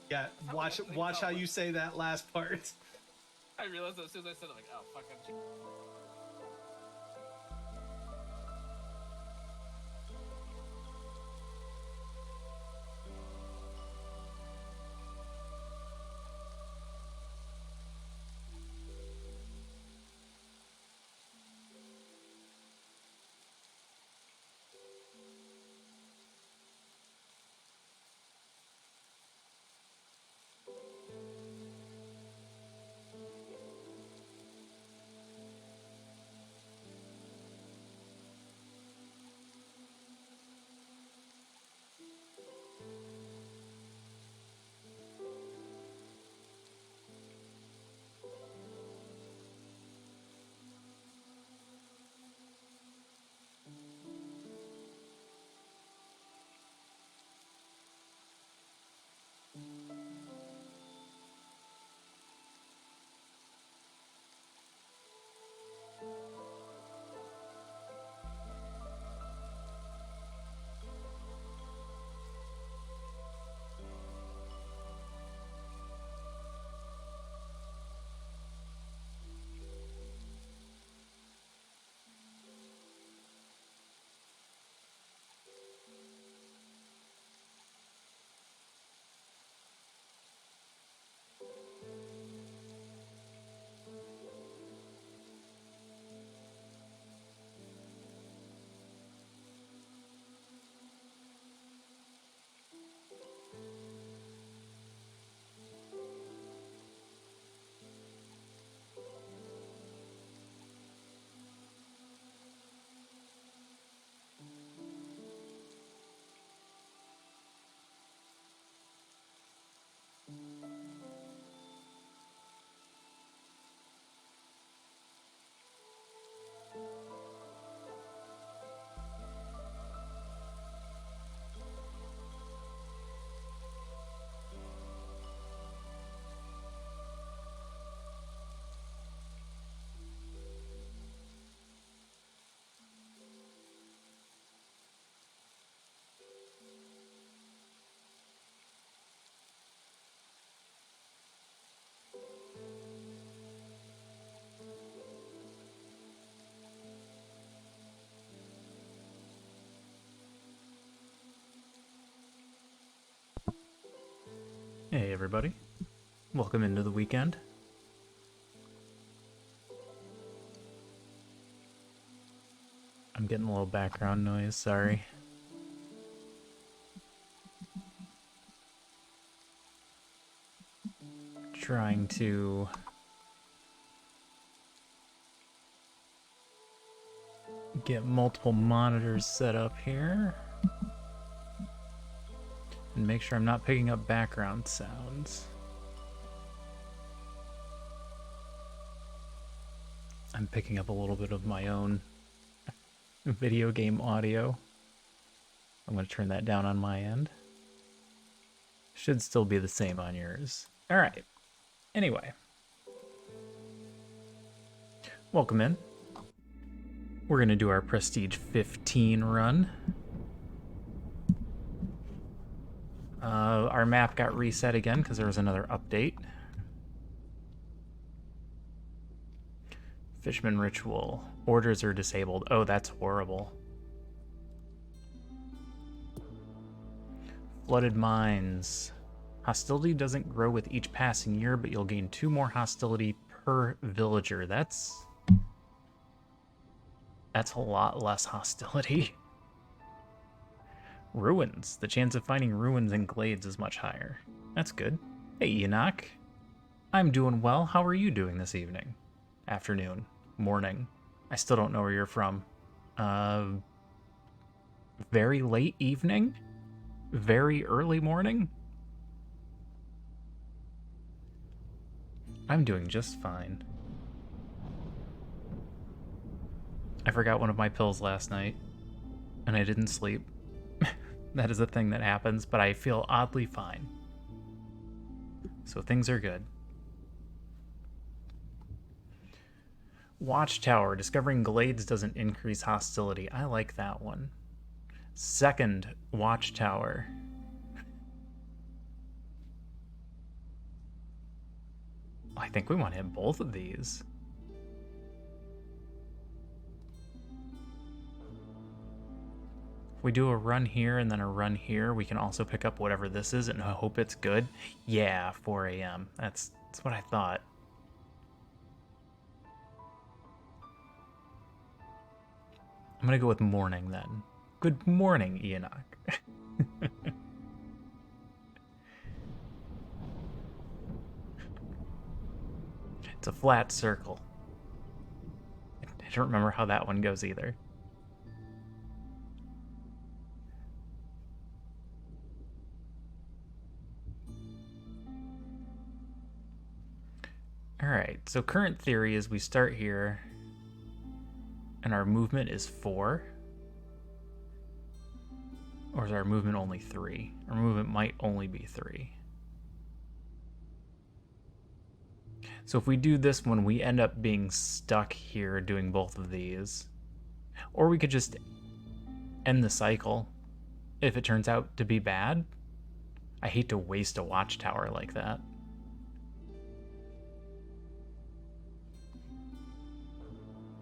Yeah, watch how you say that last part. I realized as soon as I said it, like, oh fuck, I'm. Hey everybody, welcome into the weekend. I'm getting a little background noise, sorry. Trying to get multiple monitors set up here and make sure I'm not picking up background sounds. I'm picking up a little bit of my own video game audio. I'm going to turn that down on my end. Should still be the same on yours. Alright, anyway. Welcome in. We're going to do our Prestige 15 run. Our map got reset again because there was another update. Fishman Ritual. Orders are disabled. Oh, that's horrible. Flooded Mines. Hostility doesn't grow with each passing year, but you'll gain 2 more hostility per villager. That's a lot less hostility. Ruins. The chance of finding ruins and glades is much higher. That's good. Hey, Enoch. I'm doing well. How are you doing this evening? Afternoon. Morning. I still don't know where you're from. Very late evening? Very early morning? I'm doing just fine. I forgot one of my pills last night, and I didn't sleep. That is a thing that happens, but I feel oddly fine. So things are good. Watchtower. Discovering glades doesn't increase hostility. I like that one. Second Watchtower. I think we want to hit both of these. If we do a run here and then a run here, we can also pick up whatever this is and hope it's good. Yeah, 4 a.m. That's what I thought. I'm gonna go with morning then. Good morning, Enoch. It's a flat circle. I don't remember how that one goes either. Alright, so current theory is we start here and our movement is 4. Or is our movement only 3? Our movement might only be 3. So if we do this one, we end up being stuck here doing both of these. Or we could just end the cycle if it turns out to be bad. I hate to waste a watchtower like that.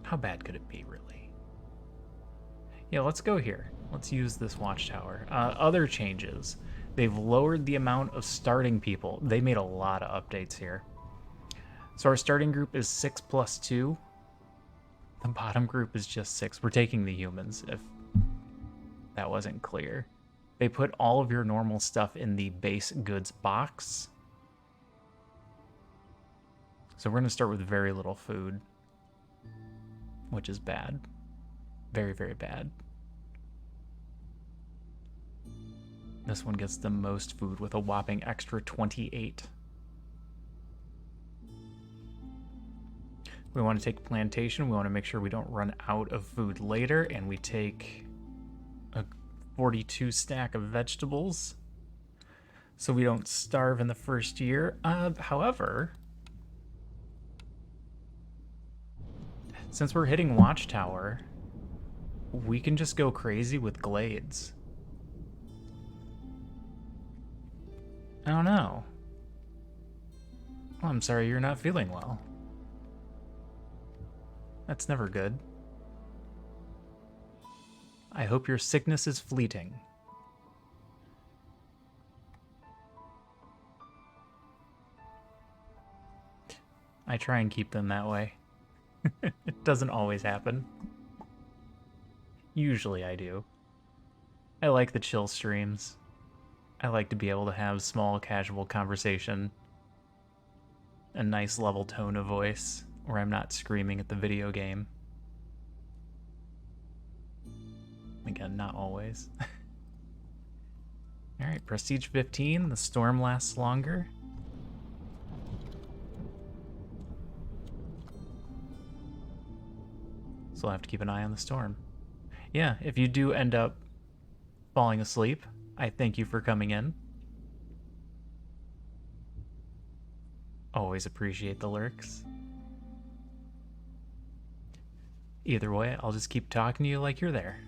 How bad could it be, really? Yeah, let's go here. Let's use this watchtower. Other changes. They've lowered the amount of starting people. They made a lot of updates here. So our starting group is 6 plus 2. The bottom group is just 6. We're taking the humans, if that wasn't clear. They put all of your normal stuff in the base goods box. So we're going to start with very little food, which is bad. Very, very bad. This one gets the most food with a whopping extra 28. We want to take plantation. We want to make sure we don't run out of food later, and we take a 42 stack of vegetables so we don't starve in the first year. However, since we're hitting Watchtower, we can just go crazy with glades. I don't know. Well, I'm sorry you're not feeling well. That's never good. I hope your sickness is fleeting. I try and keep them that way. It doesn't always happen. Usually I do. I like the chill streams. I like to be able to have small, casual conversation. A nice level tone of voice, where I'm not screaming at the video game. Again, not always. Alright, Prestige 15, the storm lasts longer. So I'll have to keep an eye on the storm. Yeah, if you do end up falling asleep, I thank you for coming in. Always appreciate the lurks. Either way, I'll just keep talking to you like you're there.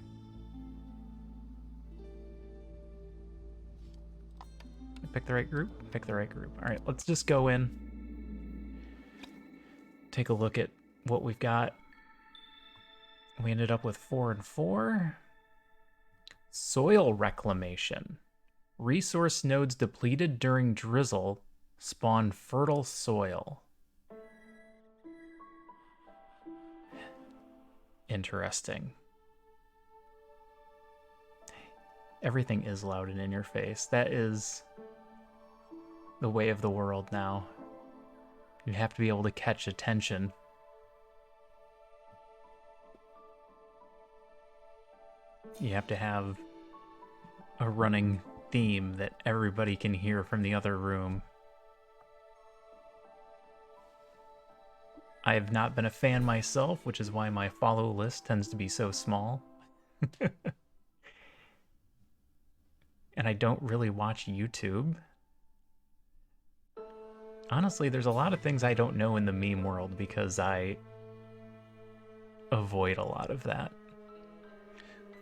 Pick the right group? Pick the right group. Alright, let's just go in. Take a look at what we've got. We ended up with 4 and 4. Soil reclamation. Resource nodes depleted during drizzle spawn fertile soil. Interesting. Everything is loud and in your face. That is the way of the world now. You have to be able to catch attention. You have to have a running theme that everybody can hear from the other room. I have not been a fan myself, which is why my follow list tends to be so small. And I don't really watch YouTube. Honestly, there's a lot of things I don't know in the meme world because I avoid a lot of that.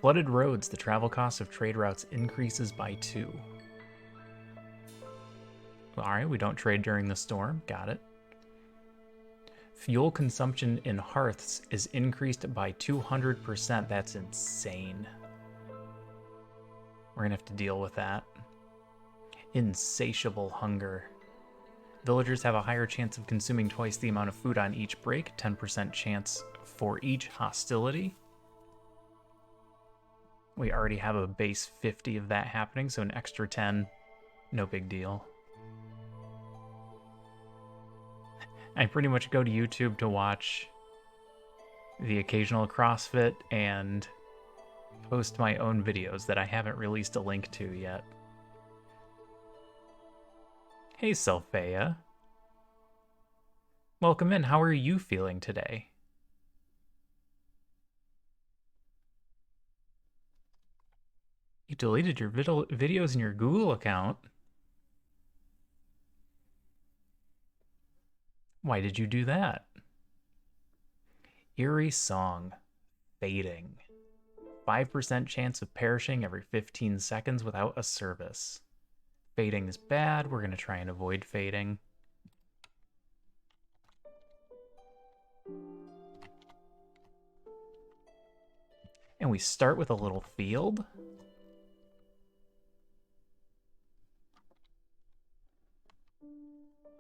Flooded roads, the travel cost of trade routes increases by 2. Alright, we don't trade during the storm. Got it. Fuel consumption in hearths is increased by 200%. That's insane. We're gonna have to deal with that. Insatiable hunger. Villagers have a higher chance of consuming twice the amount of food on each break, 10% chance for each hostility. We already have a base 50 of that happening, so an extra 10, no big deal. I pretty much go to YouTube to watch the occasional CrossFit and post my own videos that I haven't released a link to yet. Hey, Selphea. Welcome in. How are you feeling today? You deleted your videos in your Google account. Why did you do that? Eerie song. Fading. 5% chance of perishing every 15 seconds without a service. Fading is bad. We're going to try and avoid fading. And we start with a little field.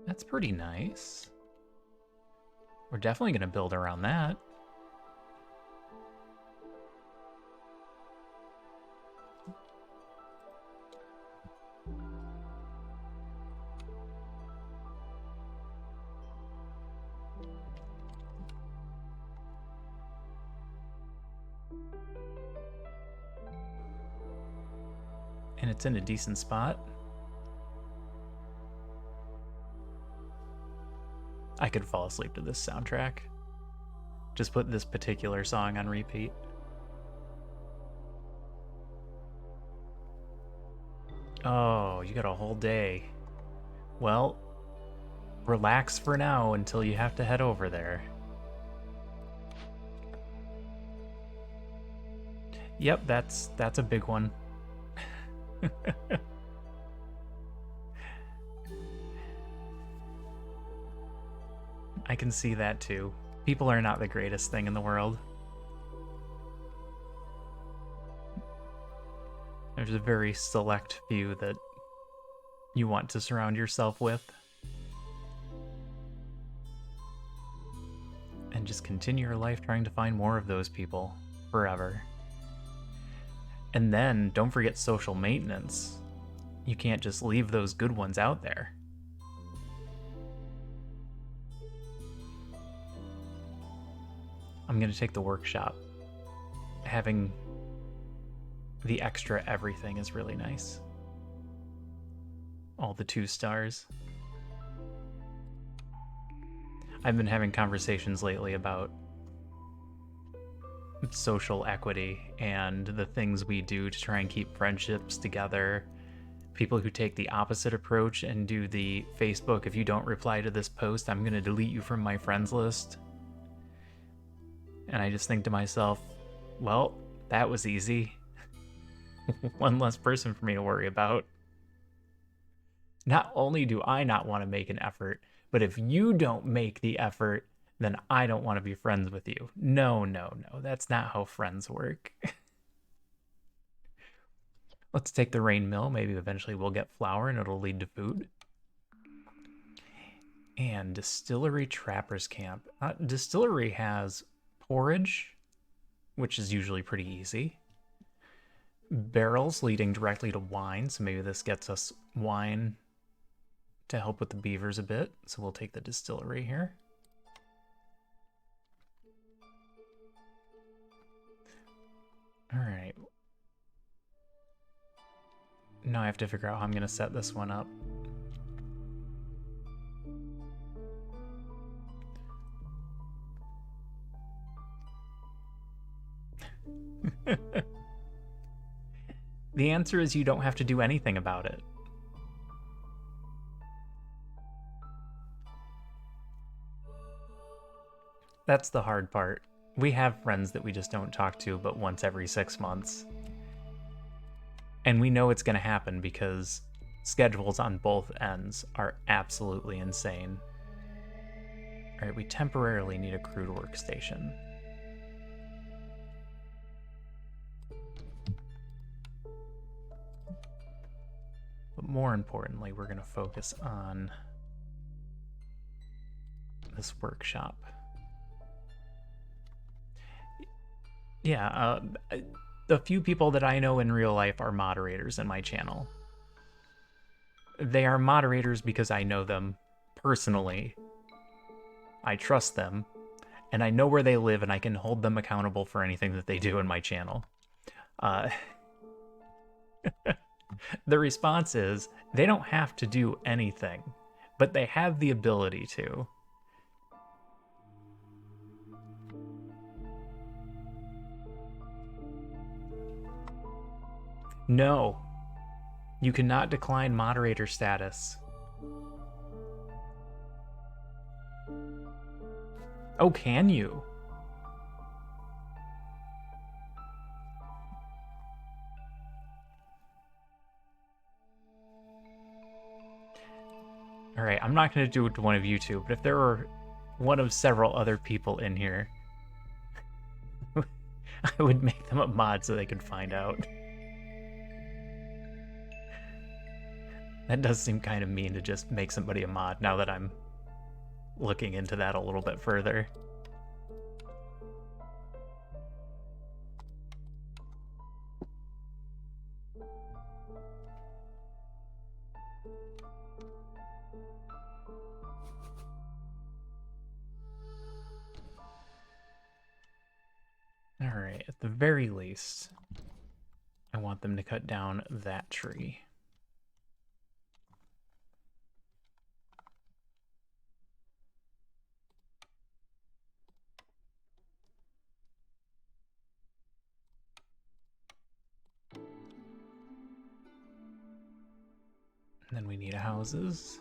That's pretty nice. We're definitely going to build around that. And it's in a decent spot. I could fall asleep to this soundtrack. Just put this particular song on repeat. Oh, you got a whole day. Well, relax for now until you have to head over there. Yep, that's a big one. I can see that too. People are not the greatest thing in the world. There's a very select few that you want to surround yourself with. And just continue your life trying to find more of those people forever. And then don't forget social maintenance. You can't just leave those good ones out there. I'm going to take the workshop. Having the extra everything is really nice. All the 2 stars. I've been having conversations lately about social equity and the things we do to try and keep friendships together. People who take the opposite approach and do the Facebook, if you don't reply to this post, I'm going to delete you from my friends list. And I just think to myself, well, that was easy. One less person for me to worry about. Not only do I not want to make an effort, but if you don't make the effort, then I don't want to be friends with you. No, no, no. That's not how friends work. Let's take the rain mill. Maybe eventually we'll get flour and it'll lead to food. And distillery trapper's camp. Distillery has porridge, which is usually pretty easy. Barrels leading directly to wine, so maybe this gets us wine to help with the beavers a bit. So we'll take the distillery here. All right. Now I have to figure out how I'm going to set this one up. The answer is you don't have to do anything about it. That's the hard part. We have friends that we just don't talk to but once every 6 months. And we know it's going to happen because schedules on both ends are absolutely insane. Alright, we temporarily need a crude workstation. But more importantly, we're going to focus on this workshop. Yeah, the few people that I know in real life are moderators in my channel. They are moderators because I know them personally. I trust them, and I know where they live, and I can hold them accountable for anything that they do in my channel. The response is, they don't have to do anything, but they have the ability to. No, you cannot decline moderator status. Oh, can you? Alright, I'm not going to do it to one of you two, but if there were one of several other people in here, I would make them a mod so they could find out. That does seem kind of mean to just make somebody a mod now that I'm looking into that a little bit further. Alright, at the very least, I want them to cut down that tree. And then we need houses.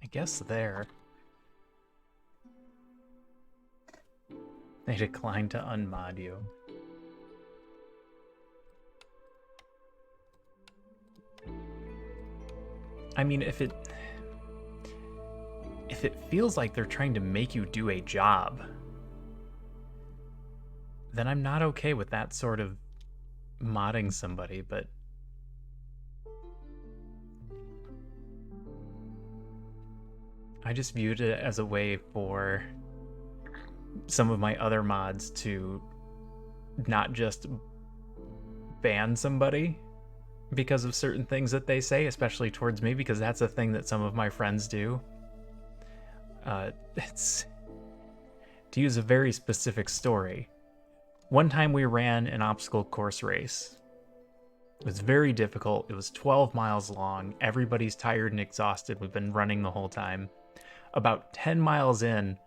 I guess there. They declined to unmod you. I mean, if it feels like they're trying to make you do a job, then I'm not okay with that sort of modding somebody, but I just viewed it as a way for some of my other mods to not just ban somebody because of certain things that they say, especially towards me, because that's a thing that some of my friends do. It's to use a very specific story. One time we ran an obstacle course race. It was very difficult. It was 12 miles long. Everybody's tired and exhausted. We've been running the whole time. About 10 miles in,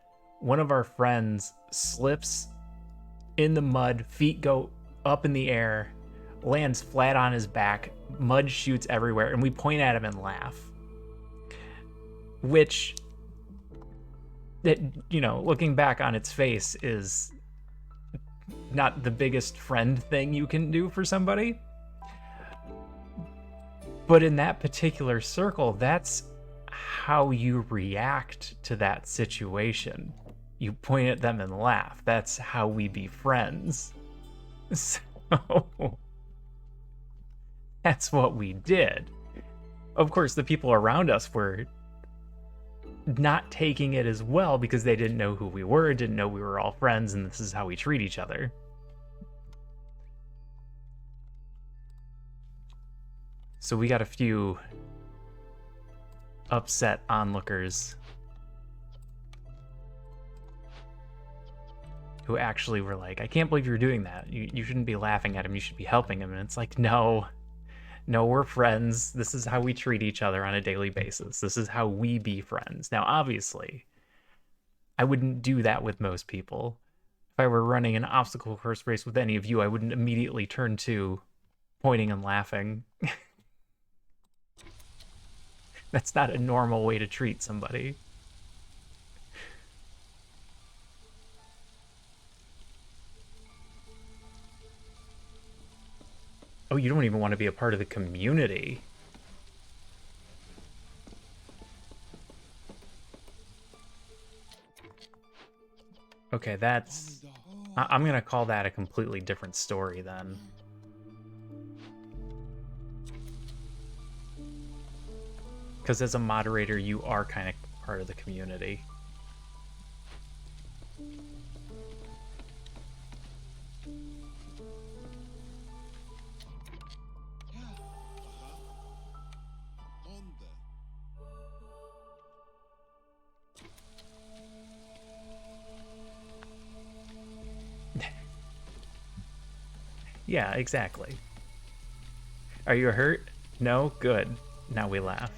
one of our friends slips in the mud, feet go up in the air, lands flat on his back, mud shoots everywhere, and we point at him and laugh. Which, you know, looking back on its face, is not the biggest friend thing you can do for somebody. But in that particular circle, that's how you react to that situation. You point at them and laugh. That's how we be friends. So that's what we did. Of course, the people around us were not taking it as well because they didn't know who we were, didn't know we were all friends, and this is how we treat each other. So we got a few upset onlookers who actually were like, I can't believe you're doing that. You shouldn't be laughing at him. You should be helping him. And it's like, no, we're friends. This is how we treat each other on a daily basis. This is how we be friends. Now, obviously, I wouldn't do that with most people. If I were running an obstacle course race with any of you, I wouldn't immediately turn to pointing and laughing. That's not a normal way to treat somebody. Oh, you don't even want to be a part of the community. Okay, that's... I'm gonna call that a completely different story then. Because as a moderator, you are kind of part of the community. Yeah, exactly. Are you hurt? No? Good. Now we laugh.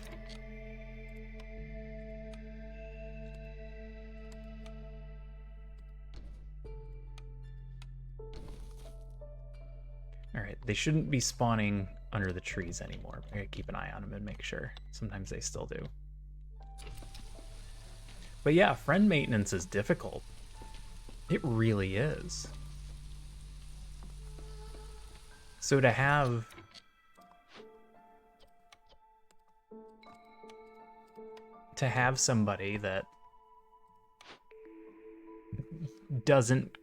Alright, they shouldn't be spawning under the trees anymore. I gotta keep an eye on them and make sure. Sometimes they still do. But yeah, friend maintenance is difficult. It really is. So to have... somebody that doesn't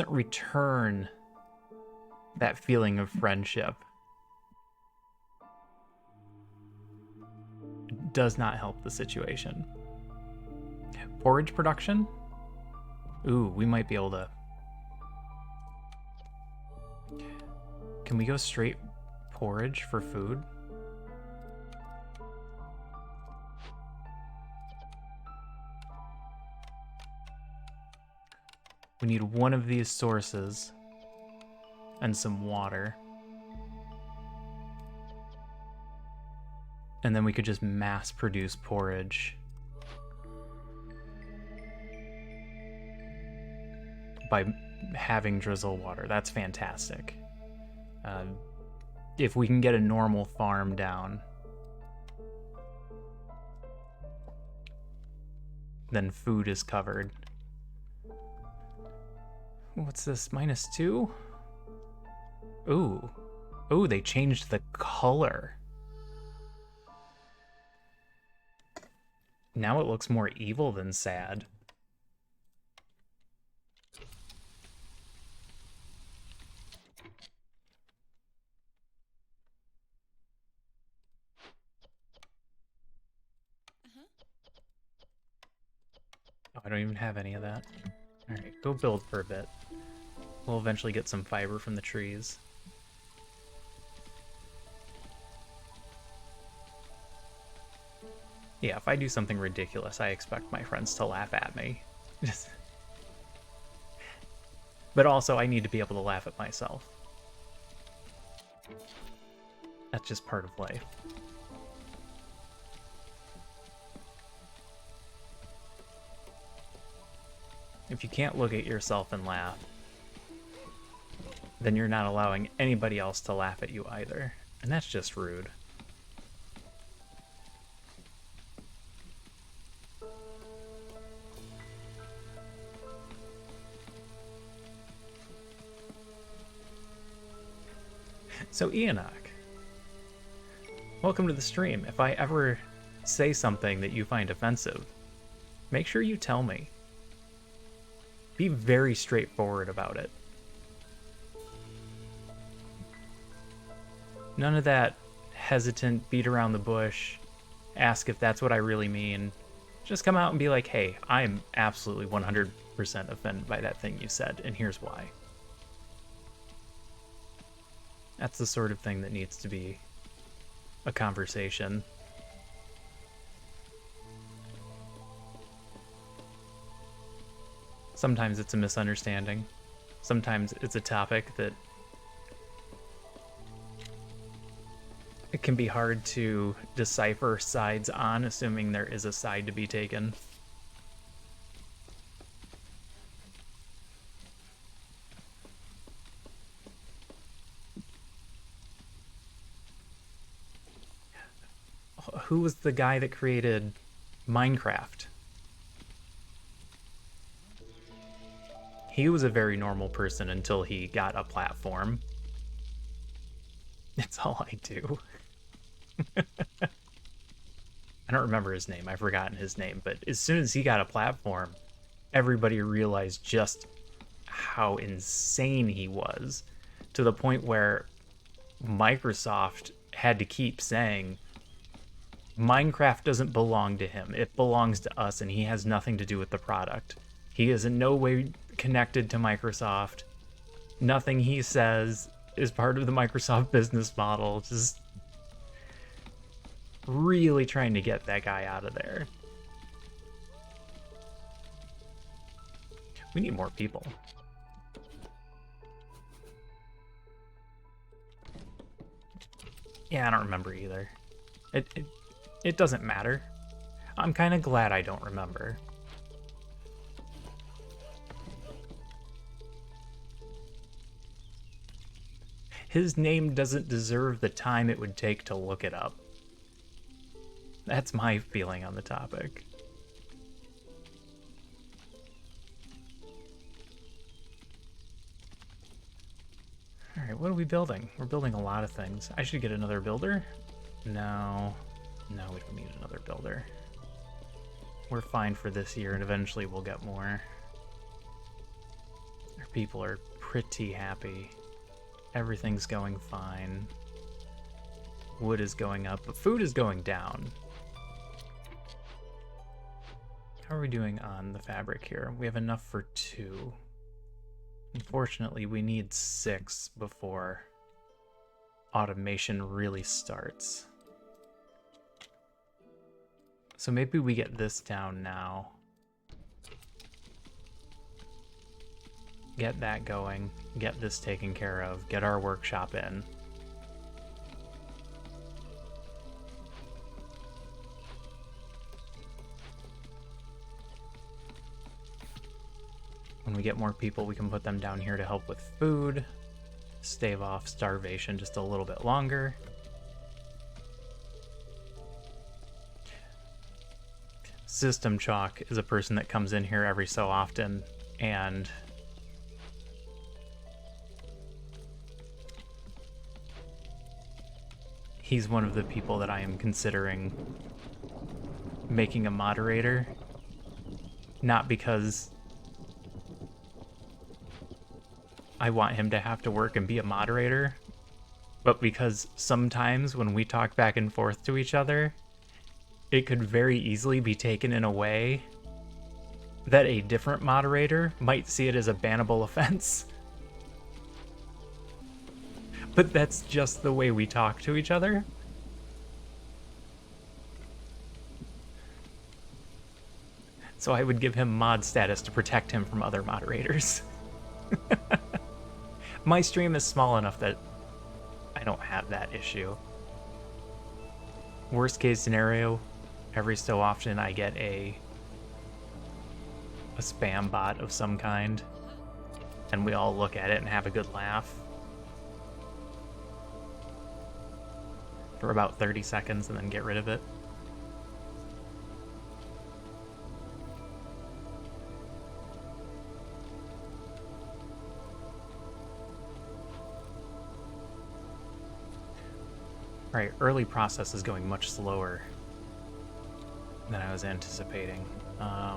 return that feeling of friendship does not help the situation. Porridge production? Ooh, we might be able to... Can we go straight porridge for food? We need one of these sources and some water. And then we could just mass produce porridge by having drizzle water. That's fantastic. If we can get a normal farm down, then food is covered. What's this? -2? Ooh. Ooh, they changed the color. Now it looks more evil than sad. Oh, I don't even have any of that. Alright, go build for a bit. We'll eventually get some fiber from the trees. Yeah, if I do something ridiculous, I expect my friends to laugh at me. But also, I need to be able to laugh at myself. That's just part of life. If you can't look at yourself and laugh, then you're not allowing anybody else to laugh at you either. And that's just rude. So Enoch, welcome to the stream. If I ever say something that you find offensive, make sure you tell me. Be very straightforward about it. None of that hesitant, beat around the bush, ask if that's what I really mean. Just come out and be like, hey, I'm absolutely 100% offended by that thing you said, and here's why. That's the sort of thing that needs to be a conversation. Sometimes it's a misunderstanding. Sometimes it's a topic that it can be hard to decipher sides on, assuming there is a side to be taken. who was the guy that created Minecraft? He was a very normal person until he got a platform. That's all I do. I don't remember his name. I've forgotten his name. But as soon as he got a platform, everybody realized just how insane he was, to the point where Microsoft had to keep saying, Minecraft doesn't belong to him. It belongs to us, and he has nothing to do with the product. He is in no way connected to Microsoft. Nothing he says is part of the Microsoft business model. Just really trying to get that guy out of there. We need more people. Yeah, I don't remember either. It doesn't matter. I'm kind of glad I don't remember. His name doesn't deserve the time it would take to look it up. That's my feeling on the topic. Alright, what are we building? We're building a lot of things. I should get another builder? No. No, we don't need another builder. We're fine for this year, and eventually we'll get more. Our people are pretty happy. Everything's going fine. Wood is going up, but food is going down. How are we doing on the fabric here? We have enough for 2. Unfortunately, we need 6 before automation really starts. So maybe we get this down now. Get that going, get this taken care of, get our workshop in. When we get more people, we can put them down here to help with food, stave off starvation just a little bit longer. System Chalk is a person that comes in here every so often, and he's one of the people that I am considering making a moderator. Not because I want him to have to work and be a moderator, but because sometimes when we talk back and forth to each other, it could very easily be taken in a way that a different moderator might see it as a bannable offense. But that's just the way we talk to each other. So I would give him mod status to protect him from other moderators. My stream is small enough that I don't have that issue. Worst case scenario, every so often I get a spam bot of some kind, and we all look at it and have a good laugh for about 30 seconds and then get rid of it. Alright, early process is going much slower than I was anticipating. I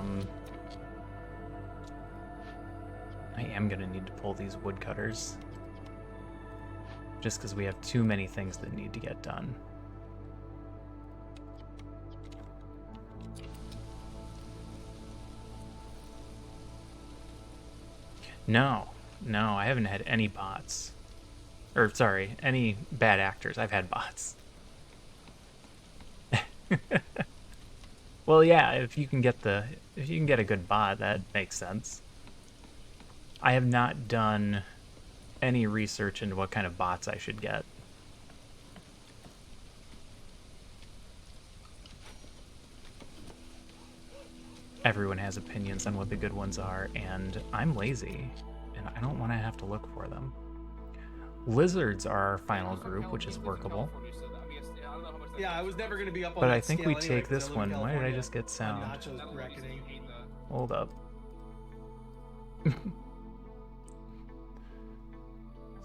am going to need to pull these woodcutters, just because we have too many things that need to get done. No, I haven't had any bots. Or, sorry, any bad actors. I've had bots. Well, yeah, if you can get a good bot, that makes sense. I have not done any research into what kind of bots I should get. Everyone has opinions on what the good ones are, and I'm lazy, and I don't want to have to look for them. Lizards are our final group, which is workable. Yeah, I was never gonna be up on But that I think scale we anyway, take 'cause I this live in one. Why did I California just get on sound? Nacho's That'll reckoning. make you hate Hold up.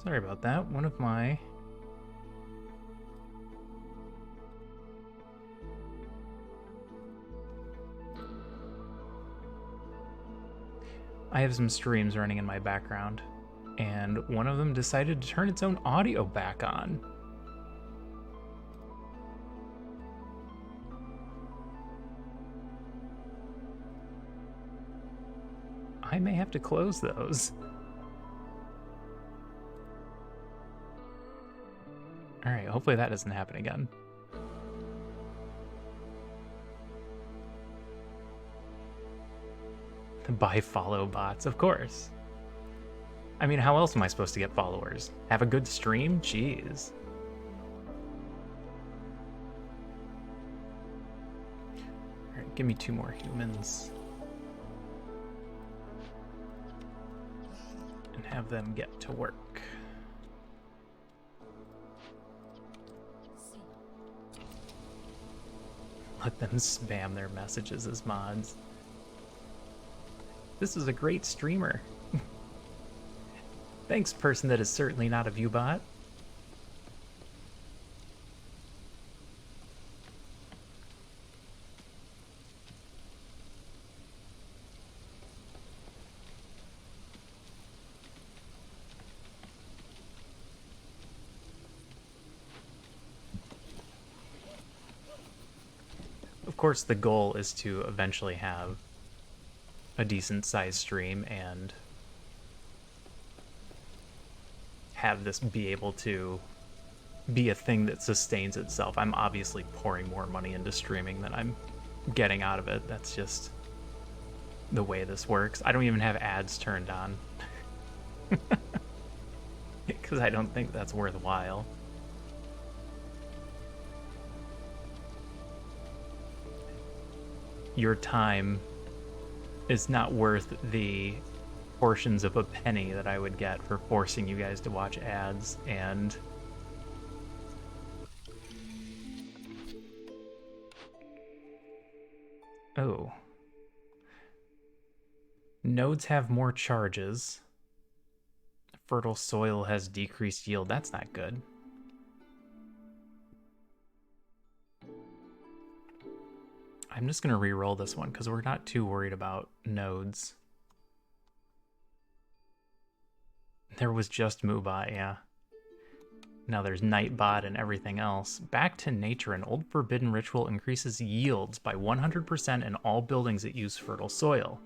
Sorry about that. One of my... I have some streams running in my background, and one of them decided to turn its own audio back on. I may have to close those. Alright, hopefully that doesn't happen again. The buy follow bots, of course. I mean, how else am I supposed to get followers? Have a good stream? Jeez. Alright, give me 2 more humans. And have them get to work. Let them spam their messages as mods. This is a great streamer. Thanks, person that is certainly not a viewbot. Of course, the goal is to eventually have a decent sized stream and have this be able to be a thing that sustains itself. I'm obviously pouring more money into streaming than I'm getting out of it. That's just the way this works. I don't even have ads turned on because I don't think that's worthwhile. Your time is not worth the portions of a penny that I would get for forcing you guys to watch ads. And oh, nodes have more charges. Fertile soil has decreased yield. That's not good. I'm just gonna re-roll this one because we're not too worried about nodes. There was just Mubot, yeah. Now there's Nightbot and everything else. Back to nature, an old forbidden ritual increases yields by 100% in all buildings that use fertile soil.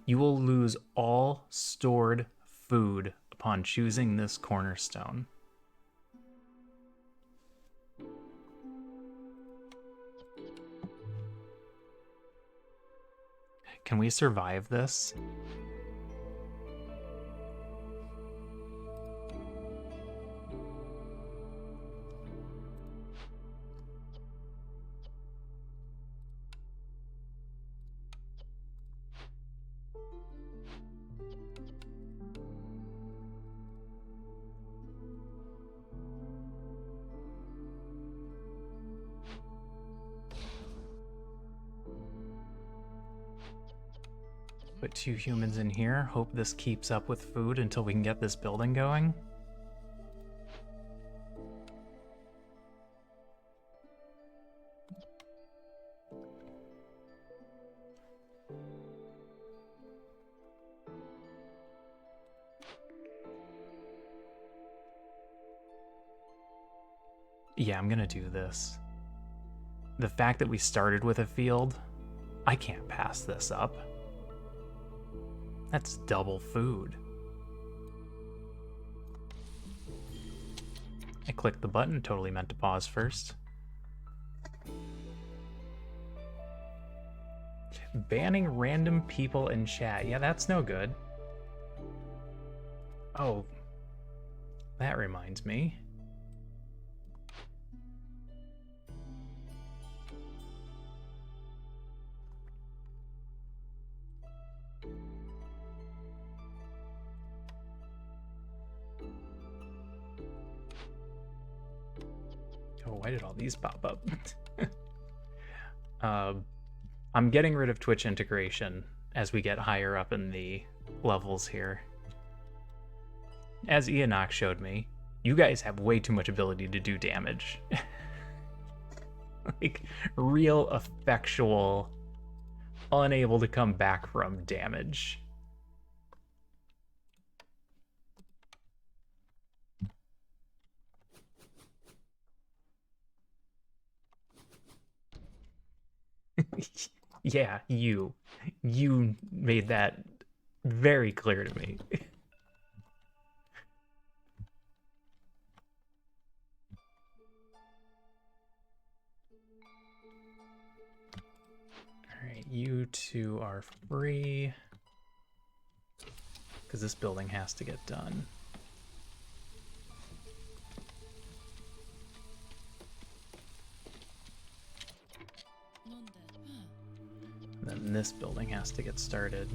You will lose all stored food upon choosing this cornerstone. Can we survive this? Put 2 humans in here. Hope this keeps up with food until we can get this building going. Yeah, I'm gonna do this. The fact that we started with a field, I can't pass this up. That's double food. I clicked the button, totally meant to pause first. Banning random people in chat. Yeah, that's no good. Oh, that reminds me. Oh, why did all these pop up? I'm getting rid of Twitch integration as we get higher up in the levels here. As Enoch showed me, you guys have way too much ability to do damage. Like, real effectual, unable to come back from damage. Yeah, you. You made that very clear to me. Alright, you two are free. Because this building has to get done. Then this building has to get started.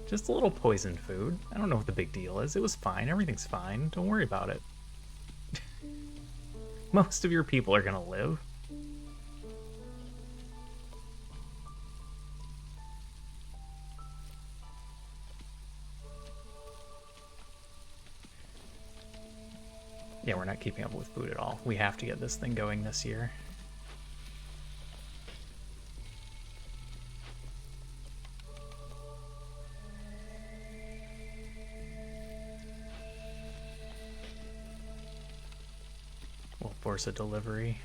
Just a little poisoned food. I don't know what the big deal is. It was fine. Everything's fine. Don't worry about it. Most of your people are gonna live. Yeah, we're not keeping up with food at all. We have to get this thing going this year. We'll force a delivery.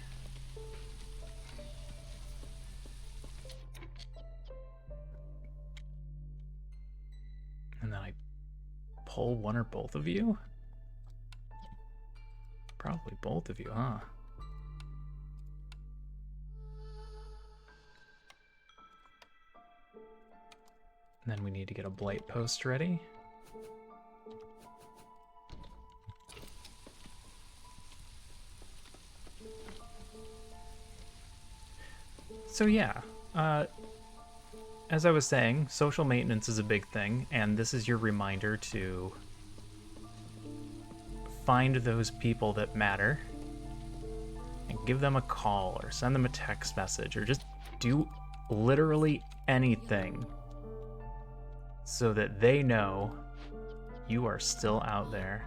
And then I pull one or both of you? Probably both of you, huh? And then we need to get a blight post ready. So yeah, as I was saying, social maintenance is a big thing, and this is your reminder to find those people that matter and give them a call or send them a text message or just do literally anything so that they know you are still out there.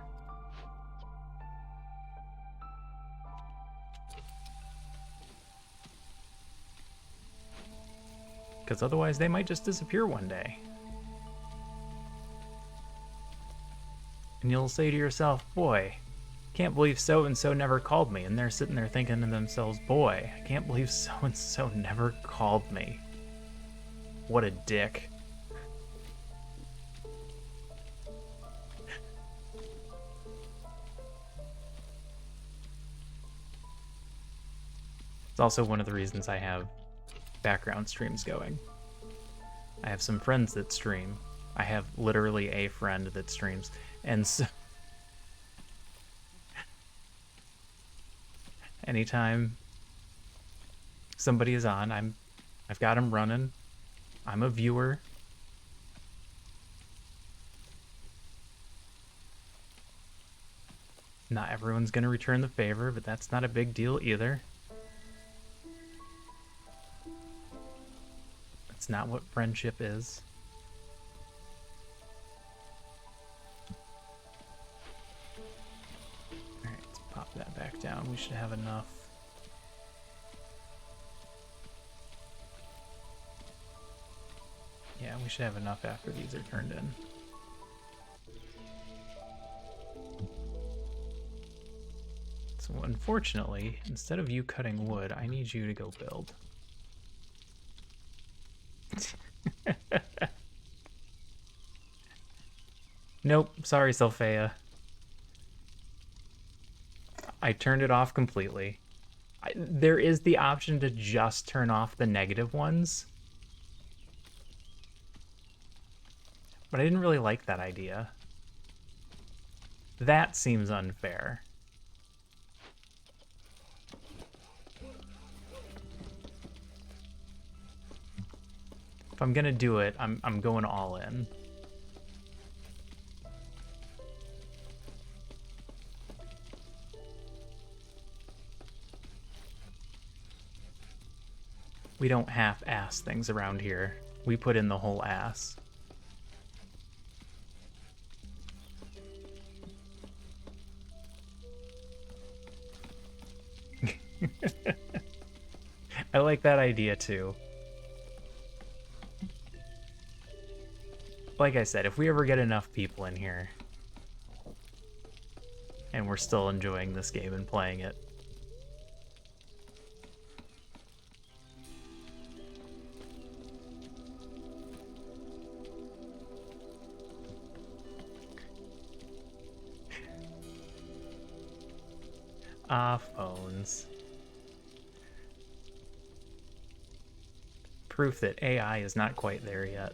Because otherwise they might just disappear one day. And you'll say to yourself, boy, can't believe so-and-so never called me. And they're sitting there thinking to themselves, boy, I can't believe so-and-so never called me. What a dick. It's also one of the reasons I have background streams going. I have some friends that stream. I have literally a friend that streams. And so anytime somebody is on, I've got them running. I'm a viewer. Not everyone's gonna return the favor, but that's not a big deal either. It's not what friendship is. Alright, let's pop that back down. We should have enough. Yeah, we should have enough after these are turned in. So unfortunately, instead of you cutting wood, I need you to go build. Nope, sorry, Sylphea. I turned it off completely. There is the option to just turn off the negative ones. But I didn't really like that idea. That seems unfair. If I'm gonna do it, I'm going all in. We don't half-ass things around here. We put in the whole ass. I like that idea too. Like I said, if we ever get enough people in here and we're still enjoying this game and playing it, phones. Proof that AI is not quite there yet.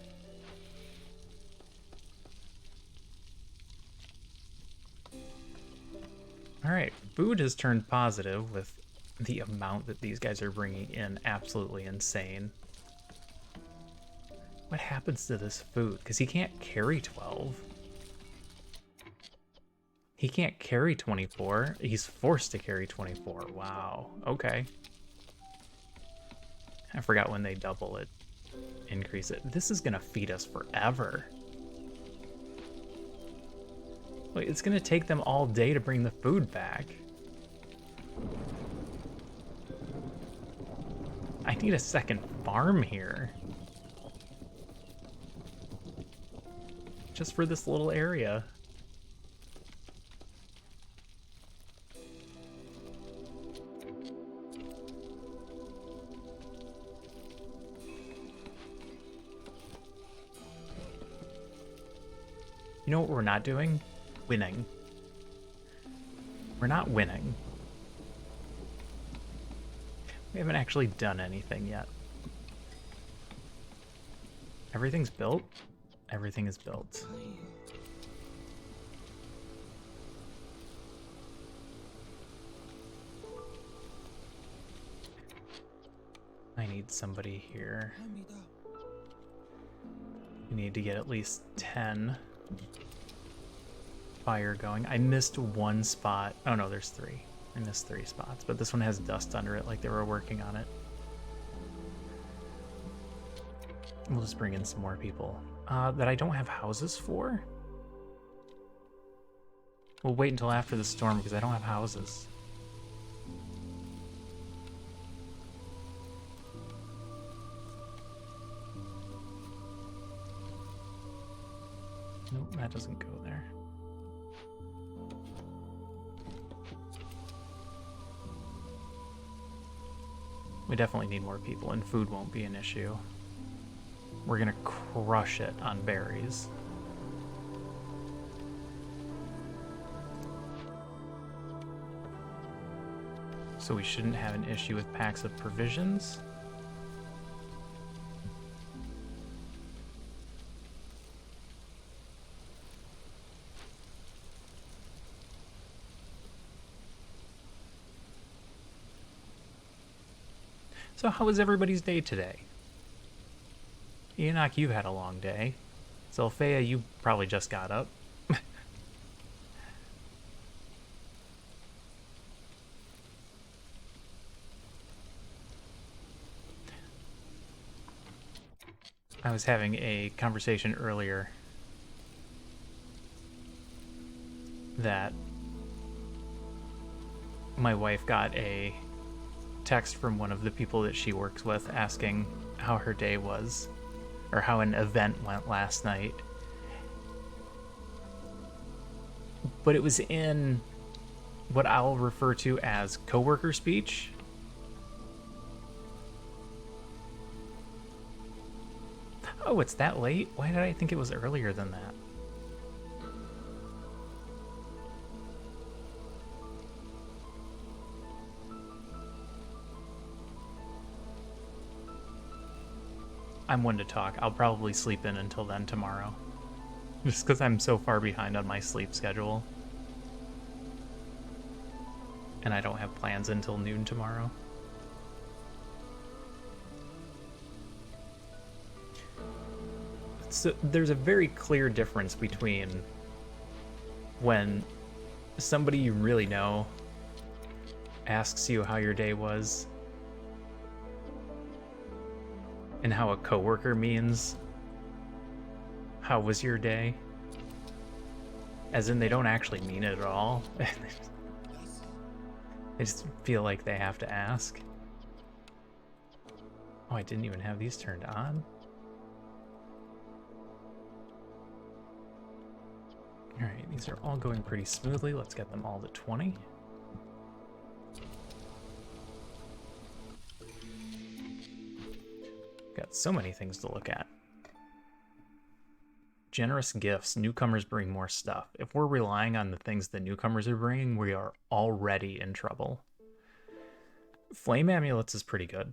Alright, food has turned positive with the amount that these guys are bringing in. Absolutely insane. What happens to this food? Because he can't carry 12. He can't carry 24. He's forced to carry 24. Wow. Okay. I forgot when they double it. Increase it. This is going to feed us forever. Wait, it's going to take them all day to bring the food back. I need a second farm here. Just for this little area. You know what we're not doing? Winning. We're not winning. We haven't actually done anything yet. Everything's built? Everything is built. I need somebody here. We need to get at least 10 fire going. I missed one spot. Oh no, there's 3. I missed 3 spots, but this one has dust under it like they were working on it. We'll just bring in some more people. That I don't have houses for? We'll wait until after the storm because I don't have houses. Nope, that doesn't go there. We definitely need more people, and food won't be an issue. We're gonna crush it on berries. So we shouldn't have an issue with packs of provisions. So how was everybody's day today? Enoch, you've had a long day. Zolfea, you probably just got up. I was having a conversation earlier that my wife got a text from one of the people that she works with asking how her day was, or how an event went last night. But it was in what I'll refer to as coworker speech. Oh, it's that late? Why did I think it was earlier than that? I'm one to talk. I'll probably sleep in until then tomorrow. Just because I'm so far behind on my sleep schedule. And I don't have plans until noon tomorrow. So there's a very clear difference between when somebody you really know asks you how your day was and how a coworker means how was your day? As in they don't actually mean it at all. They just feel like they have to ask. Oh, I didn't even have these turned on. Alright, these are all going pretty smoothly. Let's get them all to 20. Got so many things to look at. Generous gifts. Newcomers bring more stuff. If we're relying on the things the newcomers are bringing, we are already in trouble. Flame amulets is pretty good.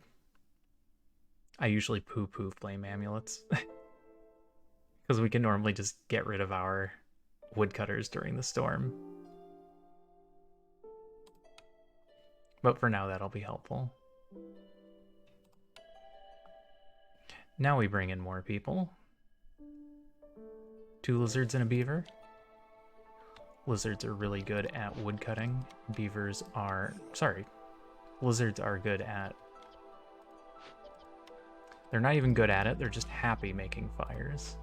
I usually poo-poo flame amulets. Because we can normally just get rid of our woodcutters during the storm. But for now, that'll be helpful. Now we bring in more people. 2 lizards and a beaver. Lizards are really good at woodcutting. Beavers are... Sorry. Lizards are good at... They're not even good at it, they're just happy making fires.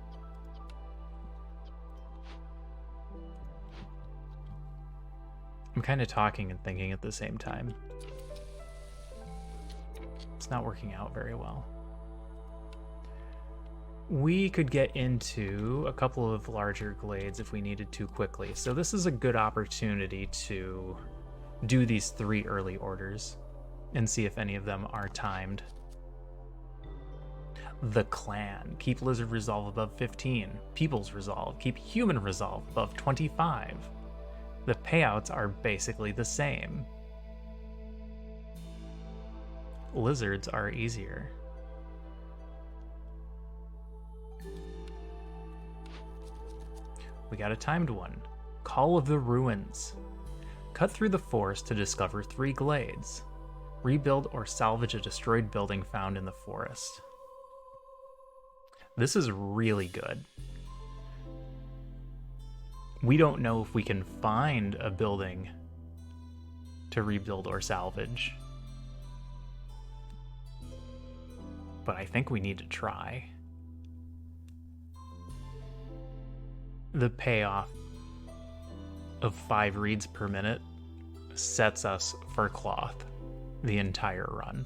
I'm kind of talking and thinking at the same time. It's not working out very well. We could get into a couple of larger glades if we needed to quickly. So this is a good opportunity to do these 3 early orders and see if any of them are timed. The Clan. Keep Lizard Resolve above 15. People's Resolve. Keep Human Resolve above 25. The payouts are basically the same. Lizards are easier. We got a timed one. Call of the Ruins. Cut through the forest to discover 3 glades. Rebuild or salvage a destroyed building found in the forest. This is really good. We don't know if we can find a building to rebuild or salvage. But I think we need to try. The payoff of 5 reads per minute sets us for cloth the entire run.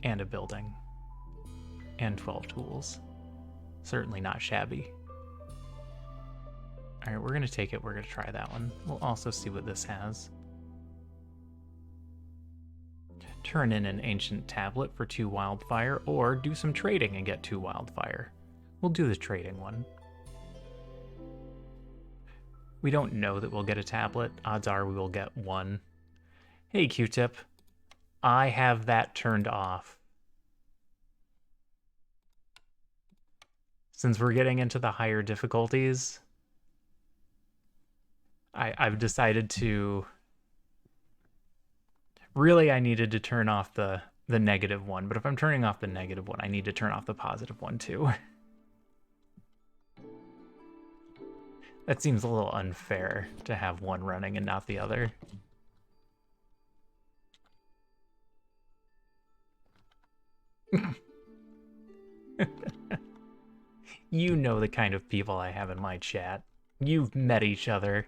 And a building. And 12 tools. Certainly not shabby. Alright, we're going to take it. We're going to try that one. We'll also see what this has. Turn in an ancient tablet for 2 wildfire, or do some trading and get 2 wildfire. We'll do the trading one. We don't know that we'll get a tablet. Odds are we will get 1. Hey, Q-Tip. I have that turned off. Since we're getting into the higher difficulties, I've decided to... Really, I needed to turn off the negative one, but if I'm turning off the negative one, I need to turn off the positive one too. That seems a little unfair to have one running and not the other. You know the kind of people I have in my chat. You've met each other.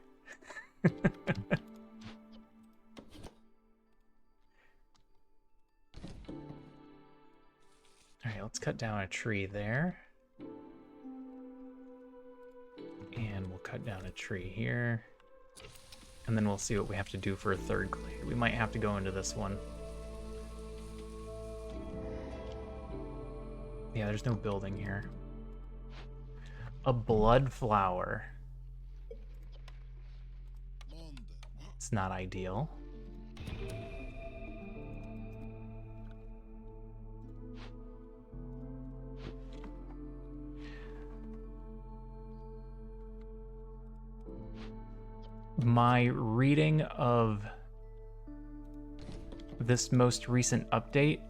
Alright, let's cut down a tree there. And we'll cut down a tree here. And then we'll see what we have to do for a 3rd glade. We might have to go into this one. Yeah, there's no building here. A blood flower. It's not ideal. My reading of this most recent update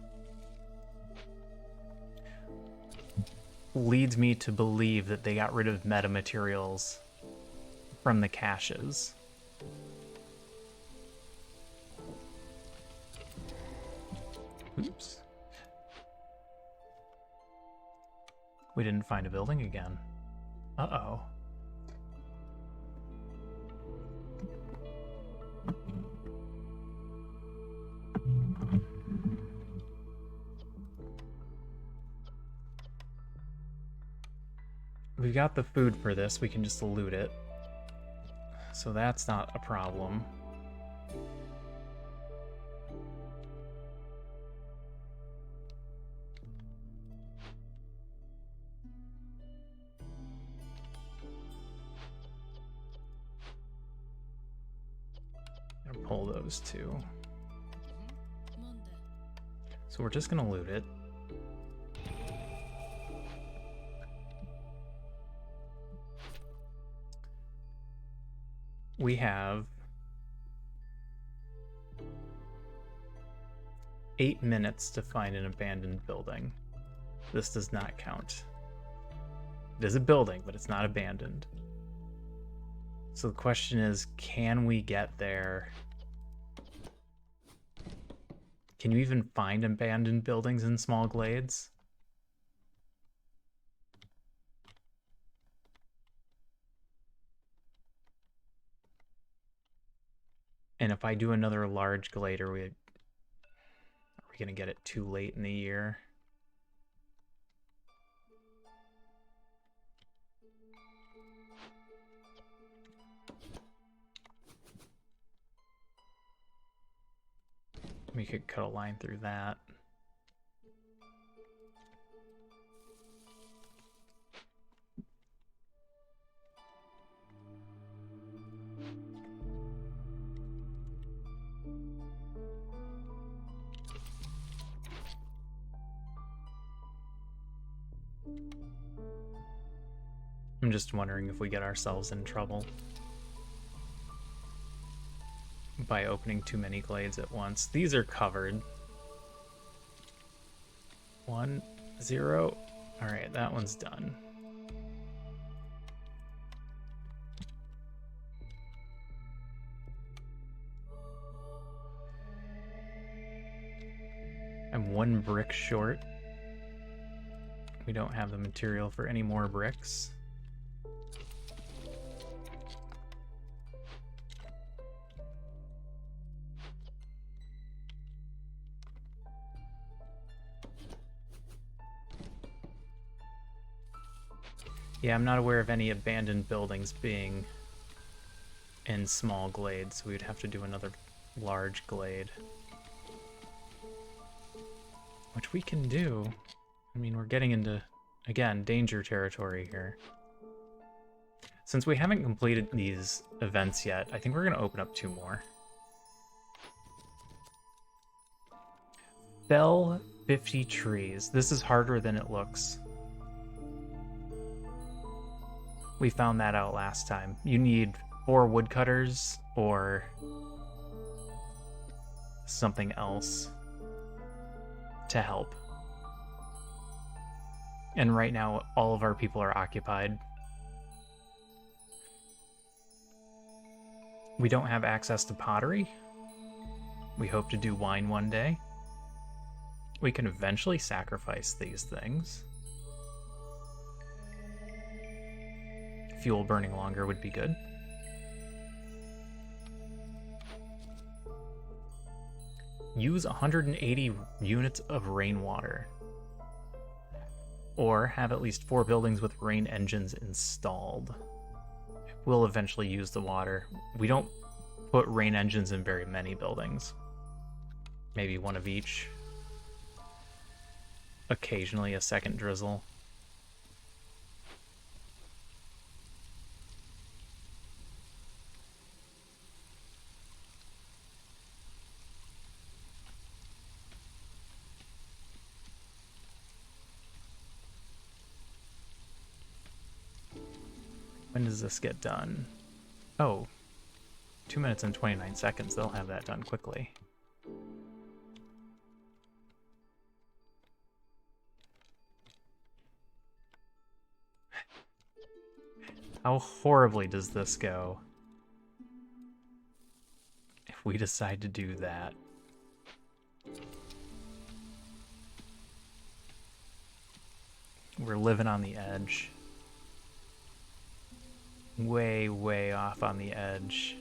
leads me to believe that they got rid of metamaterials from the caches. Oops. We didn't find a building again. Uh-oh. We've got the food for this, we can just loot it. So that's not a problem. Gonna pull those two. So we're just gonna loot it. We have 8 minutes to find an abandoned building. This does not count. It is a building, but it's not abandoned. So the question is, can we get there? Can you even find abandoned buildings in small glades? And if I do another large glade, are we gonna get it too late in the year? We could cut a line through that. I'm just wondering if we get ourselves in trouble by opening too many glades at once. These are covered. 1, 0. All right, that one's done. I'm 1 brick short. We don't have the material for any more bricks. Yeah, I'm not aware of any abandoned buildings being in small glades, so we'd have to do another large glade. Which we can do. I mean, we're getting into, again, danger territory here. Since we haven't completed these events yet, I think we're going to open up 2 more. Fell 50 trees. This is harder than it looks. We found that out last time. You need 4 woodcutters or something else to help. And right now, all of our people are occupied. We don't have access to pottery. We hope to do wine one day. We can eventually sacrifice these things. Fuel burning longer would be good. Use 180 units of rainwater. Or have at least 4 buildings with rain engines installed. We'll eventually use the water. We don't put rain engines in very many buildings. Maybe 1 of each. Occasionally a second drizzle. When does this get done? Oh, 2 minutes and 29 seconds. They'll have that done quickly. How horribly does this go if we decide to do that? We're living on the edge. Way, way off on the edge.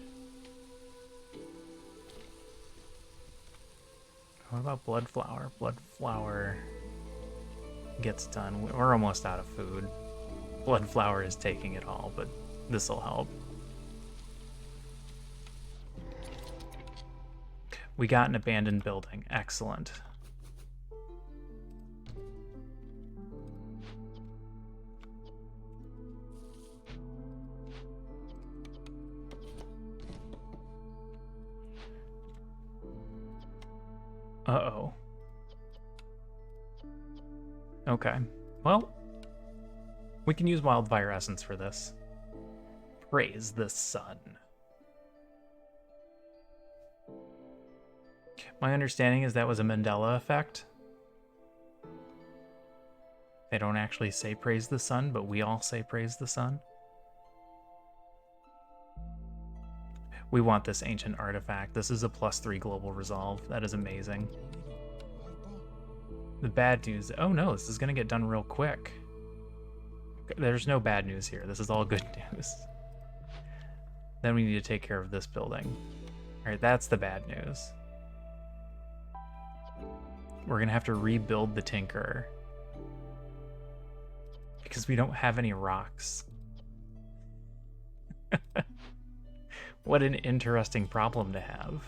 What about blood flower? Blood flower gets done. We're almost out of food. Blood flower is taking it all, but this'll help. We got an abandoned building. Excellent. Uh-oh. Okay. Well, we can use wildfire essence for this. Praise the sun. My understanding is that was a Mandela effect. They don't actually say praise the sun, but we all say praise the sun. We want this ancient artifact. This is a +3 global resolve. That is amazing. The bad news... Oh no, this is going to get done real quick. There's no bad news here. This is all good news. Then we need to take care of this building. Alright, that's the bad news. We're going to have to rebuild the Tinker. Because we don't have any rocks. What an interesting problem to have.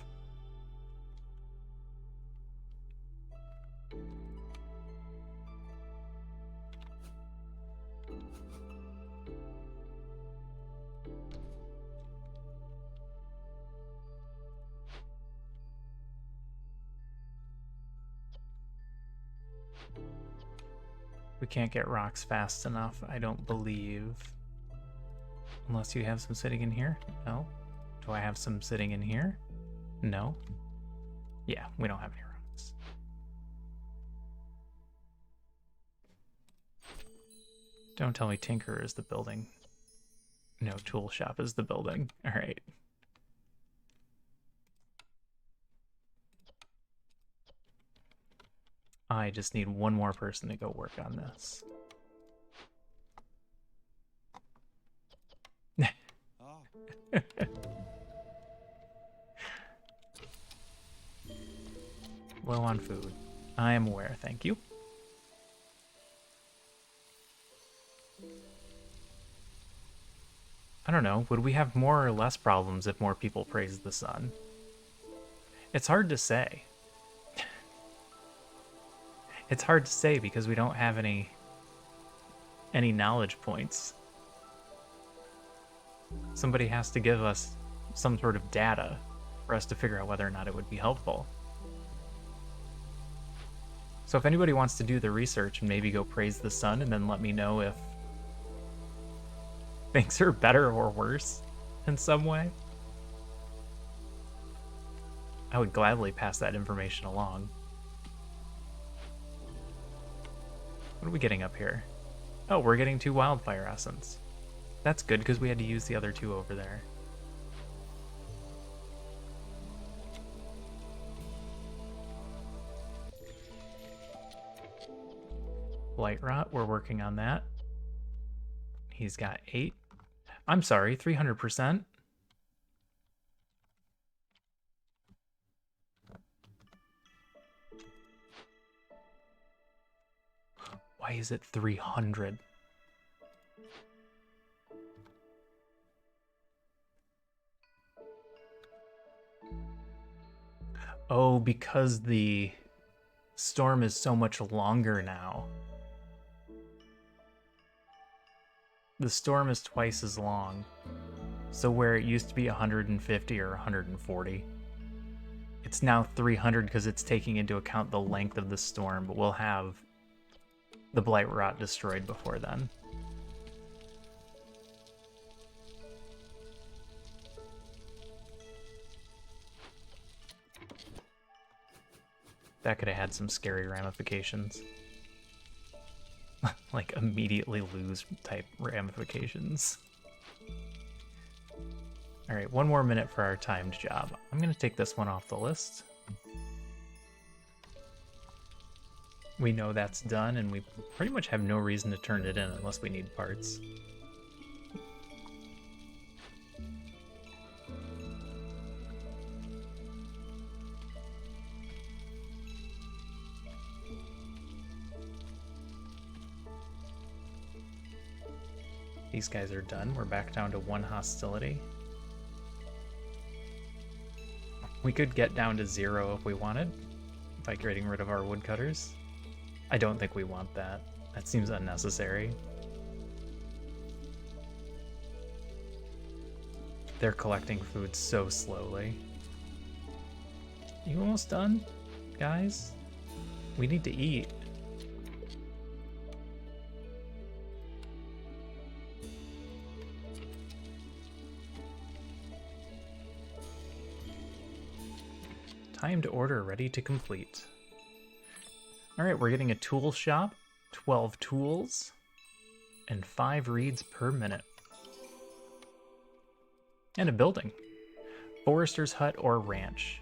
We can't get rocks fast enough, I don't believe. Unless you have some sitting in here? No. Do I have some sitting in here? No. Yeah, we don't have any rocks. Don't tell me Tinker is the building. No, Tool Shop is the building. Alright. I just need one more person to go work on this. Low on food. I am aware, thank you. I don't know, would we have more or less problems if more people praised the sun? It's hard to say. It's hard to say because we don't have any knowledge points. Somebody has to give us some sort of data for us to figure out whether or not it would be helpful. So if anybody wants to do the research and maybe go praise the sun and then let me know if things are better or worse in some way, I would gladly pass that information along. What are we getting up here? Oh, we're getting 2 wildfire essence. That's good because we had to use the other 2 over there. Blight Rot, we're working on that. He's got 8. I'm sorry, 300%. Why is it 300? Oh, because the storm is so much longer now. The storm is twice as long. So where it used to be 150 or 140, it's now 300 because it's taking into account the length of the storm, but we'll have the Blight Rot destroyed before then. That could have had some scary ramifications. Like immediately lose type ramifications. Alright, 1 more minute for our timed job. I'm gonna take this one off the list. We know that's done, and we pretty much have no reason to turn it in unless we need parts. These guys are done. We're back down to 1 hostility. We could get down to 0 if we wanted, by getting rid of our woodcutters. I don't think we want that. That seems unnecessary. They're collecting food so slowly. You almost done, guys? We need to eat. Timed order ready to complete. Alright, we're getting a tool shop, 12 tools, and 5 reeds per minute. And a building. Forester's hut or ranch.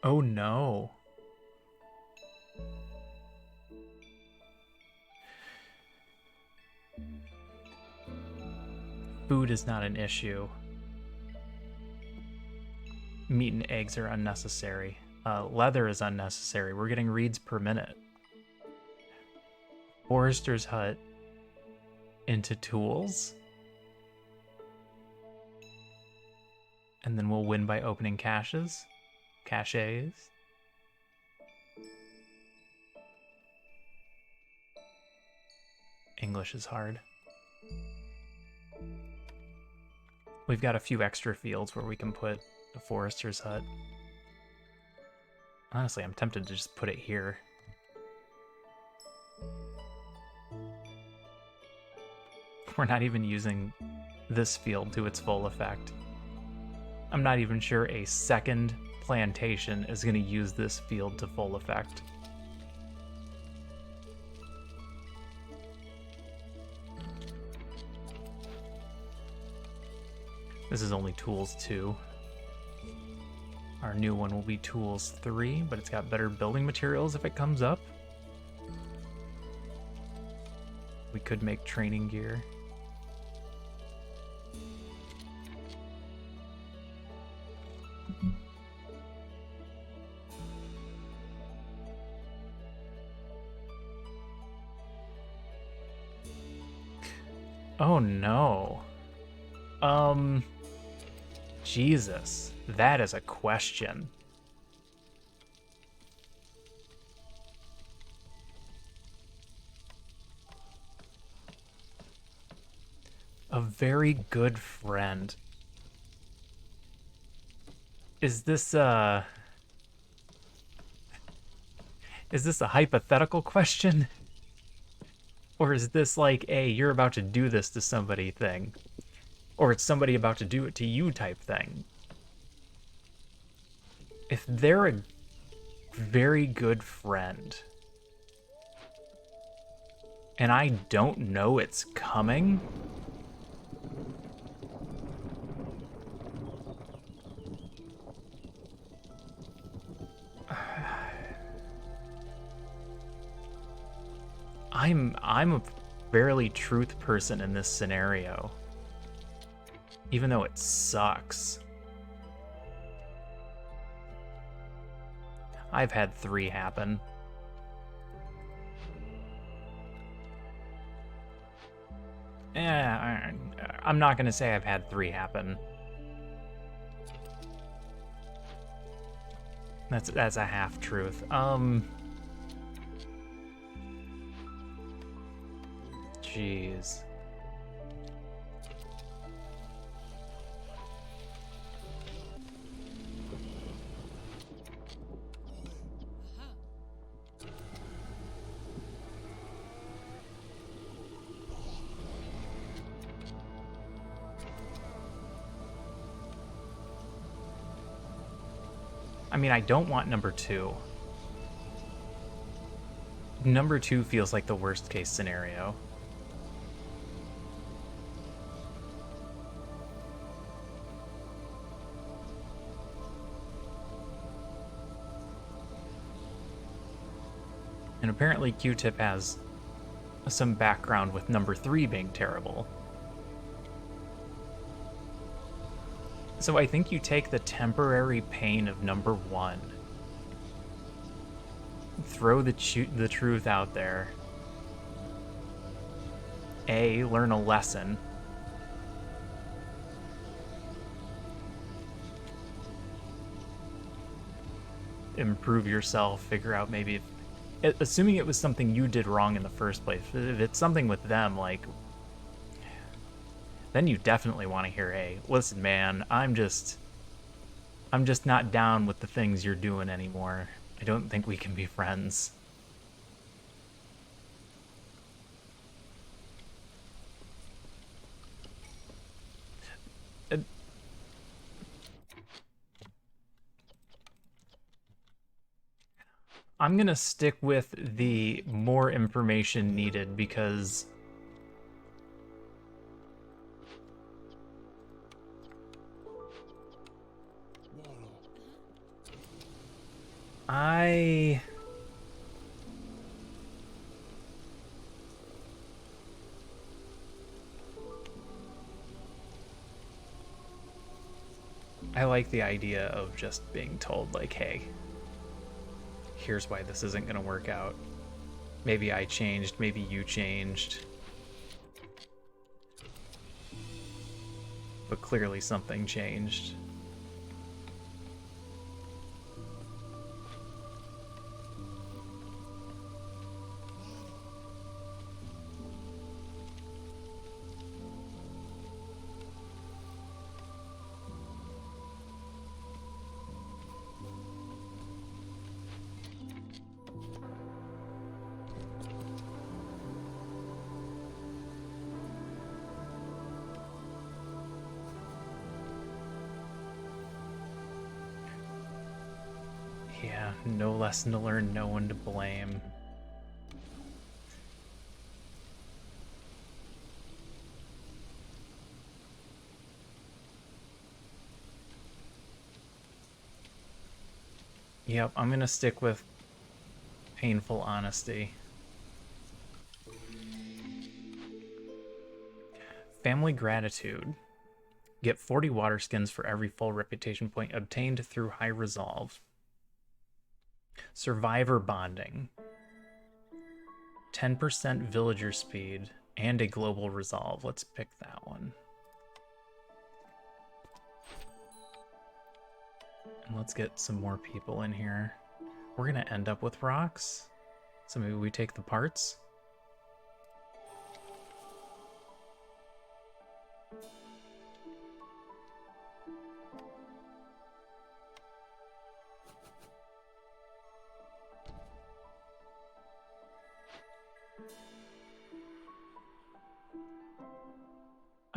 Oh no. Food is not an issue. Meat and eggs are unnecessary. Leather is unnecessary. We're getting reeds per minute. Forester's hut into tools. And then we'll win by opening caches. Caches. English is hard. We've got a few extra fields where we can put the Forester's hut. Honestly, I'm tempted to just put it here. We're not even using this field to its full effect. I'm not even sure a second plantation is going to use this field to full effect. This is only tools 2. Our new one will be tools 3, but it's got better building materials if it comes up. We could make training gear. Oh no. Jesus, that is a question. A very good friend. Is this a hypothetical question? Or is this like a you're about to do this to somebody thing? Or it's somebody about to do it to you type thing? If they're a very good friend, and I don't know it's coming, I'm a fairly truth person in this scenario, even though it sucks. I've had 3 happen. I'm not gonna say I've had 3 happen. That's a half truth. Jeez. I mean, I don't want number 2. Number 2 feels like the worst case scenario. And apparently Q-Tip has some background with number 3 being terrible. So I think you take the temporary pain of number 1, throw the truth out there, learn a lesson, improve yourself, figure out maybe if, assuming it was something you did wrong in the first place, if it's something with them, like, then you definitely want to hear, hey, listen, man, I'm just not down with the things you're doing anymore. I don't think we can be friends. I'm gonna stick with the more information needed because I like the idea of just being told, like, hey, here's why this isn't gonna work out. Maybe I changed, maybe you changed. But clearly something changed. Yeah, no lesson to learn, no one to blame. Yep, I'm gonna stick with painful honesty. Family gratitude. Get 40 water skins for every full reputation point obtained through high resolve. Survivor bonding. 10% villager speed and a global resolve. Let's pick that one. And let's get some more people in here. We're gonna end up with rocks. So maybe we take the parts.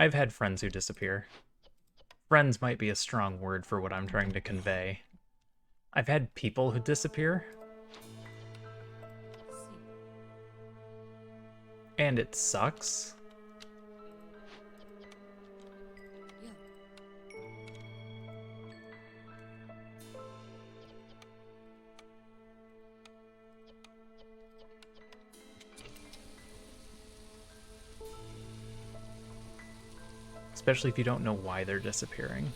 I've had friends who disappear. Friends might be a strong word for what I'm trying to convey. I've had people who disappear. And it sucks. Especially if you don't know why they're disappearing.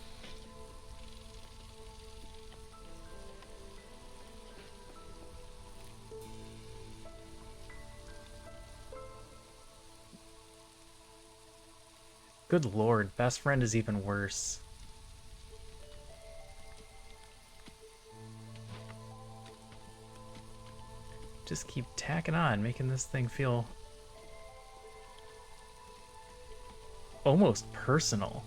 Good lord, best friend is even worse. Just keep tacking on, making this thing feel almost personal.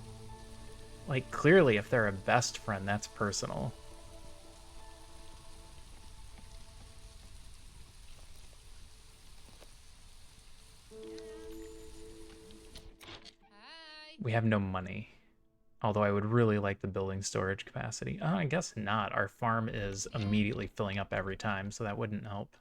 Like, clearly, if they're a best friend, that's personal. We have no money. Although I would really like the building storage capacity. I guess not. Our farm is immediately filling up every time, so that wouldn't help.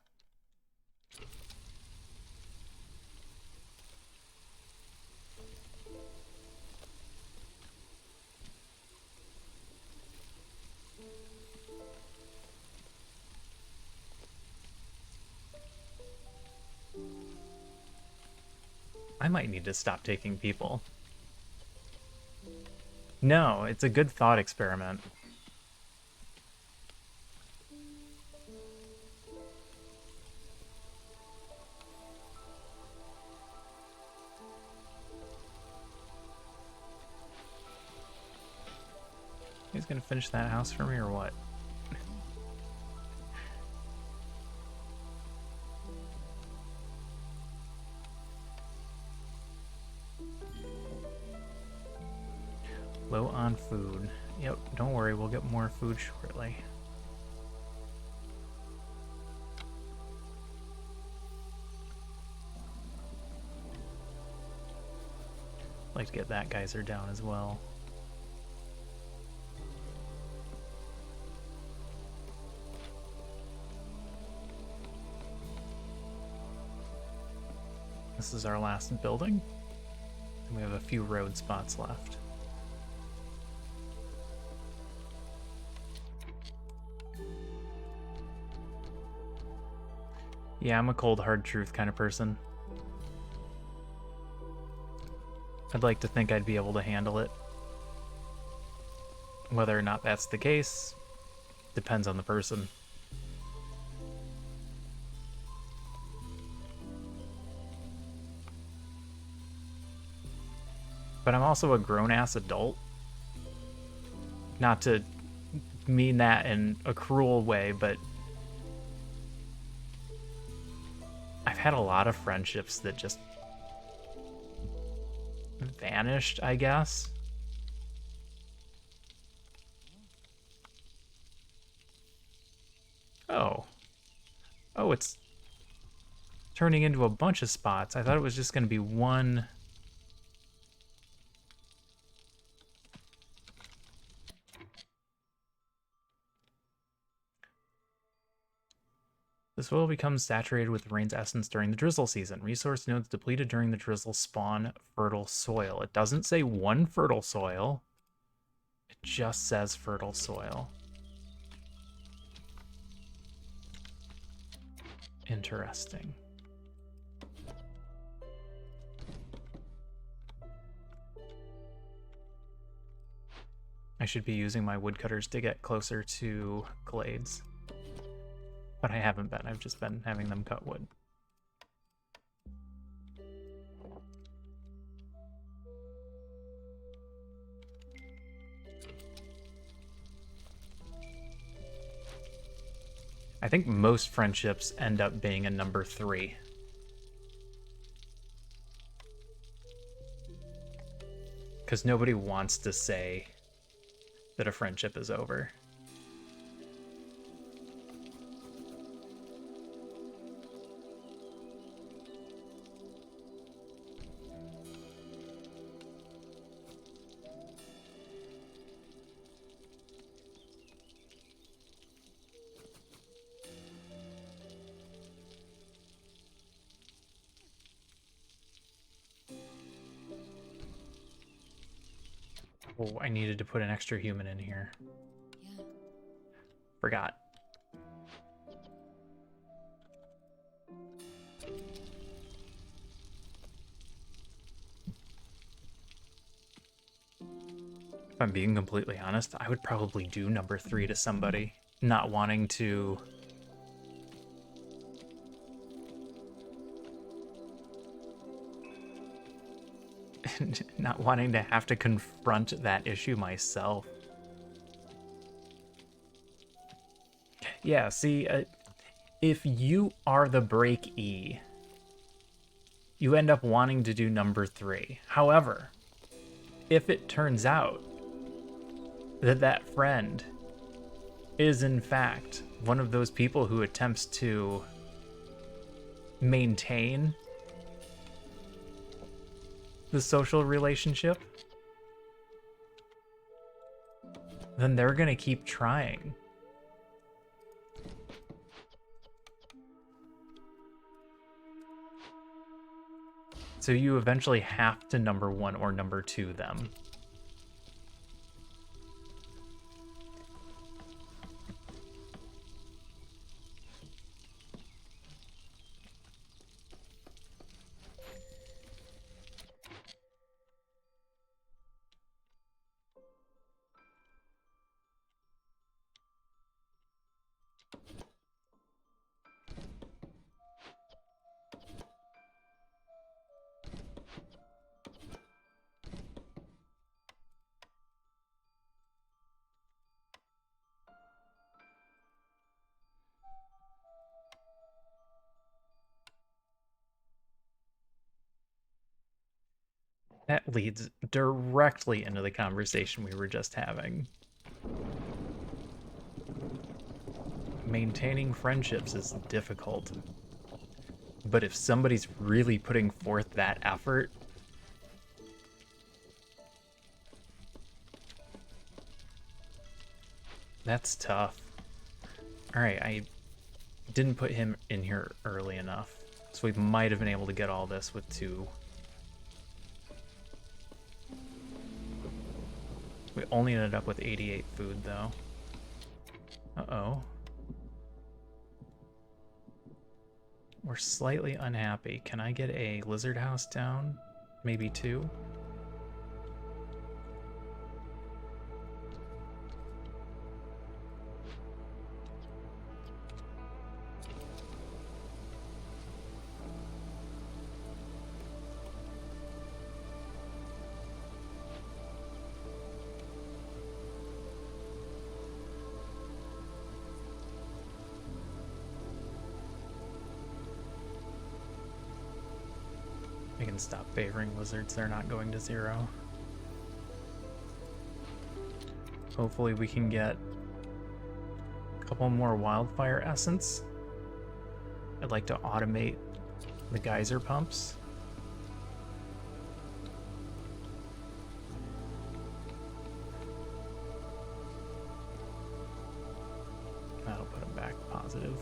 I might need to stop taking people. No, it's a good thought experiment. He's gonna finish that house for me or what? Low on food. Yep, don't worry, we'll get more food shortly. Like to get that geyser down as well. This is our last building. And we have a few road spots left. Yeah, I'm a cold hard truth kind of person. I'd like to think I'd be able to handle it. Whether or not that's the case depends on the person. But I'm also a grown-ass adult. Not to mean that in a cruel way, but I've had a lot of friendships that just vanished, I guess. Oh. Oh, it's turning into a bunch of spots. I thought it was just going to be one. The soil becomes saturated with the rain's essence during the drizzle season. Resource nodes depleted during the drizzle spawn fertile soil. It doesn't say one fertile soil. It just says fertile soil. Interesting. I should be using my woodcutters to get closer to glades. But I haven't been. I've just been having them cut wood. I think most friendships end up being a number 3. Because nobody wants to say that a friendship is over. Oh, I needed to put an extra human in here. Yeah. Forgot. If I'm being completely honest, I would probably do number 3 to somebody, not wanting to... not wanting to have to confront that issue myself. Yeah, see, if you are the break E, you end up wanting to do number 3. However, if it turns out that that friend is in fact one of those people who attempts to maintain the social relationship, then they're gonna keep trying. So you eventually have to number 1 or number 2 them. That leads directly into the conversation we were just having. Maintaining friendships is difficult. But if somebody's really putting forth that effort, that's tough. Alright, I didn't put him in here early enough. So we might have been able to get all this with 2. We only ended up with 88 food, though. Uh-oh. We're slightly unhappy. Can I get a lizard house down? Maybe 2? We can stop favoring lizards, they're not going to 0. Hopefully we can get a couple more wildfire essence. I'd like to automate the geyser pumps. That'll put them back positive.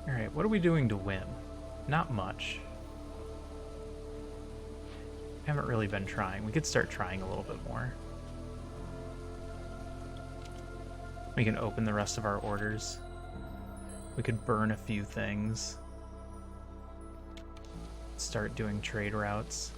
Alright, what are we doing to win? Not much. Haven't really been trying. We could start trying a little bit more. We can open the rest of our orders. We could burn a few things. Start doing trade routes.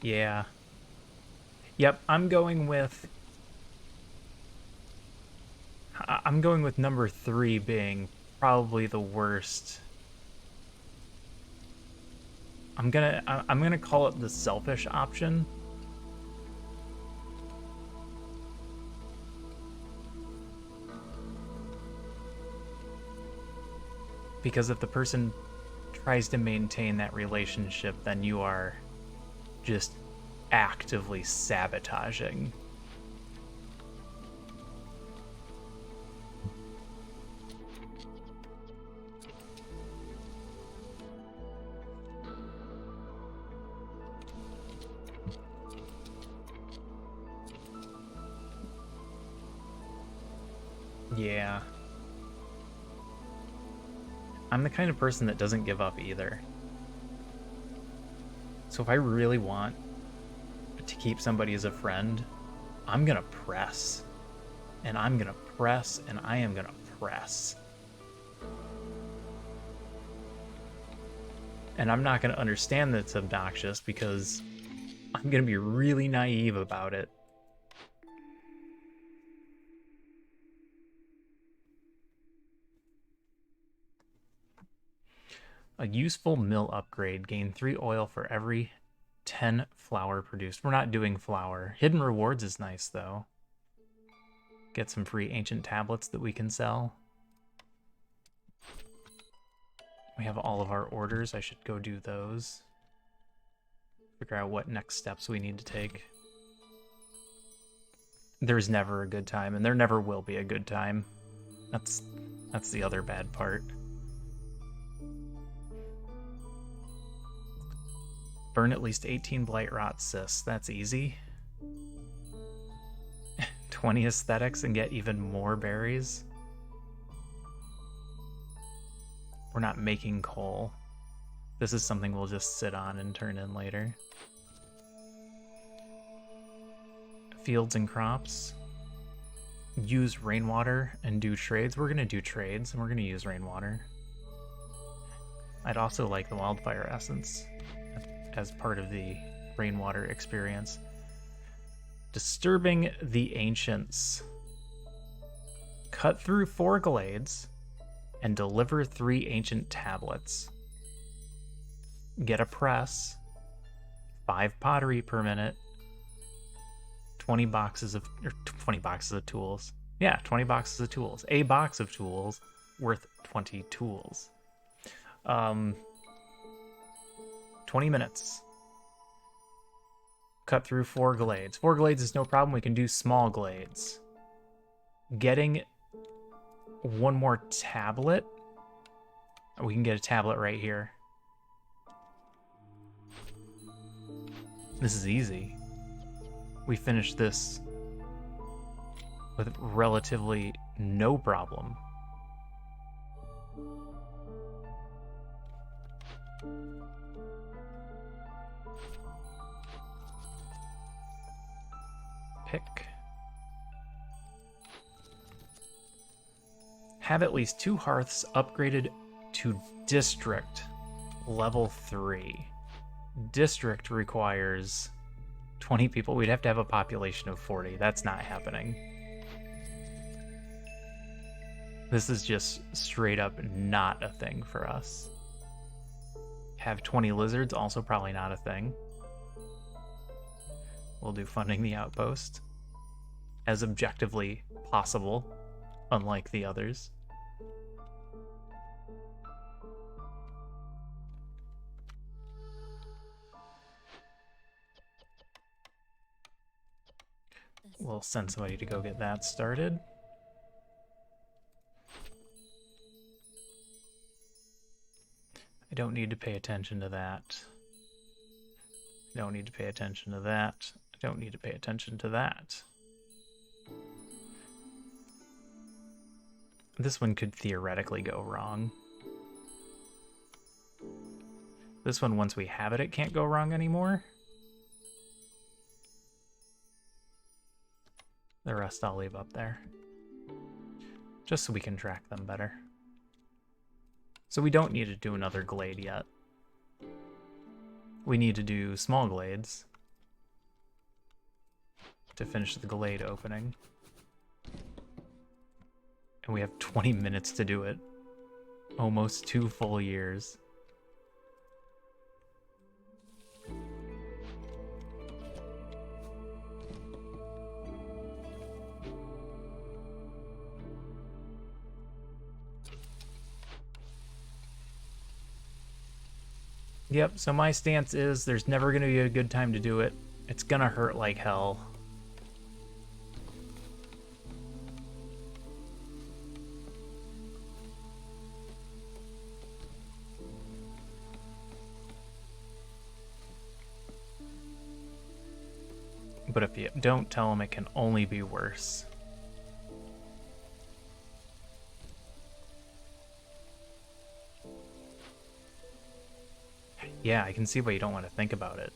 Yeah. Yep, I'm going with number 3 being probably the worst. I'm gonna call it the selfish option. Because if the person tries to maintain that relationship, then you are just actively sabotaging. Yeah. I'm the kind of person that doesn't give up either. So if I really want to keep somebody as a friend, I'm gonna press. And I'm gonna press, and I am gonna press. And I'm not gonna understand that it's obnoxious because I'm gonna be really naive about it. A useful mill upgrade. Gain 3 oil for every 10 flour produced. We're not doing flour. Hidden rewards is nice, though. Get some free ancient tablets that we can sell. We have all of our orders. I should go do those. Figure out what next steps we need to take. There's never a good time, and there never will be a good time. That's the other bad part. Burn at least 18 blight rot cysts. That's easy. 20 aesthetics and get even more berries. We're not making coal. This is something we'll just sit on and turn in later. Fields and crops. use rainwater and do trades. We're gonna do trades, and we're gonna use rainwater. I'd also like the wildfire essence as part of the rainwater experience. Disturbing the ancients. Cut through 4 glades and deliver 3 ancient tablets. Get a press, 5 pottery per minute, 20 boxes of tools. Yeah, 20 boxes of tools. A box of tools worth 20 tools. 20 minutes. Cut through 4 glades. 4 glades is no problem. We can do small glades. Getting 1 more tablet. We can get a tablet right here. This is easy. We finished this with relatively no problem. Pick. Have at least 2 hearths upgraded to district level 3. District requires 20 people. We'd have to have a population of 40. That's not happening. This is just straight up not a thing for us. Have 20 lizards, also probably not a thing. We'll do funding the outpost as objectively possible, unlike the others. We'll send somebody to go get that started. I don't need to pay attention to that. I don't need to pay attention to that. I don't need to pay attention to that. This one could theoretically go wrong. This one, once we have it, it can't go wrong anymore. The rest I'll leave up there, just so we can track them better. So we don't need to do another glade yet. We need to do small glades to finish the glade opening. And we have 20 minutes to do it. Almost 2 full years. Yep, so my stance is there's never going to be a good time to do it. It's going to hurt like hell. But if you don't tell them, it can only be worse. Yeah, I can see why you don't want to think about it.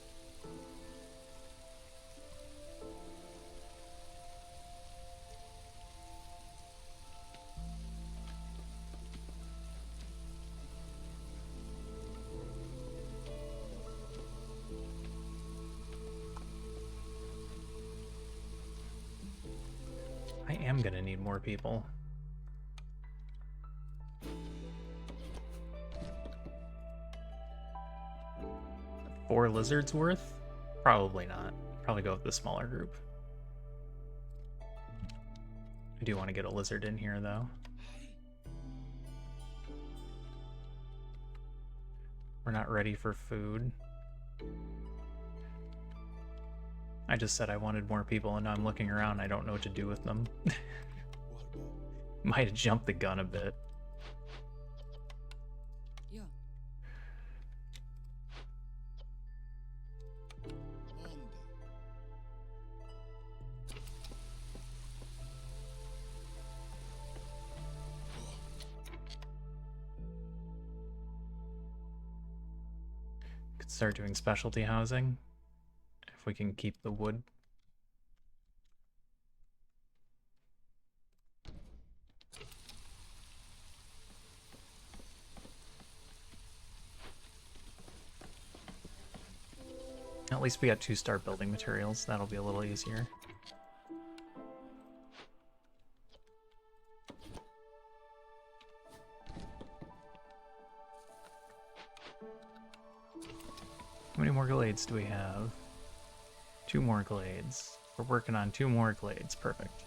I am gonna need more people. Four lizards worth? Probably not. Probably go with the smaller group. I do want to get a lizard in here, though. We're not ready for food. I just said I wanted more people, and now I'm looking around. I don't know what to do with them. Might have jumped the gun a bit. Yeah. Could start doing specialty housing if we can keep the wood. At least we got 2-star building materials. That'll be a little easier. How many more glades do we have? 2 more glades. We're working on 2 more glades. Perfect.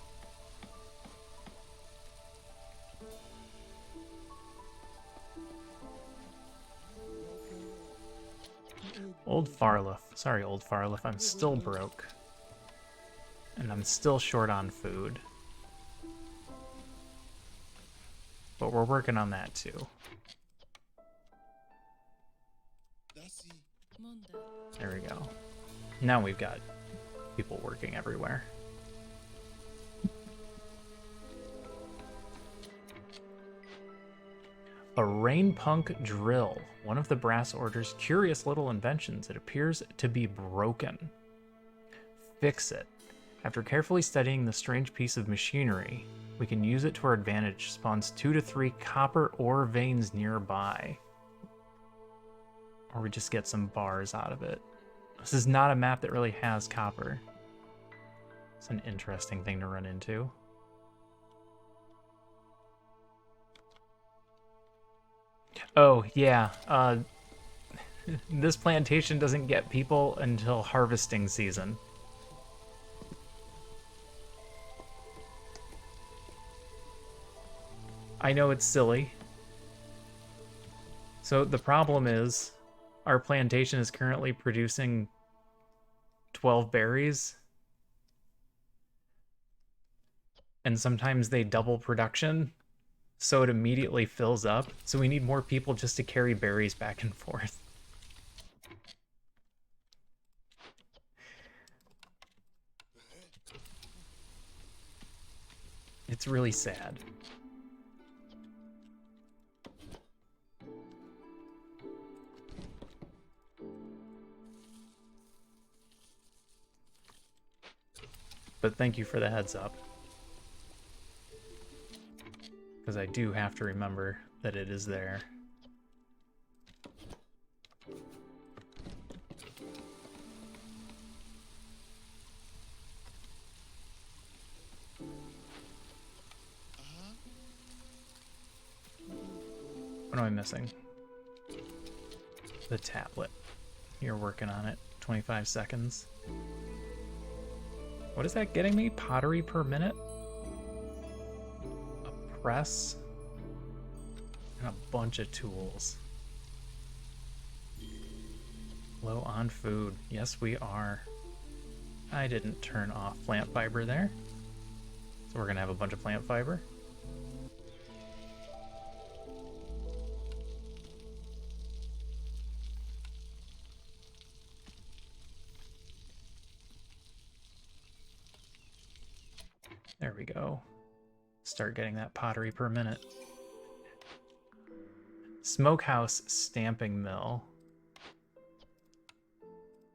Old Farliff. Sorry, Old Farliff. I'm still broke. And I'm still short on food. But we're working on that too. There we go. Now we've got people working everywhere. A rainpunk drill. One of the brass order's curious little inventions. It appears to be broken. Fix it. After carefully studying the strange piece of machinery, we can use it to our advantage. Spawns 2 to 3 copper ore veins nearby. Or we just get some bars out of it. This is not a map that really has copper. It's an interesting thing to run into. Oh, yeah. This plantation doesn't get people until harvesting season. I know it's silly. So the problem is, our plantation is currently producing 12 berries. And sometimes they double production, so it immediately fills up. So we need more people just to carry berries back and forth. It's really sad. But thank you for the heads up. Because I do have to remember that it is there. What am I missing? The tablet. You're working on it. 25 seconds. What is that getting me? Pottery per minute? A press? And a bunch of tools. Low on food. Yes, we are. I didn't turn off plant fiber there. So we're gonna have a bunch of plant fiber. There we go. Start getting that pottery per minute. Smokehouse stamping mill.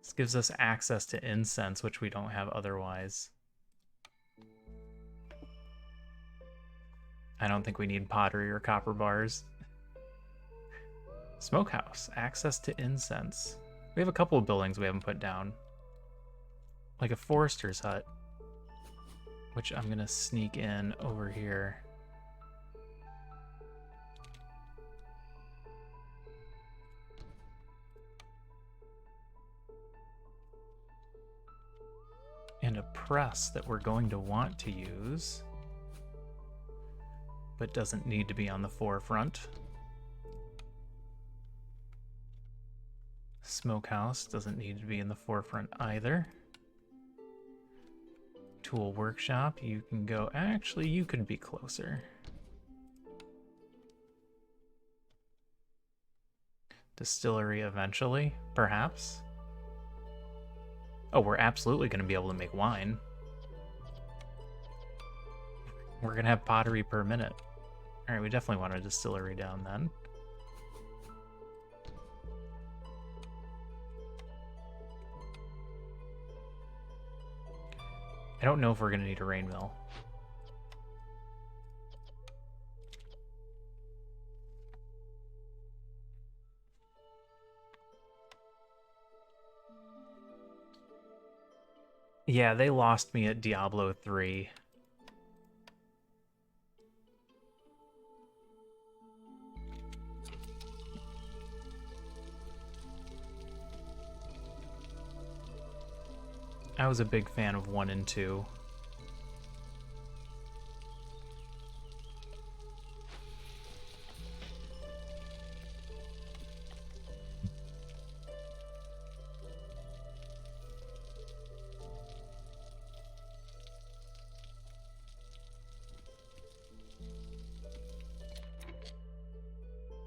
This gives us access to incense, which we don't have otherwise. I don't think we need pottery or copper bars. Smokehouse, access to incense. We have a couple of buildings we haven't put down. Like a forester's hut, which I'm gonna sneak in over here. And a press that we're going to want to use, but doesn't need to be on the forefront. Smokehouse doesn't need to be in the forefront either. Tool workshop, you can go, actually you could be closer. Distillery eventually, perhaps. Oh, we're absolutely going to be able to make wine. We're going to have pottery per minute. Alright, we definitely want a distillery down then. I don't know if we're going to need a rain mill. Yeah, they lost me at Diablo 3. I was a big fan of 1 and 2.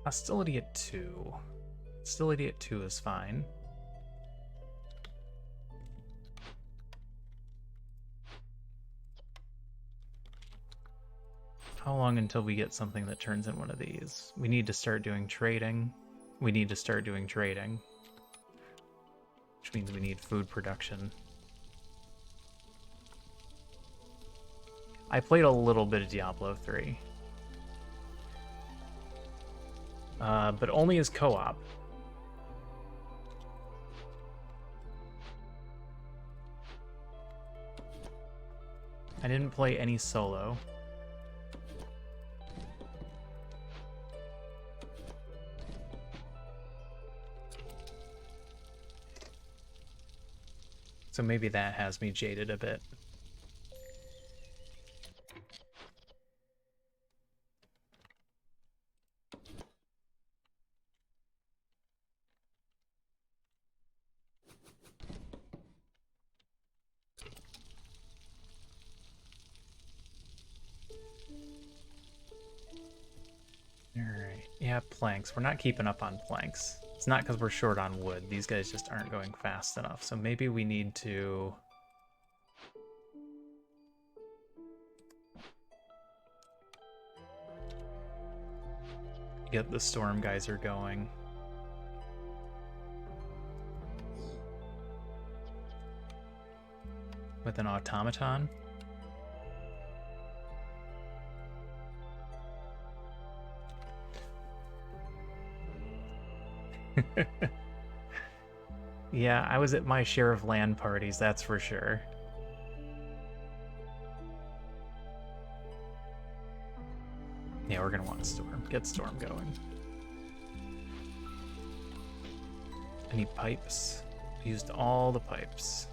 Hostility at 2. Hostility at 2 is fine. How long until we get something that turns in one of these? We need to start doing trading. We need to start doing trading. Which means we need food production. I played a little bit of Diablo 3. But only as co-op. I didn't play any solo. So maybe that has me jaded a bit. Alright, yeah, planks. We're not keeping up on planks. It's not because we're short on wood. These guys just aren't going fast enough. So maybe we need to... get the storm geyser going. With an automaton? Yeah, I was at my share of LAN parties, that's for sure. Yeah, we're gonna want Storm. Get Storm going. I need pipes. Used all the pipes.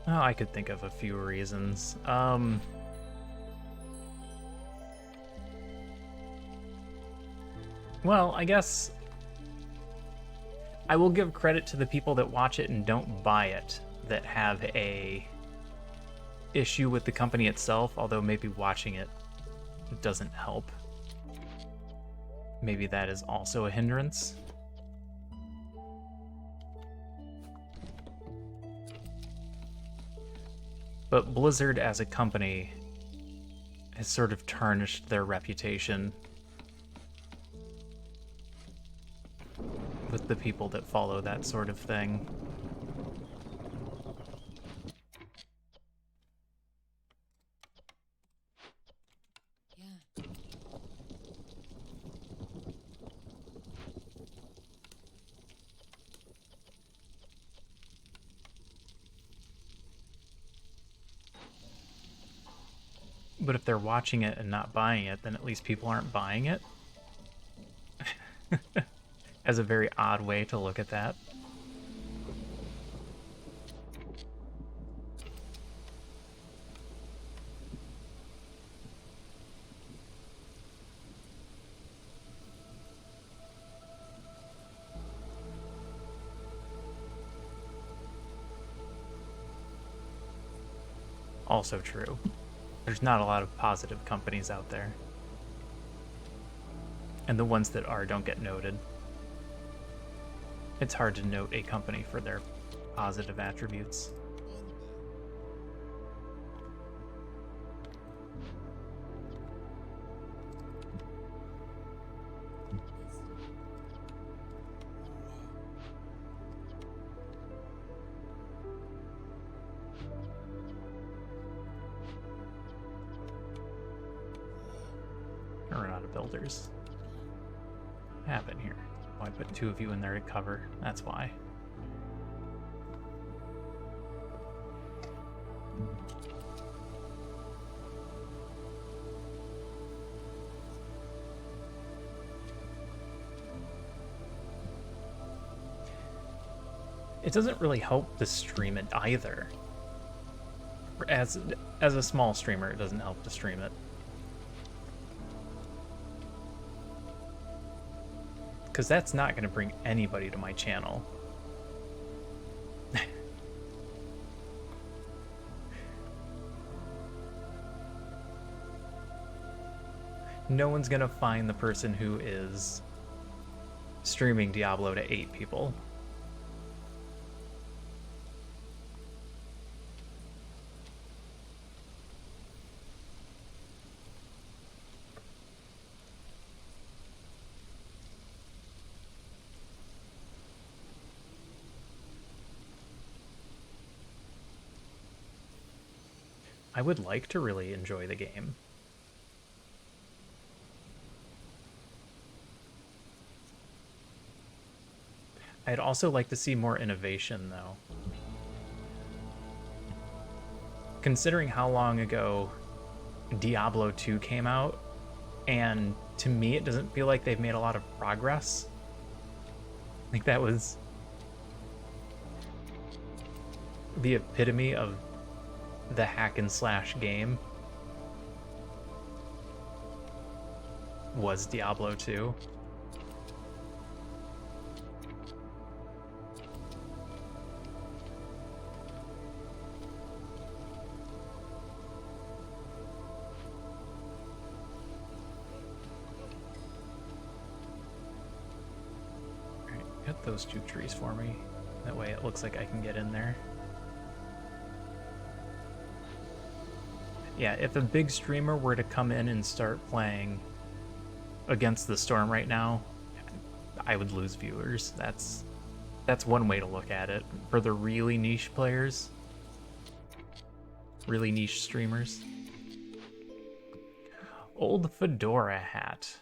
Oh, I could think of a few reasons. Well, I guess I will give credit to the people that watch it and don't buy it, that have a issue with the company itself, although maybe watching it doesn't help. Maybe that is also a hindrance. But Blizzard as a company has sort of tarnished their reputation with the people that follow that sort of thing. Yeah. But if they're watching it and not buying it, then at least people aren't buying it. As a very odd way to look at that. Also true. There's not a lot of positive companies out there. And the ones that are don't get noted. It's hard to note a company for their positive attributes. I run out of builders. What happened here? Oh, I put 2 of you in there to cover. That's why. It doesn't really help to stream it either. As a small streamer, it doesn't help to stream it. Because that's not going to bring anybody to my channel. No one's going to find the person who is streaming Diablo to 8 people. I would like to really enjoy the game. I'd also like to see more innovation, though. Considering how long ago Diablo 2 came out, and to me it doesn't feel like they've made a lot of progress. Like that was the epitome of the hack and slash game was Diablo 2. Alright, cut those 2 trees for me. That way it looks like I can get in there. Yeah, if a big streamer were to come in and start playing Against the Storm right now, I would lose viewers. That's one way to look at it. For the really niche players, really niche streamers. Old Fedora hat.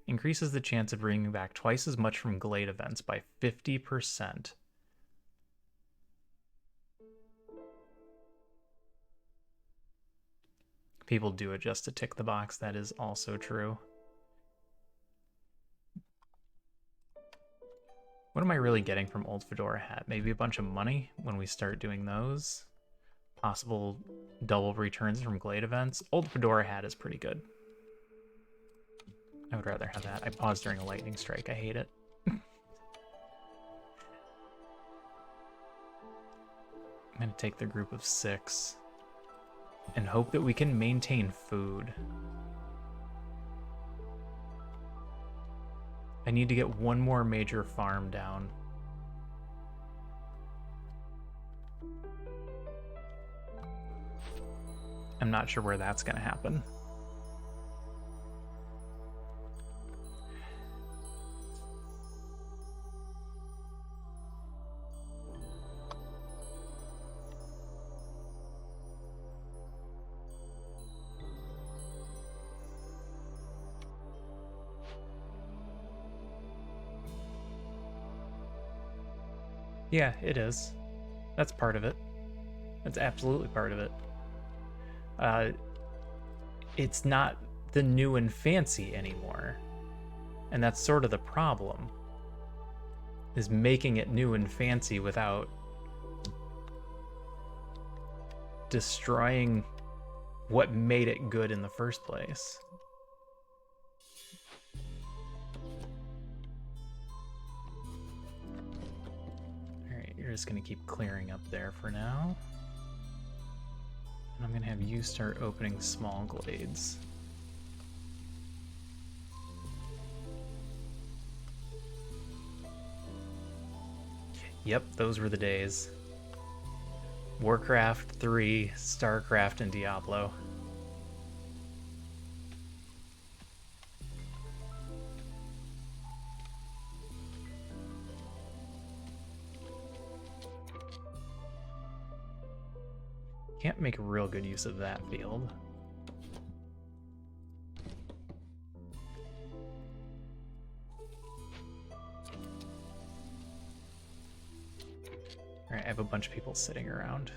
Increases the chance of bringing back twice as much from Glade events by 50%. People do it just to tick the box. That is also true. What am I really getting from Old Fedora hat? Maybe a bunch of money when we start doing those. Possible double returns from Glade events. Old Fedora hat is pretty good. I would rather have that. I paused during a lightning strike. I hate it. I'm going to take the group of 6. And hope that we can maintain food. I need to get one more major farm down. I'm not sure where that's going to happen. Yeah, it is. That's part of it. That's absolutely part of it. It's not the new and fancy anymore. And that's sort of the problem. Is making it new and fancy without destroying what made it good in the first place. Alright, you're just gonna keep clearing up there for now. I'm gonna have you start opening small glades. Yep, those were the days. Warcraft 3, Starcraft, and Diablo. Can't make real good use of that field. Alright, I have a bunch of people sitting around.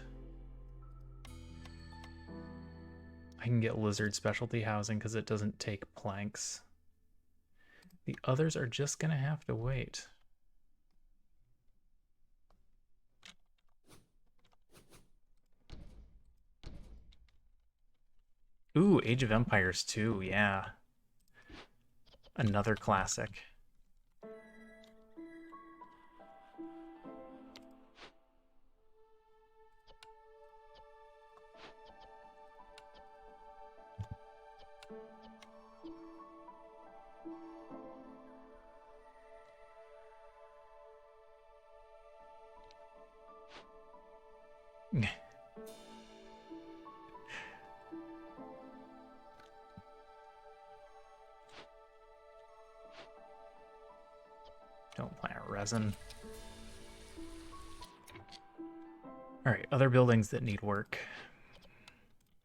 I can get lizard specialty housing because it doesn't take planks. The others are just gonna have to wait. Ooh, Age of Empires 2, yeah. Another classic. Don't plant resin. Alright, other buildings that need work.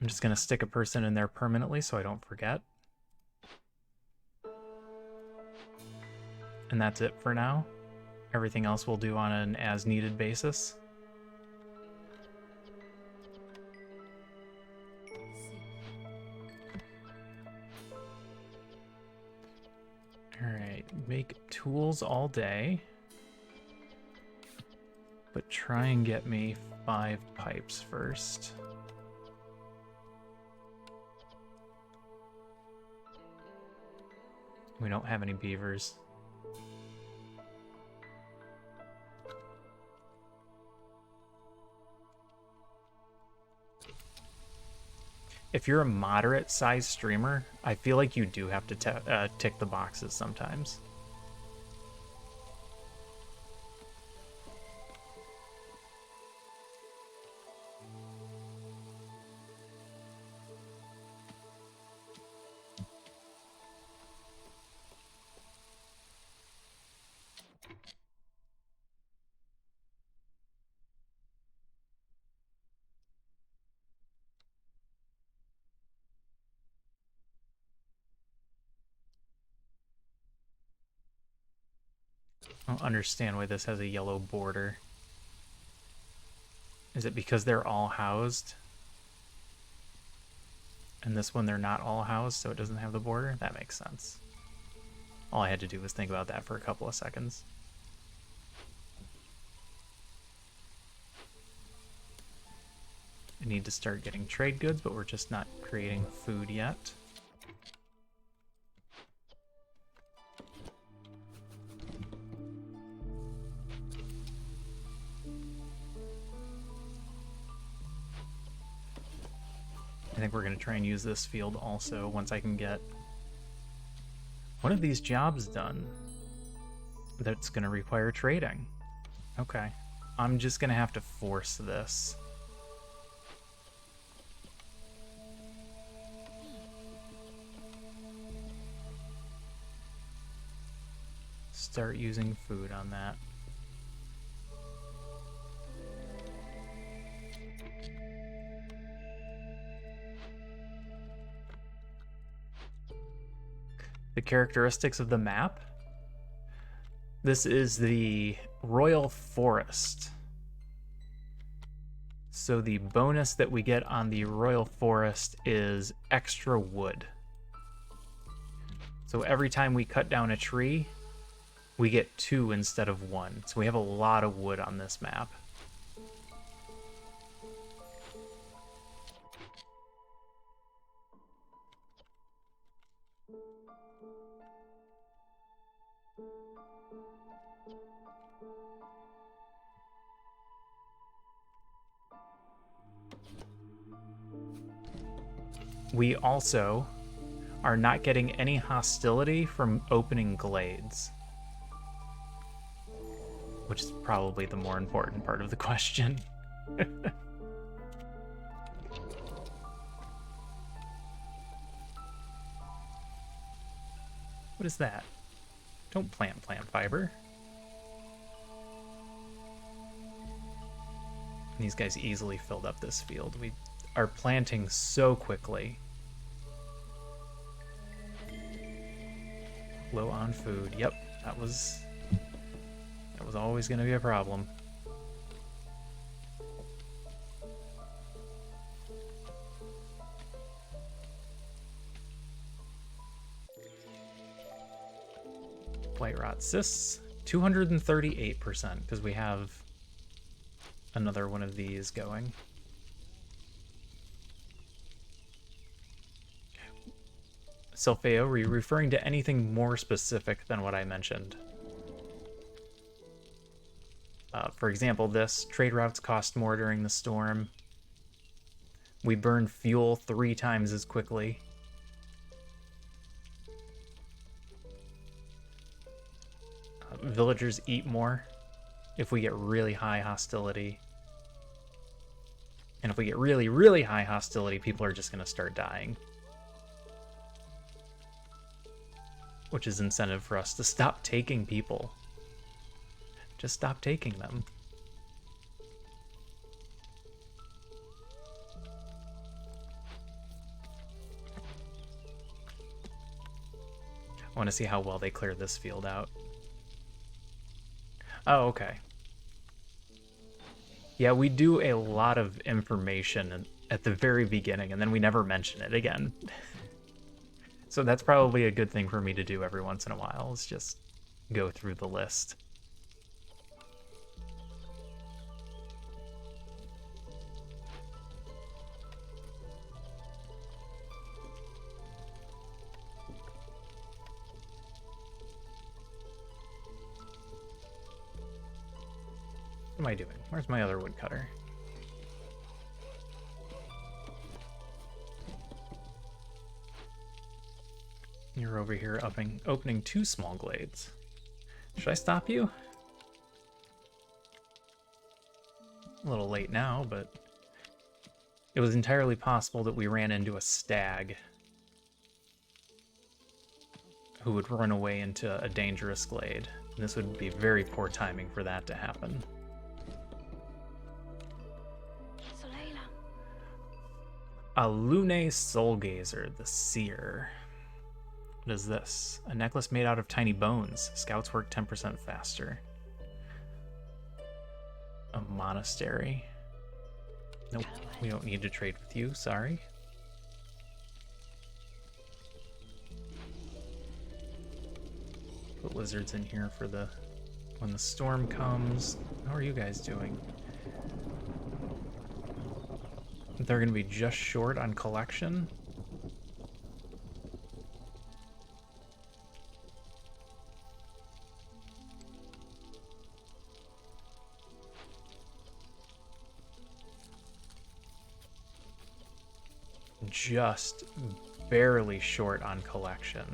I'm just gonna stick a person in there permanently so I don't forget. And that's it for now. Everything else we'll do on an as-needed basis. Alright, make tools all day. But try and get me 5 pipes first. We don't have any beavers. If you're a moderate-sized streamer, I feel like you do have to tick the boxes sometimes. I don't understand why this has a yellow border. Is it because they're all housed? And this one they're not all housed, so it doesn't have the border? That makes sense. All I had to do was think about that for a couple of seconds. I need to start getting trade goods, but we're just not creating food yet. I think we're going to try and use this field also once I can get one of these jobs done that's going to require trading. Okay. I'm just going to have to force this. Start using food on that. The characteristics of the map. This is the Royal Forest. So the bonus that we get on the Royal Forest is extra wood. So every time we cut down a tree, we get 2 instead of 1. So we have a lot of wood on this map. we also are not getting any hostility from opening glades. Which is probably the more important part of the question. What is that? Don't plant fiber. These guys easily filled up this field. We are planting so quickly. Low on food. Yep, that was always going to be a problem. White rot cysts, 238%, because we have another one of these going. Sulfeo, were you referring to anything more specific than what I mentioned? For example, this trade routes cost more during the storm. We burn fuel 3 times as quickly. Villagers eat more if we get really high hostility. And if we get really, really high hostility, people are just going to start dying. Which is incentive for us to stop taking people. Just stop taking them. I want to see how well they clear this field out. Oh, okay. Yeah, we do a lot of information at the very beginning, and then we never mention it again. So that's probably a good thing for me to do every once in a while, is just go through the list. What am I doing? Where's my other woodcutter? You're over here opening 2 small glades. Should I stop you? A little late now, but it was entirely possible that we ran into a stag who would run away into a dangerous glade. This would be very poor timing for that to happen. A Lune Soulgazer, the Seer. What is this? A necklace made out of tiny bones. Scouts work 10% faster. A monastery. Nope, we don't need to trade with you, sorry. Put lizards in here for when the storm comes. How are you guys doing? They're going to be just short on collection. Just barely short on collection.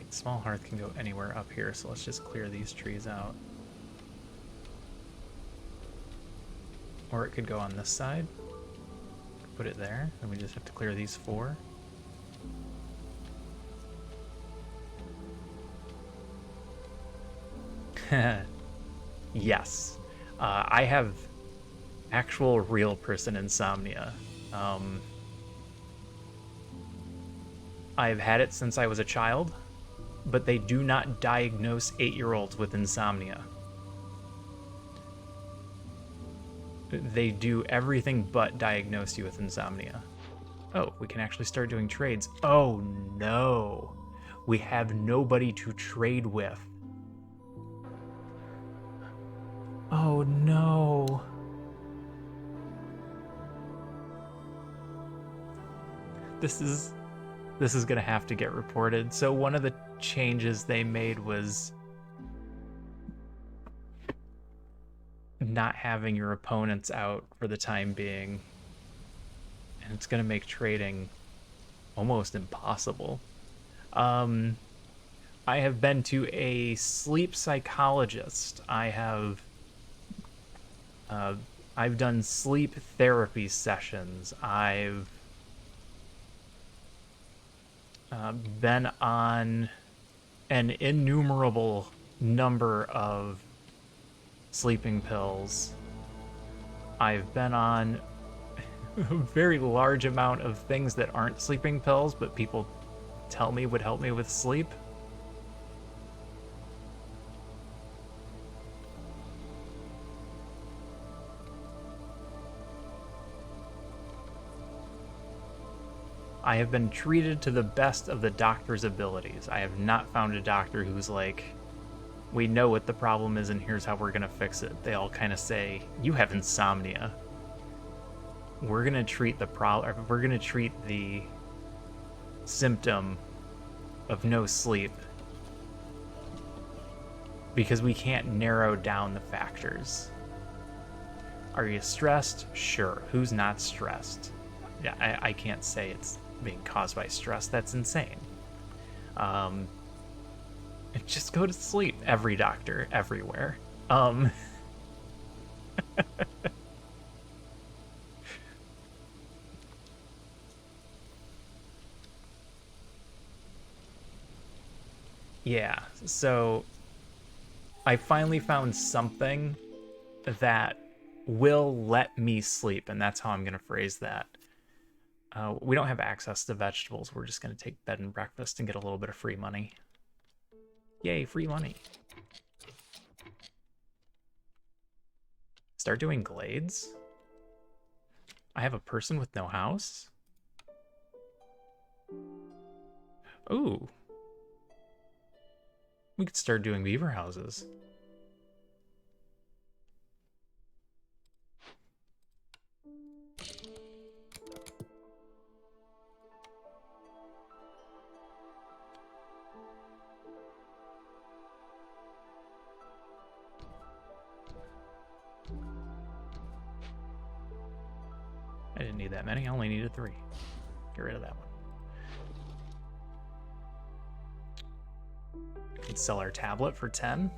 Small hearth can go anywhere up here, so let's just clear these trees out. Or it could go on this side. Put it there, and we just have to clear these 4. Yes. I have actual real person insomnia. I've had it since I was a child, but they do not diagnose 8-year-olds with insomnia. They do everything but diagnose you with insomnia. Oh, we can actually start doing trades. Oh no, we have nobody to trade with. Oh no. This is gonna have to get reported. So one of the changes they made was not having your opponents out for the time being. And it's gonna make trading almost impossible. I have been to a sleep psychologist. I've done sleep therapy sessions. I've been on an innumerable number of sleeping pills. I've been on a very large amount of things that aren't sleeping pills, but people tell me would help me with sleep. I have been treated to the best of the doctor's abilities. I have not found a doctor who's like, we know what the problem is and here's how we're gonna fix it. They all kind of say, you have insomnia. We're gonna treat the symptom of no sleep because we can't narrow down the factors. Are you stressed? Sure. Who's not stressed? Yeah, I can't say it's being caused by stress. That's insane. Just go to sleep. Every doctor, everywhere. Yeah, so I finally found something that will let me sleep, and that's how I'm going to phrase that. We don't have access to vegetables. We're just going to take bed and breakfast and get a little bit of free money. Yay, free money. Start doing glades? I have a person with no house? Ooh. We could start doing beaver houses. I didn't need that many, I only needed 3. Get rid of that one. We can sell our tablet for 10.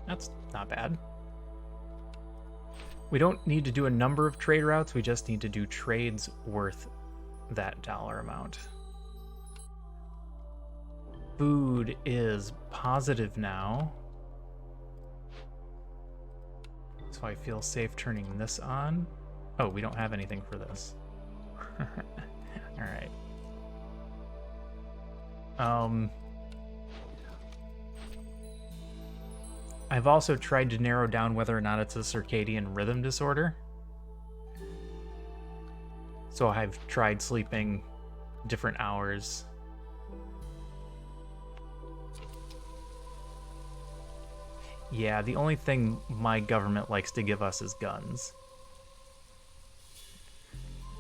That's not bad. We don't need to do a number of trade routes, we just need to do trades worth that dollar amount. Food is positive now. So I feel safe turning this on. Oh, we don't have anything for this. Alright. I've also tried to narrow down whether or not it's a circadian rhythm disorder. So I've tried sleeping different hours. Yeah, the only thing my government likes to give us is guns.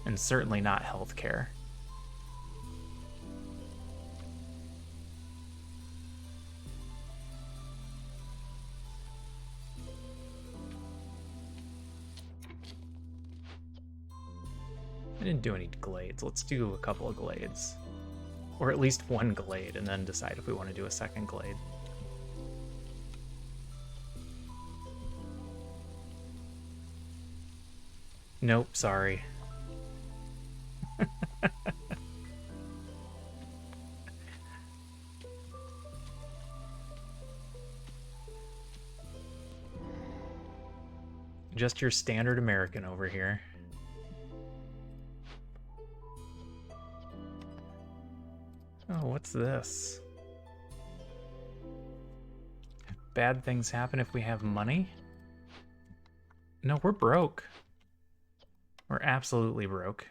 And certainly not healthcare. I didn't do any glades. Let's do a couple of glades. Or at least one glade, and then decide if we want to do a second glade. Nope, sorry. Just your standard American over here. Oh, what's this? Bad things happen if we have money? No, we're broke. We're absolutely broke.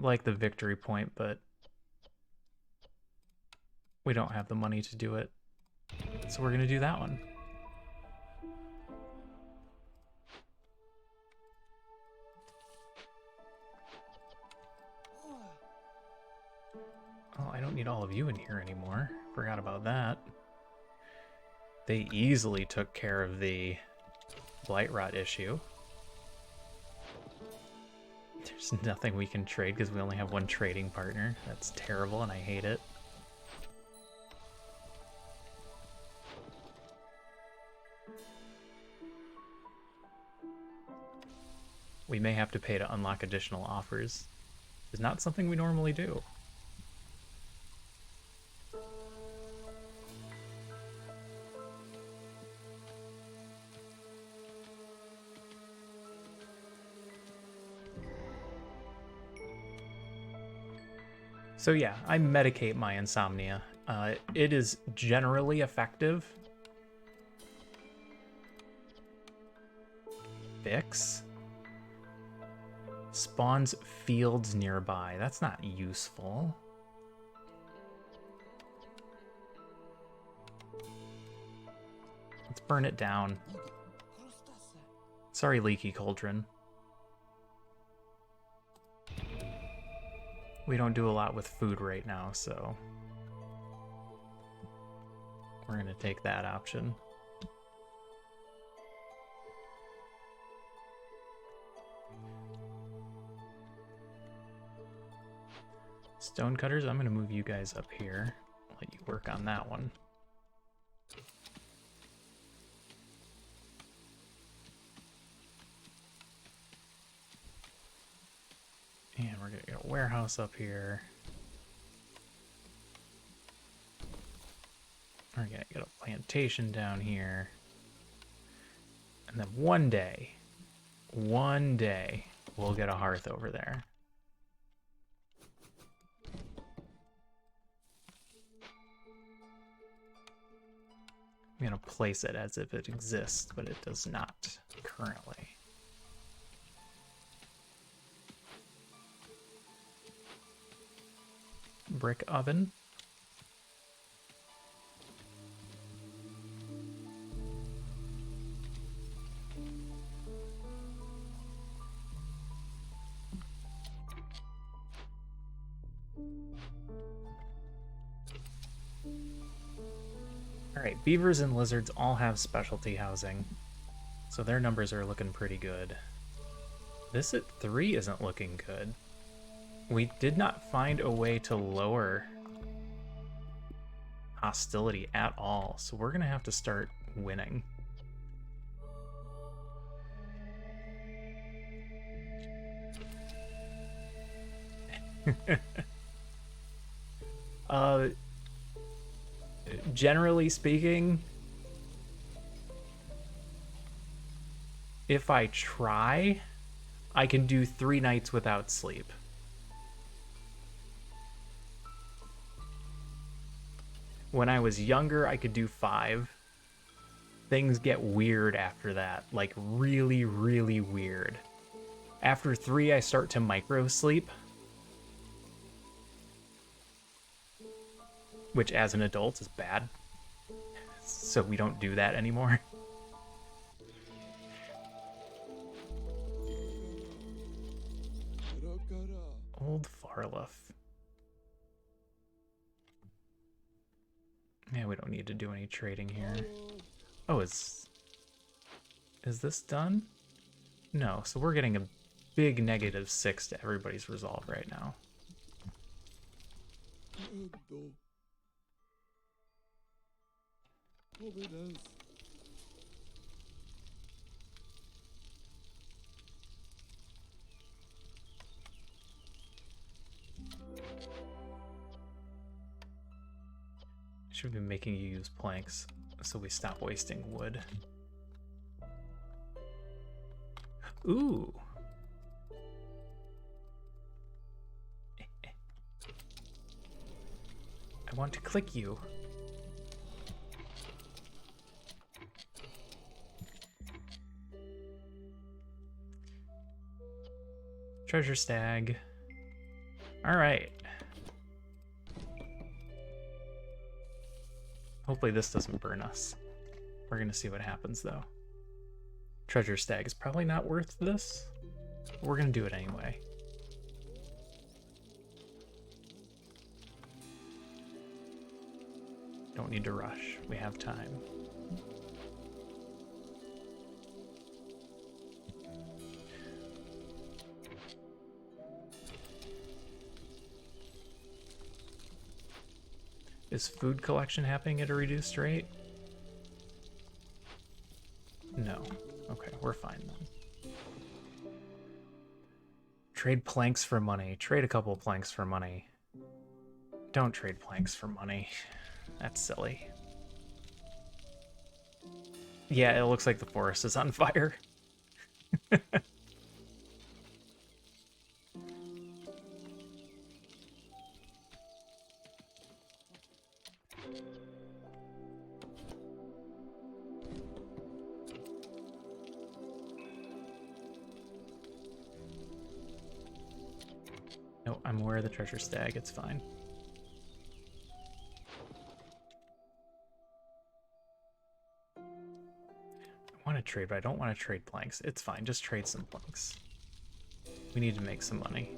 I like the victory point, but we don't have the money to do it. So we're going to do that one. Oh, I don't need all of you in here anymore. Forgot about that. They easily took care of the blight rot issue. There's nothing we can trade because we only have one trading partner. That's terrible and I hate it. We may have to pay to unlock additional offers. It's not something we normally do. So yeah, I medicate my insomnia. It is generally effective. Fix? Spawns fields nearby. That's not useful. Let's burn it down. Sorry, Leaky Cauldron. We don't do a lot with food right now, so we're gonna take that option. Stonecutters, I'm gonna move you guys up here. Let you work on that one. And we're gonna get a warehouse up here. We're gonna get a plantation down here. And then one day, we'll get a hearth over there. I'm gonna place it as if it exists, but it does not currently. Brick oven. All right, beavers and lizards all have specialty housing, so their numbers are looking pretty good. This at 3 isn't looking good. We did not find a way to lower hostility at all, so we're gonna have to start winning. Generally speaking, if I try, I can do 3 nights without sleep. When I was younger, I could do 5. Things get weird after that, like really, really weird. After 3, I start to micro sleep, which as an adult is bad. So we don't do that anymore. Old Farluff. Yeah, we don't need to do any trading here. Oh, is this done? No, so we're getting a big -6 to everybody's resolve right now. Should be making you use planks so we stop wasting wood. Ooh. I want to click you. Treasure stag. All right. Hopefully this doesn't burn us. We're gonna see what happens though. Treasure stag is probably not worth this. But we're gonna do it anyway. Don't need to rush. We have time. Is food collection happening at a reduced rate? No. Okay, we're fine then. Trade planks for money. Trade a couple planks for money. Don't trade planks for money. That's silly. Yeah, it looks like the forest is on fire. No, I'm aware of the treasure stag. It's fine. I want to trade, but I don't want to trade planks. It's fine. Just trade some planks. We need to make some money.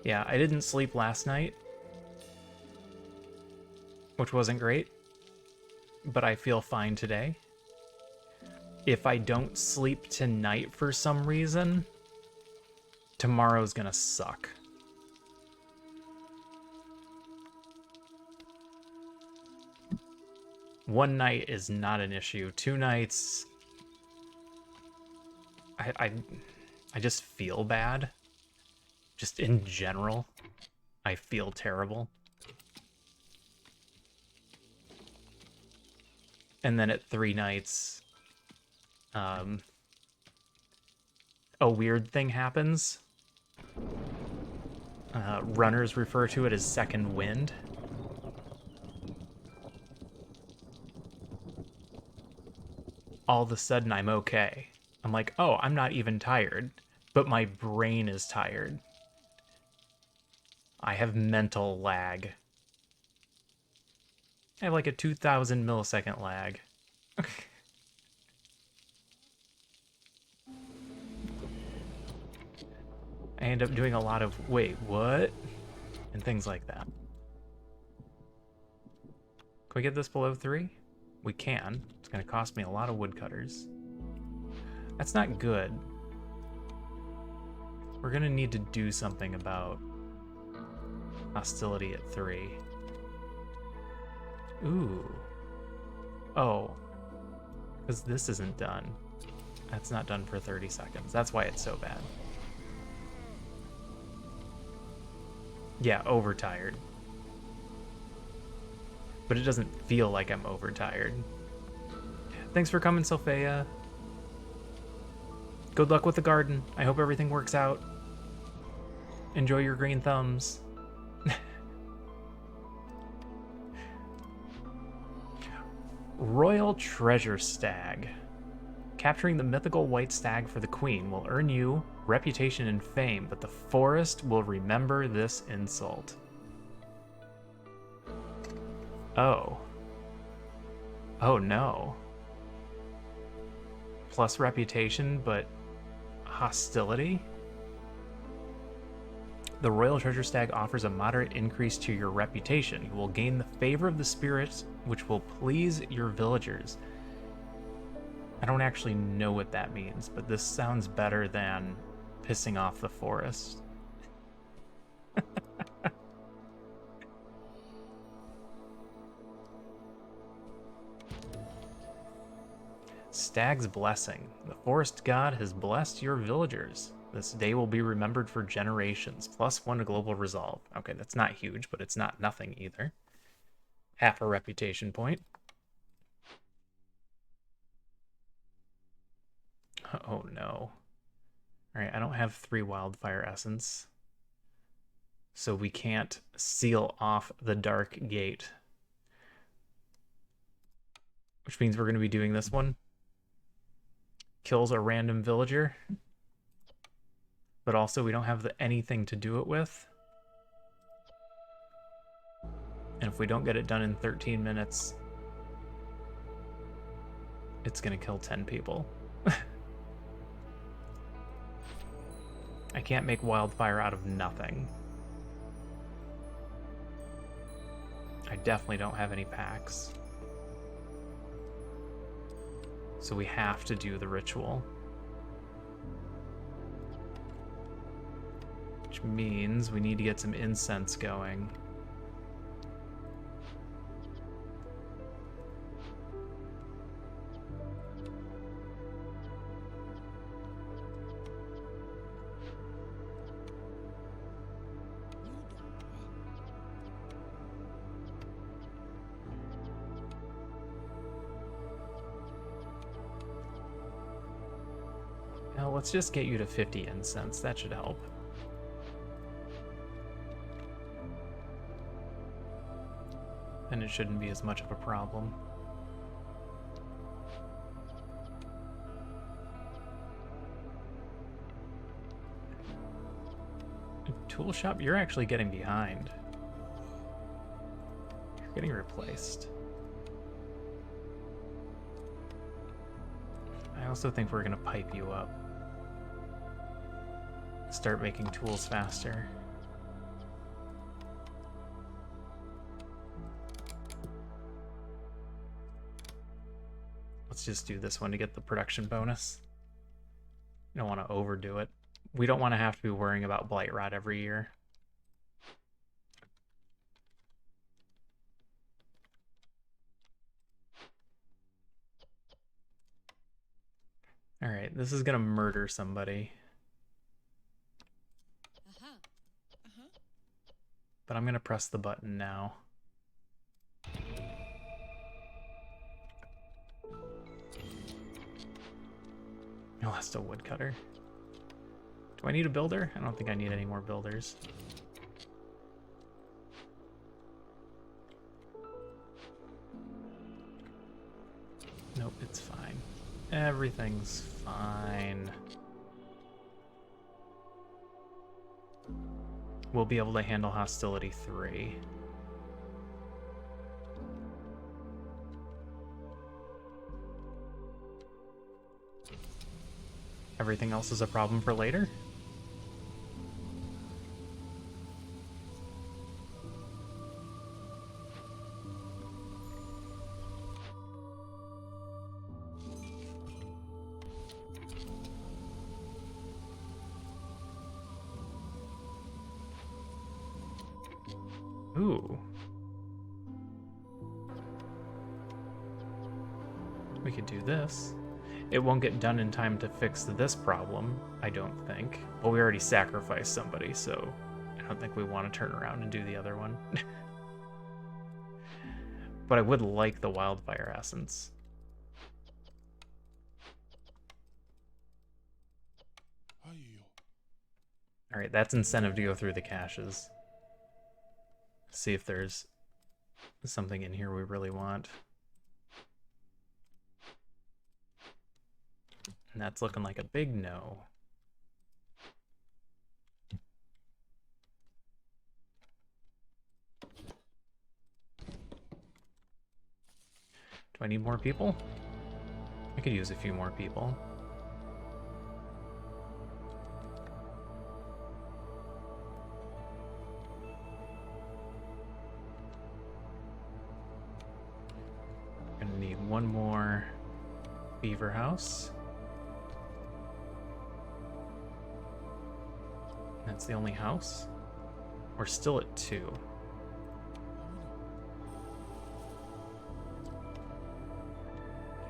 Yeah, I didn't sleep last night, which wasn't great, but I feel fine today. If I don't sleep tonight for some reason, tomorrow's gonna suck. One night is not an issue. 2 nights, I just feel bad. Just in general, I feel terrible. And then at 3 nights, a weird thing happens. Runners refer to it as second wind. All of a sudden, I'm okay. I'm like, oh, I'm not even tired, but my brain is tired. I have mental lag. I have like a 2,000 millisecond lag. I end up doing a lot of, wait, what? And things like that. Can we get this below 3? We can. It's going to cost me a lot of woodcutters. That's not good. We're going to need to do something about hostility at 3. Ooh. Oh. Because this isn't done. That's not done for 30 seconds. That's why it's so bad. Yeah, overtired. But it doesn't feel like I'm overtired. Thanks for coming, Sophia. Good luck with the garden. I hope everything works out. Enjoy your green thumbs. Royal Treasure Stag. Capturing the mythical white stag for the queen will earn you reputation and fame, but the forest will remember this insult. Oh. Oh no. Plus reputation, but hostility? The Royal Treasure Stag offers a moderate increase to your reputation. You will gain the favor of the spirits, which will please your villagers. I don't actually know what that means, but this sounds better than pissing off the forest. Stag's Blessing. The forest god has blessed your villagers. This day will be remembered for generations. +1 to global resolve. Okay, that's not huge, but it's not nothing either. Half a reputation point. Oh no. Alright, I don't have 3 wildfire essence. So we can't seal off the dark gate. Which means we're going to be doing this one. kills a random villager, but also we don't have anything to do it with. And if we don't get it done in 13 minutes, it's gonna kill 10 people. I can't make wildfire out of nothing. I definitely don't have any packs. So we have to do the ritual. Which means we need to get some incense going. Now let's just get you to 50 incense. That should help. Then it shouldn't be as much of a problem. Tool shop, you're actually getting behind. You're getting replaced. I also think we're gonna pipe you up. Start making tools faster. Let's just do this one to get the production bonus. You don't want to overdo it. We don't want to have to be worrying about blight rot every year. All right, this is gonna murder somebody. But I'm gonna press the button now. I lost a woodcutter. Do I need a builder? I don't think I need any more builders. Nope, it's fine. Everything's fine. We'll be able to handle hostility 3. Everything else is a problem for later? Ooh. We could do this. It won't get done in time to fix this problem, I don't think. Well, we already sacrificed somebody, so I don't think we want to turn around and do the other one. But I would like the wildfire essence. Alright, that's incentive to go through the caches. See if there's something in here we really want. And that's looking like a big no. Do I need more people? I could use a few more people. Gonna need one more beaver house. That's the only house? We're still at 2.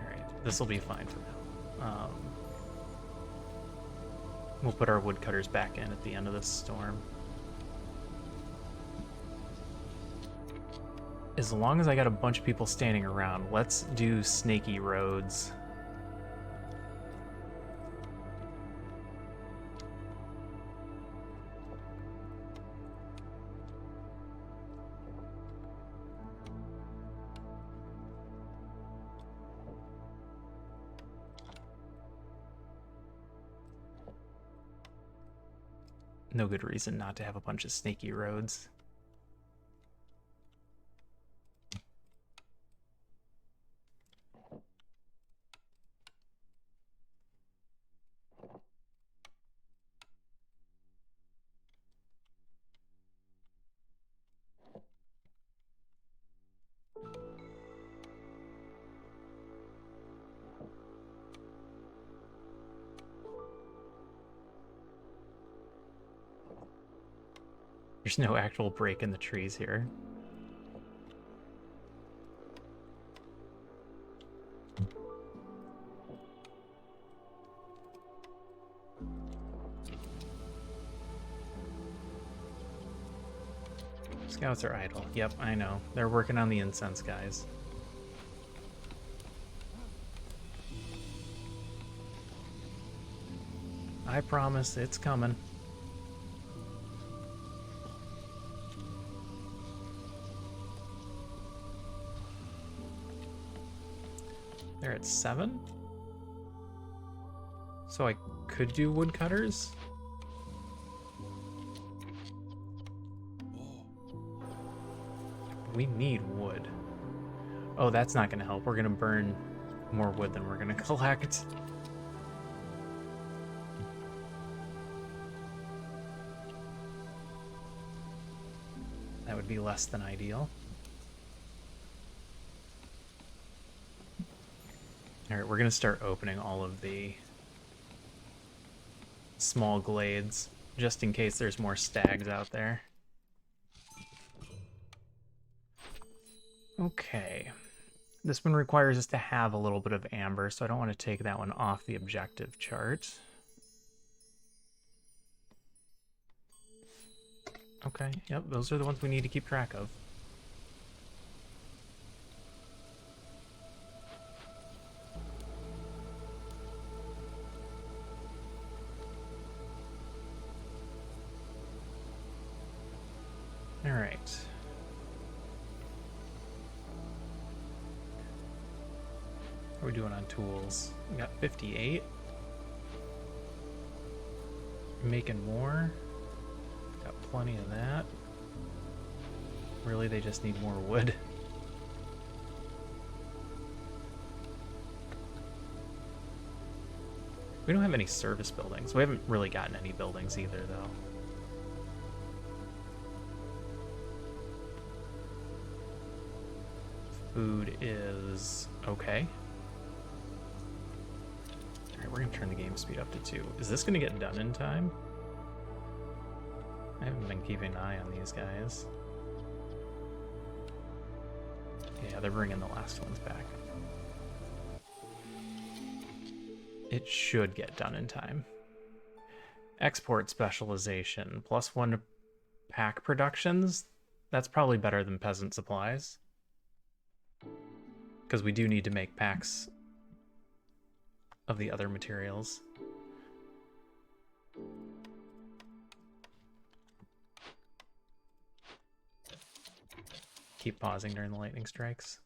Alright, this will be fine for now. We'll put our woodcutters back in at the end of this storm. As long as I got a bunch of people standing around, let's do snaky roads. no good reason not to have a bunch of snaky roads. There's no actual break in the trees here. Scouts are idle. Yep, I know. They're working on the incense, guys. I promise, it's coming. They're at 7? So I could do woodcutters? We need wood. Oh, that's not going to help. We're going to burn more wood than we're going to collect. That would be less than ideal. Alright, we're going to start opening all of the small glades, just in case there's more stags out there. Okay. This one requires us to have a little bit of amber, so I don't want to take that one off the objective chart. Okay, yep, those are the ones we need to keep track of. All right. What are we doing on tools? We got 58. Making more. Got plenty of that. Really, they just need more wood. We don't have any service buildings. We haven't really gotten any buildings either, though. Food is okay. Alright, we're gonna turn the game speed up to 2. Is this gonna get done in time? I haven't been keeping an eye on these guys. Yeah, they're bringing the last ones back. It should get done in time. Export specialization, +1 to pack productions. That's probably better than peasant supplies. Because we do need to make packs of the other materials. Keep pausing during the lightning strikes.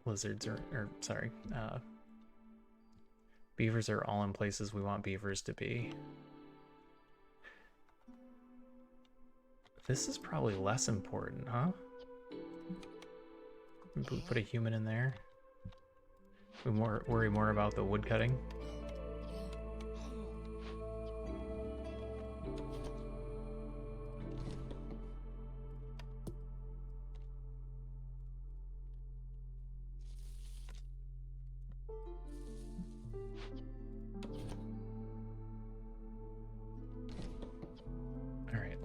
Lizards beavers are all in places we want beavers to be. This is probably less important, huh? Maybe we put a human in there. We worry more about the wood cutting.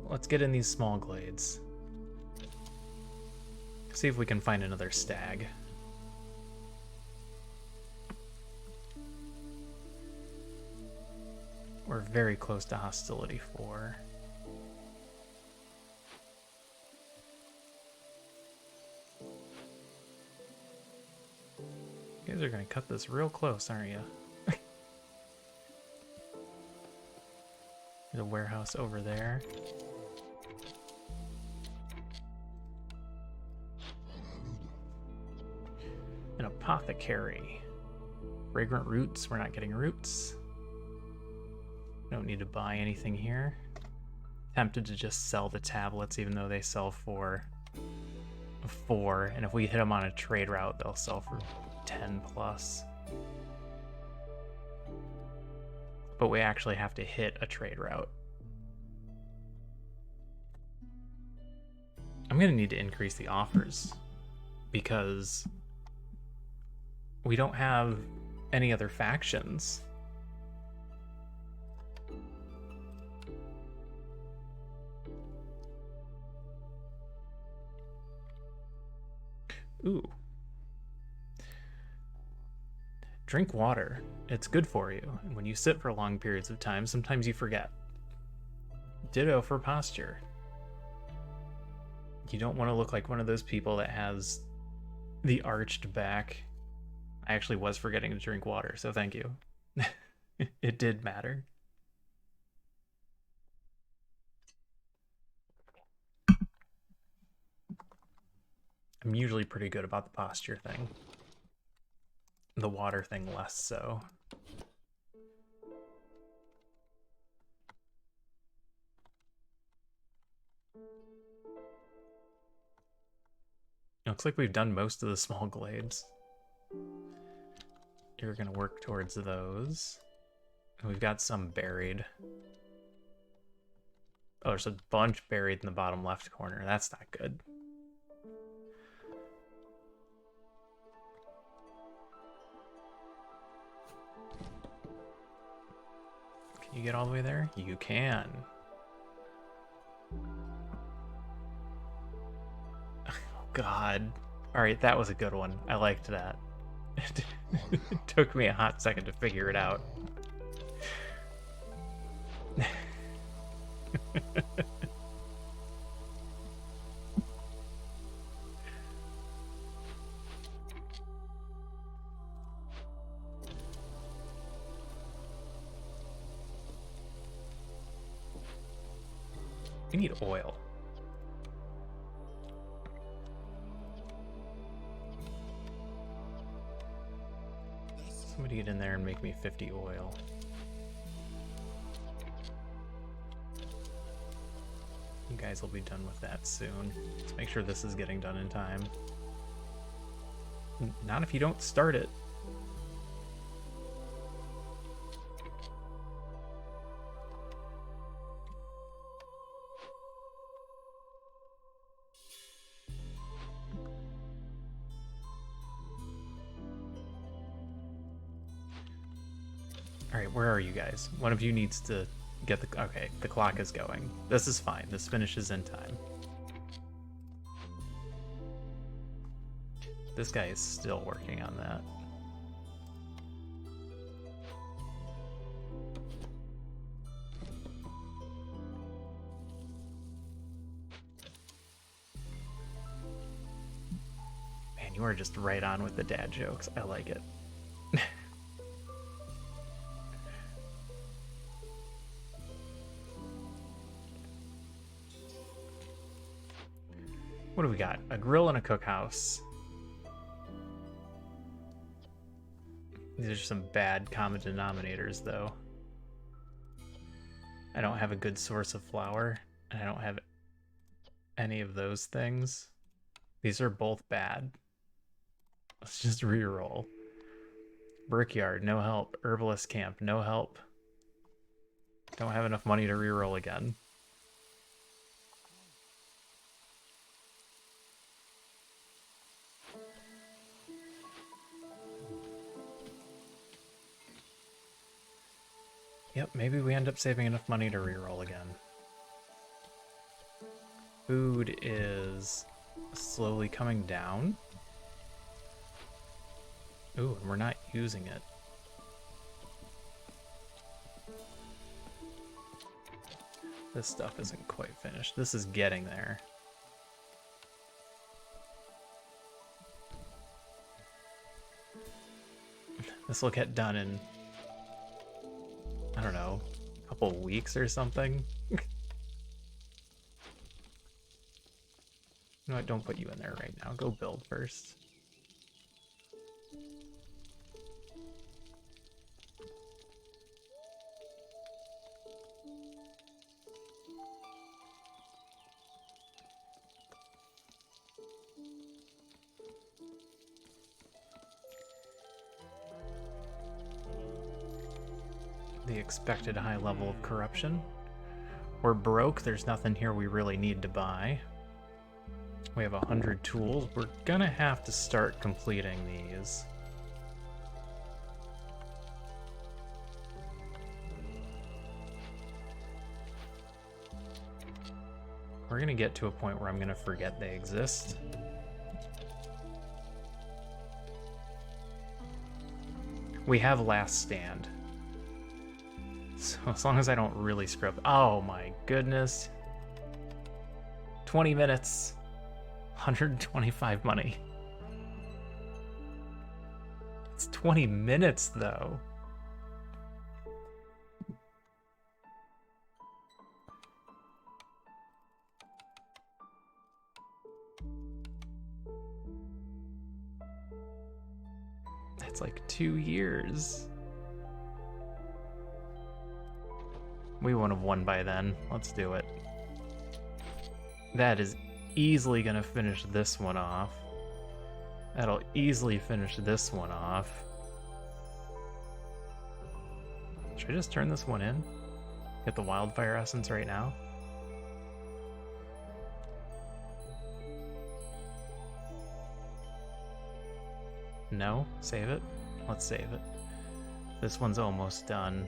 Let's get in these small glades. See if we can find another stag. We're very close to hostility 4. You guys are gonna cut this real close, aren't you? There's a warehouse over there. An apothecary. Fragrant roots. We're not getting roots. Don't need to buy anything here. Tempted to just sell the tablets, even though they sell for 4. And if we hit them on a trade route, they'll sell for 10 plus. But we actually have to hit a trade route. I'm going to need to increase the offers because we don't have any other factions. Ooh. Drink water. It's good for you. And when you sit for long periods of time, sometimes you forget. Ditto for posture. You don't want to look like one of those people that has the arched back. I actually was forgetting to drink water, so thank you. It did matter. I'm usually pretty good about the posture thing. The water thing less so. Looks like we've done most of the small glades. You're gonna work towards those. And we've got some buried. Oh, there's a bunch buried in the bottom left corner. That's not good. Can you get all the way there? You can. God. Alright, that was a good one. I liked that. It took me a hot second to figure it out. We need oil. Somebody get in there and make me 50 oil. You guys will be done with that soon. Let's make sure this is getting done in time. Not if you don't start it. Alright, where are you guys? One of you needs to get the... Okay, the clock is going. This is fine. This finishes in time. This guy is still working on that. Man, you are just right on with the dad jokes. I like it. What do we got? A grill and a cookhouse. These are some bad common denominators, though. I don't have a good source of flour, and I don't have any of those things. These are both bad. Let's just reroll. Brickyard, no help. Herbalist camp, no help. Don't have enough money to reroll again. Yep, maybe we end up saving enough money to reroll again. Food is slowly coming down. Ooh, and we're not using it. This stuff isn't quite finished. This is getting there. This will get done in, I don't know, a couple weeks or something. You know what, don't put you in there right now. Go build first. the expected high level of corruption. We're broke, there's nothing here we really need to buy. We have 100 tools. We're gonna have to start completing these. We're gonna get to a point where I'm gonna forget they exist. We have last stand. So as long as I don't really screw up. Oh my goodness. 20 minutes. 125 money. It's 20 minutes though. That's like 2 years. We wouldn't have won by then. Let's do it. That is easily gonna finish this one off. That'll easily finish this one off. Should I just turn this one in? Get the wildfire essence right now? No? Save it? Let's save it. This one's almost done.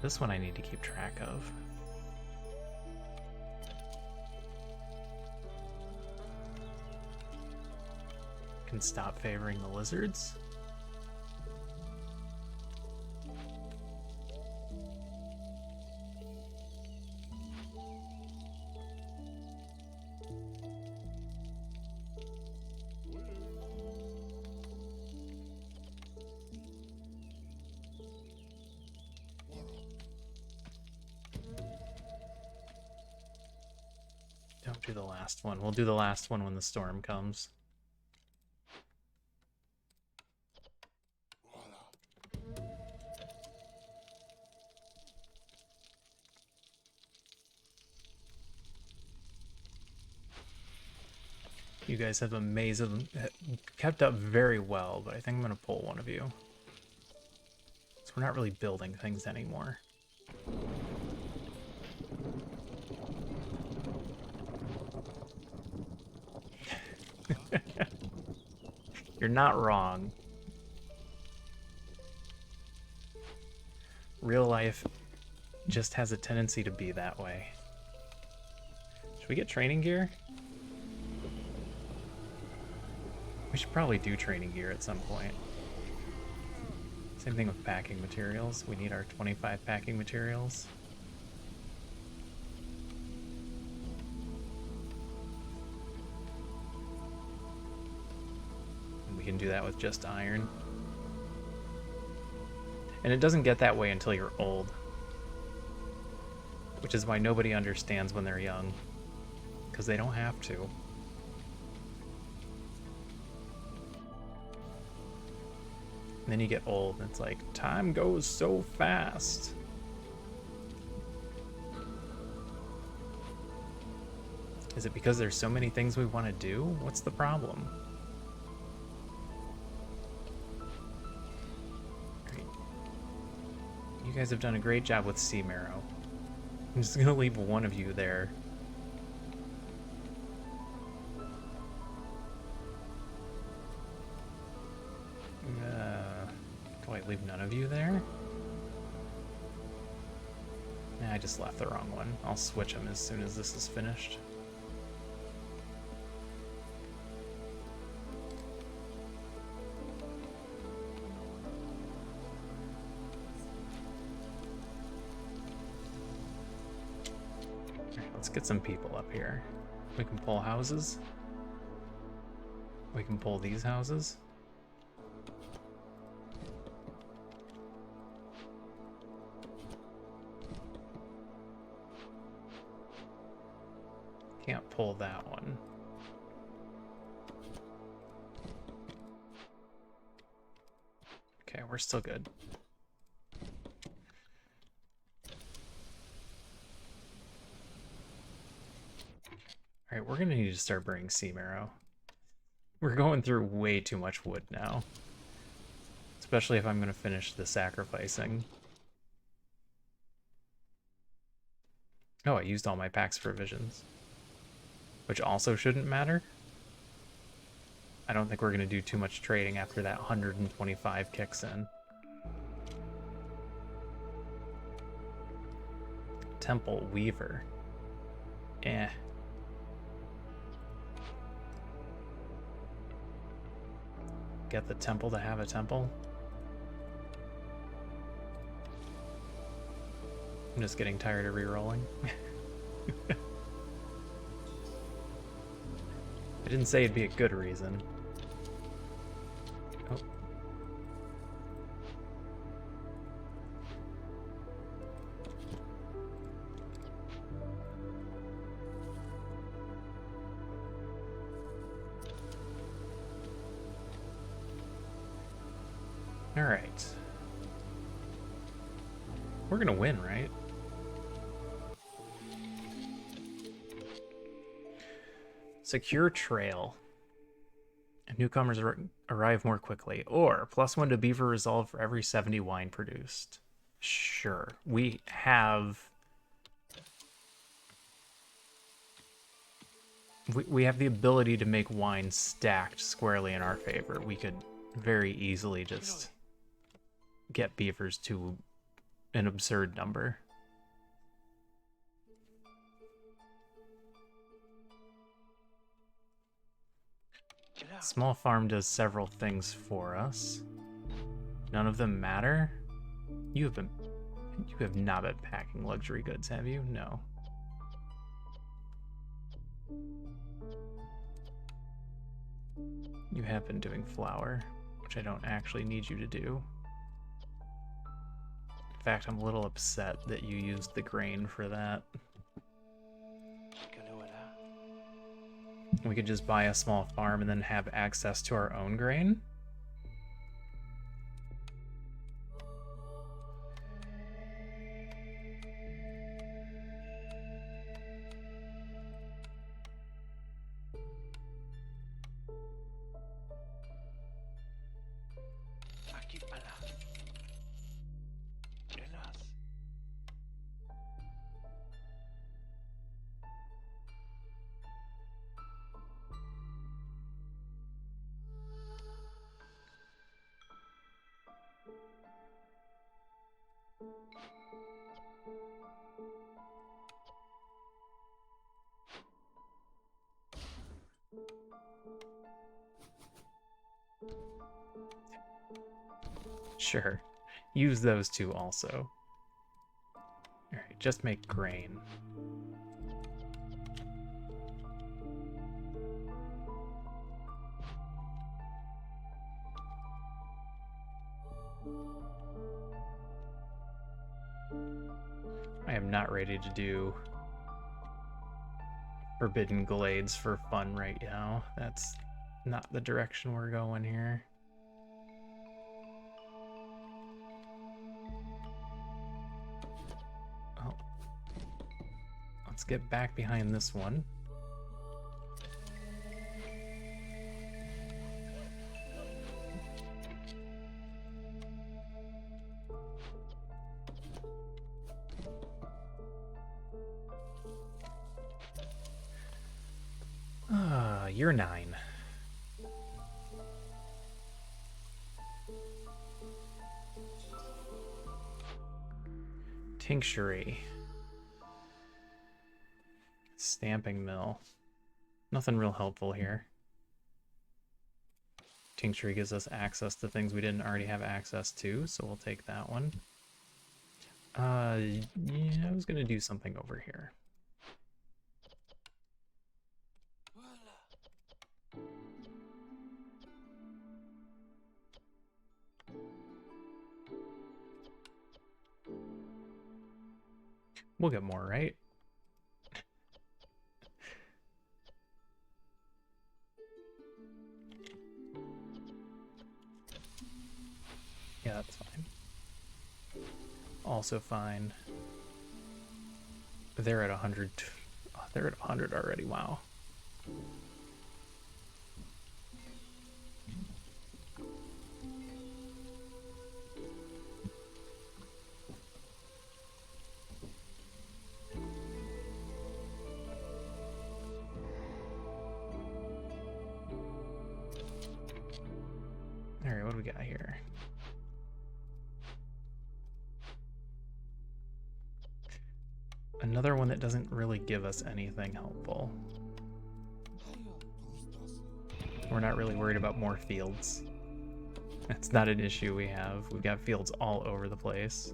This one I need to keep track of. Can stop favoring the lizards. Don't do the last one. We'll do the last one when the storm comes. You guys have amazing, kept up very well, but I think I'm gonna pull one of you. So we're not really building things anymore. You're not wrong. Real life just has a tendency to be that way. Should we get training gear? We should probably do training gear at some point. Same thing with packing materials. We need our 25 packing materials. And we can do that with just iron. And it doesn't get that way until you're old. Which is why nobody understands when they're young. Because they don't have to. And then you get old, and it's like, time goes so fast. Is it because there's so many things we want to do? What's the problem? Great. You guys have done a great job with sea marrow. I'm just gonna leave one of you there. Do I leave none of you there? Nah, I just left the wrong one. I'll switch them as soon as this is finished. Alright, let's get some people up here. We can pull houses. We can pull these houses. Can't pull that one. Okay, we're still good. Alright, we're gonna need to start bringing sea marrow. We're going through way too much wood now. Let's Especially if I'm going to finish the sacrificing. Oh, I used all my packs for visions. Which also shouldn't matter. I don't think we're going to do too much trading after that 125 kicks in. Temple Weaver. Eh. Get the temple to have a temple. I'm just getting tired of rerolling. I didn't say it'd be a good reason. Oh. All right. We're gonna win, right? Secure trail. Newcomers arrive more quickly. Or +1 to beaver resolve for every 70 wine produced. Sure. We have the ability to make wine stacked squarely in our favor. We could very easily just get beavers to an absurd number. Small farm does several things for us. None of them matter. You have not been packing luxury goods, have you? No. You have been doing flour, which I don't actually need you to do. In fact, I'm a little upset that you used the grain for that. We could just buy a small farm and then have access to our own grain. Sure. Use those two also. Alright, just make grain. I am not ready to do Forbidden Glades for fun right now. That's not the direction we're going here. Oh. Let's get back behind this one. You're 9. Tinctury. Stamping mill. Nothing real helpful here. Tinctury gives us access to things we didn't already have access to, so we'll take that one. Yeah, I was gonna do something over here. We'll get more, right? Yeah, that's fine. Also fine. They're at 100. Oh, they're at 100 already. Wow. we got here? Another one that doesn't really give us anything helpful. We're not really worried about more fields. That's not an issue we have. We've got fields all over the place.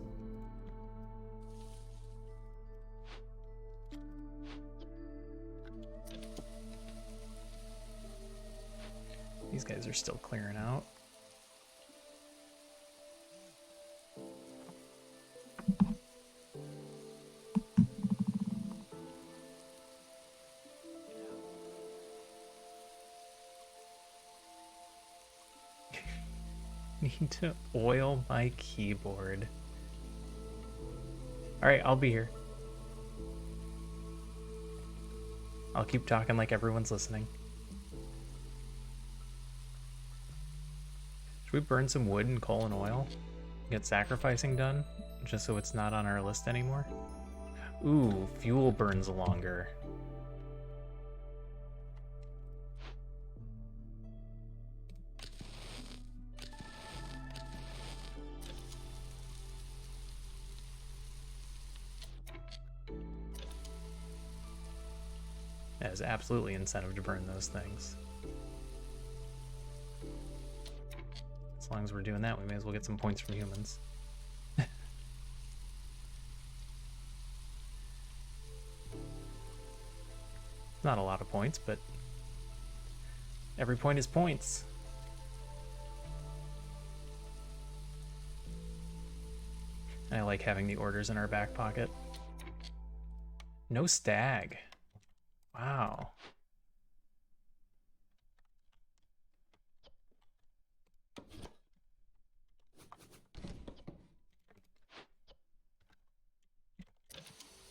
These guys are still clearing out. Need to oil my keyboard. Alright, I'll be here. I'll keep talking like everyone's listening. Should we burn some wood and coal and oil? Get sacrificing done? Just so it's not on our list anymore? Ooh, fuel burns longer. That is absolutely incentive to burn those things. As long as we're doing that, we may as well get some points from humans. Not a lot of points, but every point is points. I like having the orders in our back pocket. No stag. Wow.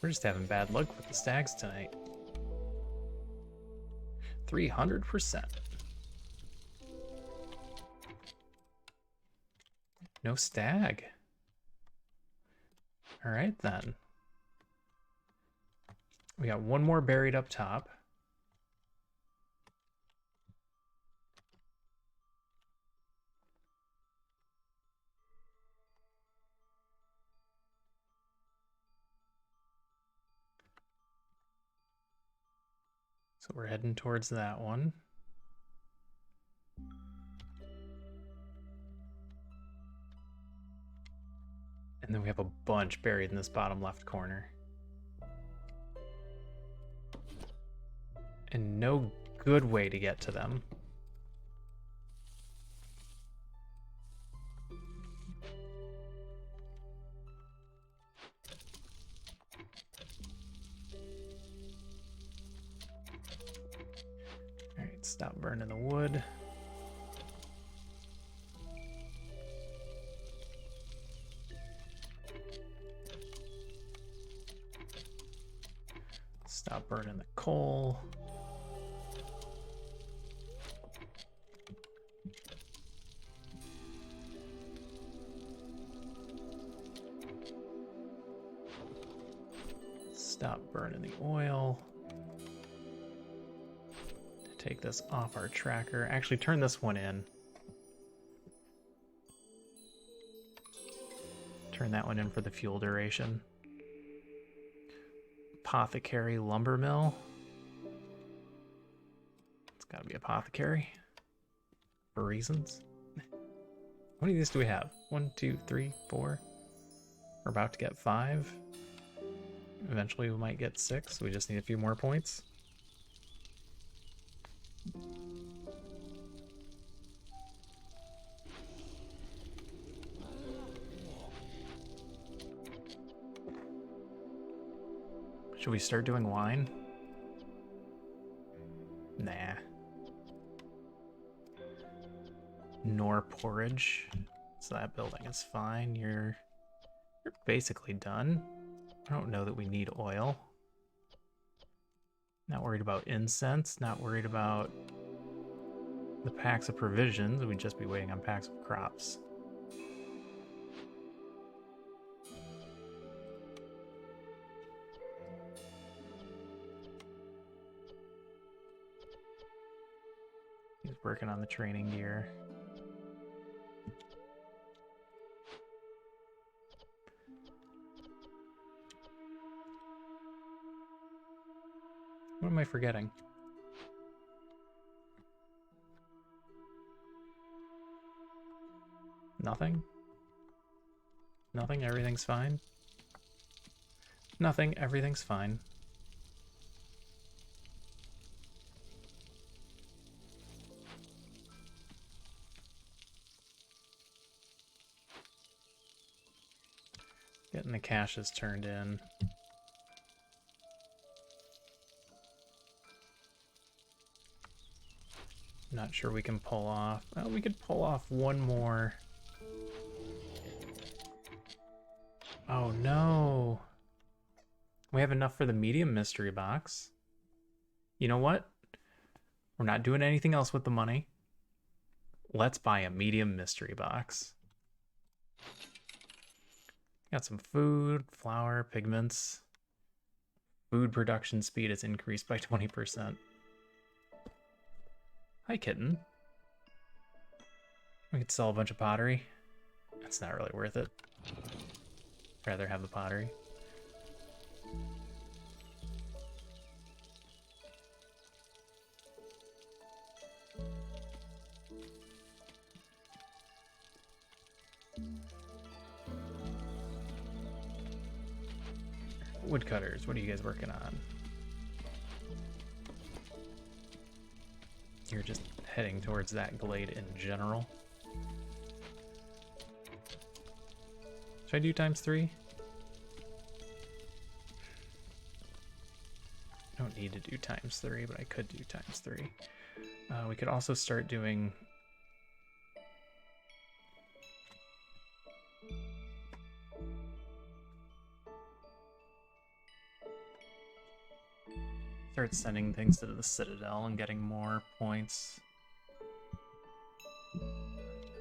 We're just having bad luck with the stags tonight. 300%. No stag. All right then. We got one more buried up top. So we're heading towards that one. And then we have a bunch buried in this bottom left corner. And no good way to get to them. Alright, stop burning the wood. Stop burning the coal. Stop burning the oil. Take this off our tracker. Actually, turn this one in. Turn that one in for the fuel duration. Apothecary lumber mill. It's gotta be apothecary. For reasons. How many of these do we have? 1, 2, 3, 4. We're about to get 5. Eventually we might get 6. We just need a few more points. Should we start doing wine? Nah. Nor porridge. So that building is fine. You're basically done. I don't know that we need oil. Not worried about incense. Not worried about the packs of provisions. We'd just be waiting on packs of crops. He's working on the training gear. am I forgetting? Nothing? Nothing? Everything's fine? Nothing. Everything's fine. Getting the caches turned in. Not sure we can pull off. Well, we could pull off one more. Oh no. We have enough for the medium mystery box. You know what? We're not doing anything else with the money. Let's buy a medium mystery box. Got some food, flour, pigments. Food production speed is increased by 20%. Hi, kitten. We could sell a bunch of pottery. That's not really worth it. Rather have the pottery. Woodcutters, what are you guys working on? You're just heading towards that glade in general. Should I do ×3? I don't need to do ×3, but I could do ×3. We could also start doing... Start sending things to the Citadel and getting more points.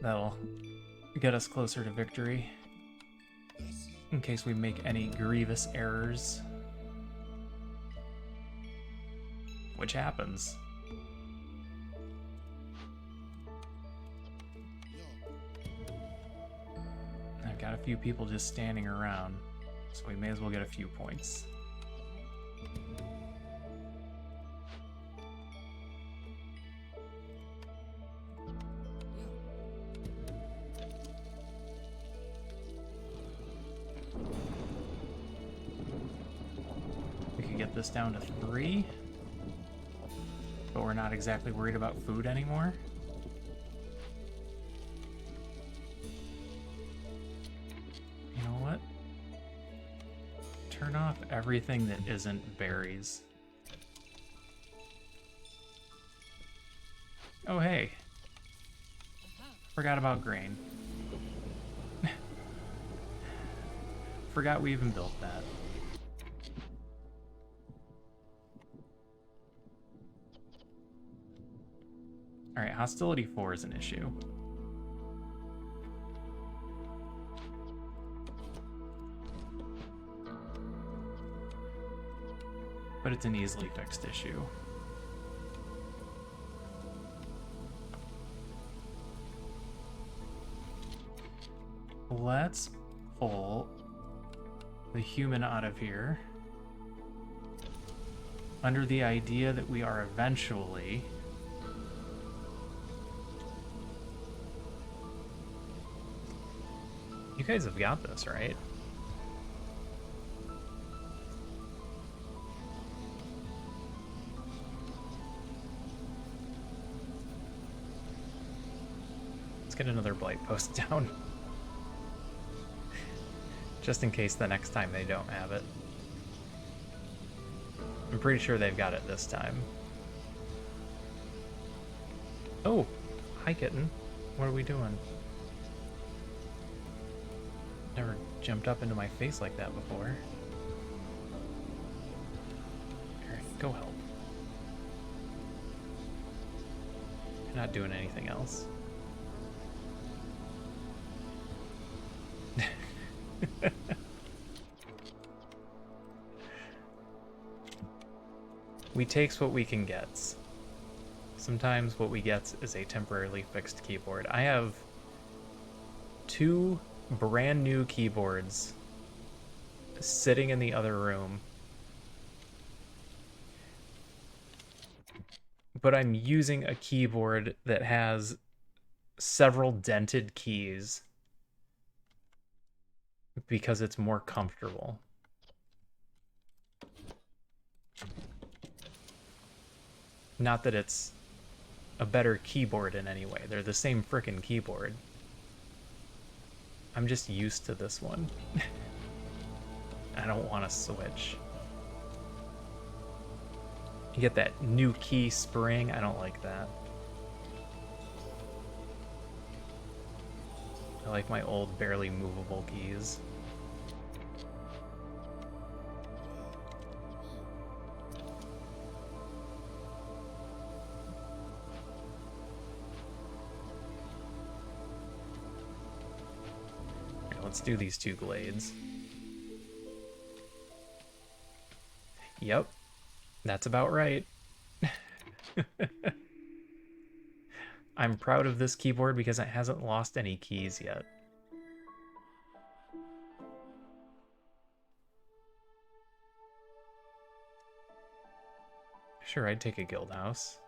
That'll get us closer to victory. In case we make any grievous errors. Which happens. I've got a few people just standing around, so we may as well get a few points. This down to 3, but we're not exactly worried about food anymore. You know what? Turn off everything that isn't berries. Oh hey, forgot about grain. Forgot we even built that. Alright, hostility 4 is an issue. But it's an easily fixed issue. Let's pull the human out of here. Under the idea that we are eventually... You guys have got this, right? Let's get another blight post down. Just in case the next time they don't have it. I'm pretty sure they've got it this time. Oh, hi kitten. What are we doing? Never jumped up into my face like that before. Alright, go help. You're not doing anything else. We takes what we can get. Sometimes what we get is a temporarily fixed keyboard. I have 2 brand new keyboards sitting in the other room. but I'm using a keyboard that has several dented keys because it's more comfortable. Not that it's a better keyboard in any way. They're the same frickin' keyboard. I'm just used to this one. I don't want to switch. You get that new key spring. I don't like that. I like my old, barely movable keys. Here, let's do these two glades. Yep, that's about right. I'm proud of this keyboard because it hasn't lost any keys yet. Sure, I'd take a guild house.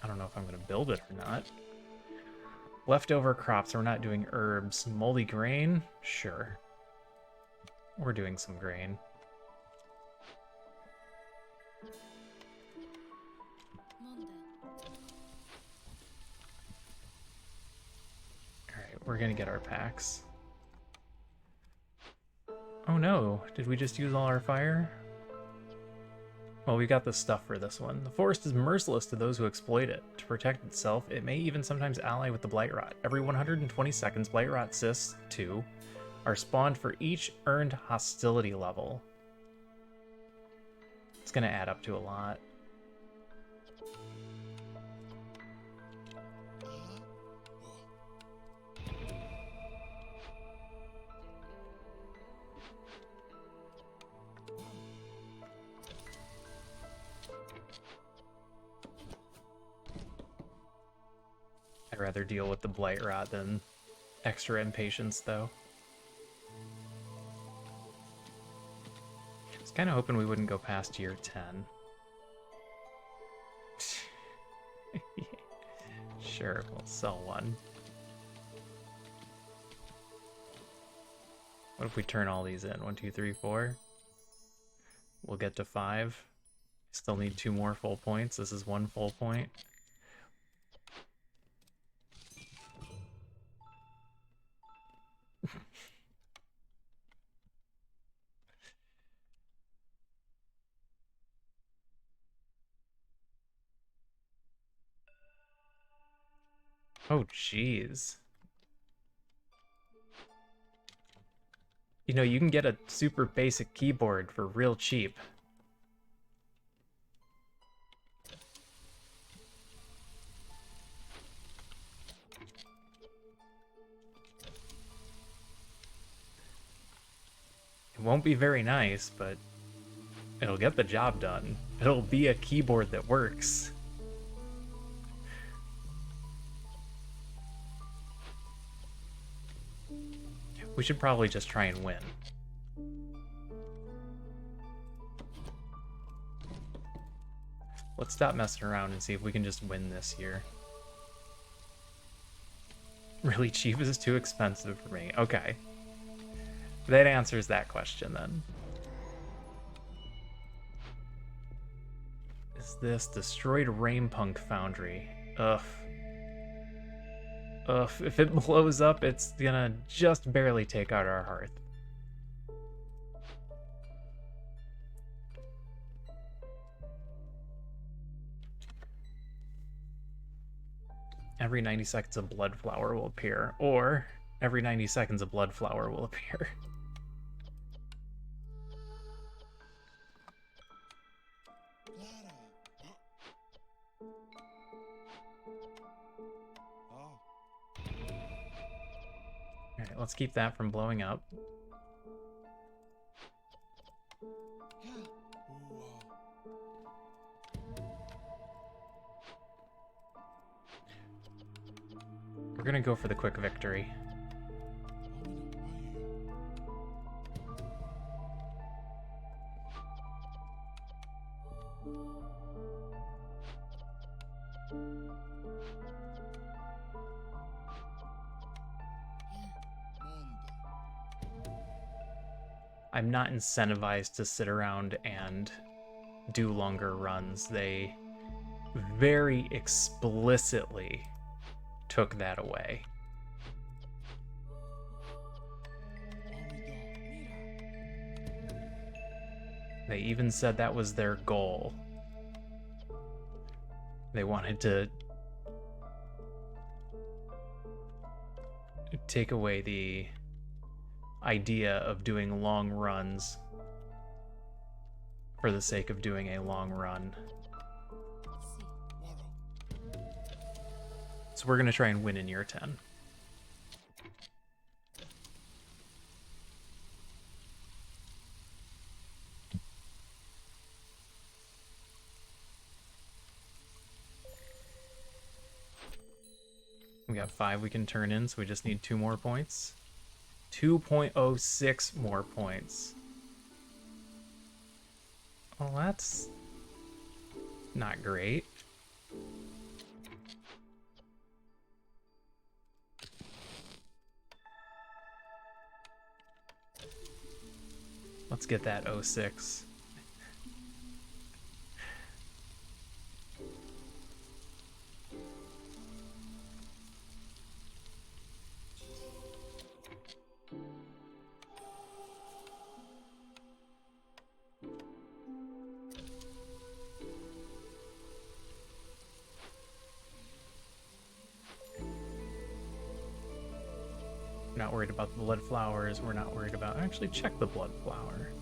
I don't know if I'm going to build it or not. Leftover crops, we're not doing herbs. Moldy grain? Sure. We're doing some grain. Alright, we're gonna get our packs. Oh no, did we just use all our fire? Well, we got the stuff for this one. The forest is merciless to those who exploit it. To protect itself, it may even sometimes ally with the Blightrot. Every 120 seconds, Blightrot cysts 2 are spawned for each earned hostility level. It's gonna add up to a lot. I'd rather deal with the Blightrot than extra impatience, though. I was kind of hoping we wouldn't go past year 10. Sure, we'll sell one. What if we turn all these in? 1, 2, 3, 4. We'll get to 5. Still need 2 more full points. This is 1 full point. Oh, jeez. You know, you can get a super basic keyboard for real cheap. It won't be very nice, but it'll get the job done. It'll be a keyboard that works. We should probably just try and win. Let's stop messing around and see if we can just win this year. Really cheap is too expensive for me. Okay. That answers that question then. Is this destroyed Rainpunk Foundry? Ugh. Ugh, if it blows up, it's gonna just barely take out our hearth. Every 90 seconds a blood flower will appear, or every 90 seconds a blood flower will appear. Alright, let's keep that from blowing up. We're gonna go for the quick victory. I'm not incentivized to sit around and do longer runs. They very explicitly took that away. They even said that was their goal. They wanted to take away the idea of doing long runs for the sake of doing a long run. So we're going to try and win in year 10. We got 5 we can turn in, so we just need 2 more points. 2.06 more points. Well, that's not great. Let's get that 06. We're not worried about the blood flowers. We're not worried about... Actually, check the blood flower.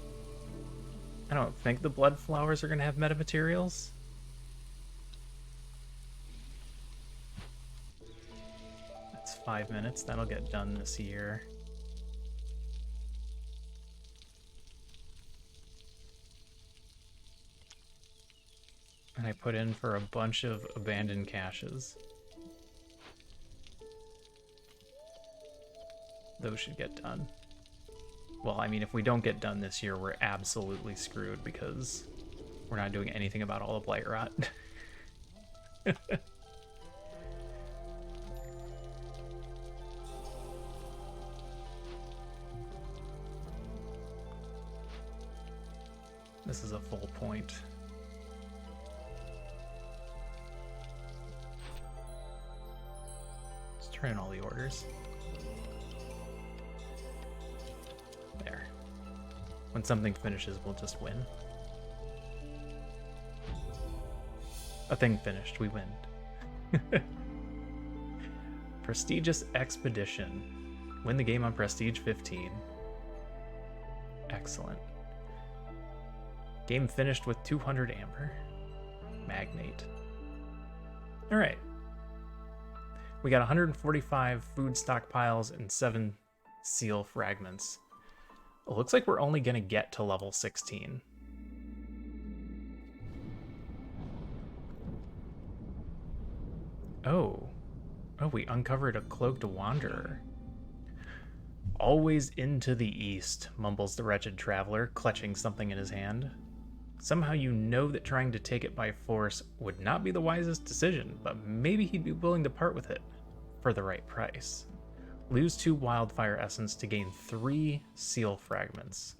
I don't think the blood flowers are going to have metamaterials. That's 5 minutes. That'll get done this year. And I put in for a bunch of abandoned caches. Those should get done. Well, I mean, if we don't get done this year, we're absolutely screwed because we're not doing anything about all the blight rot. This is a full point. Let's turn in all the orders. There. When something finishes, we'll just win. A thing finished, we win. Prestigious Expedition. Win the game on Prestige 15. Excellent. Game finished with 200 amber. Magnate. Alright. We got 145 food stockpiles and 7 seal fragments. It looks like we're only going to get to level 16. Oh, we uncovered a cloaked wanderer. Always into the east, mumbles the wretched traveler, clutching something in his hand. Somehow you know that trying to take it by force would not be the wisest decision, but maybe he'd be willing to part with it for the right price. Lose 2 wildfire essence to gain 3 seal fragments.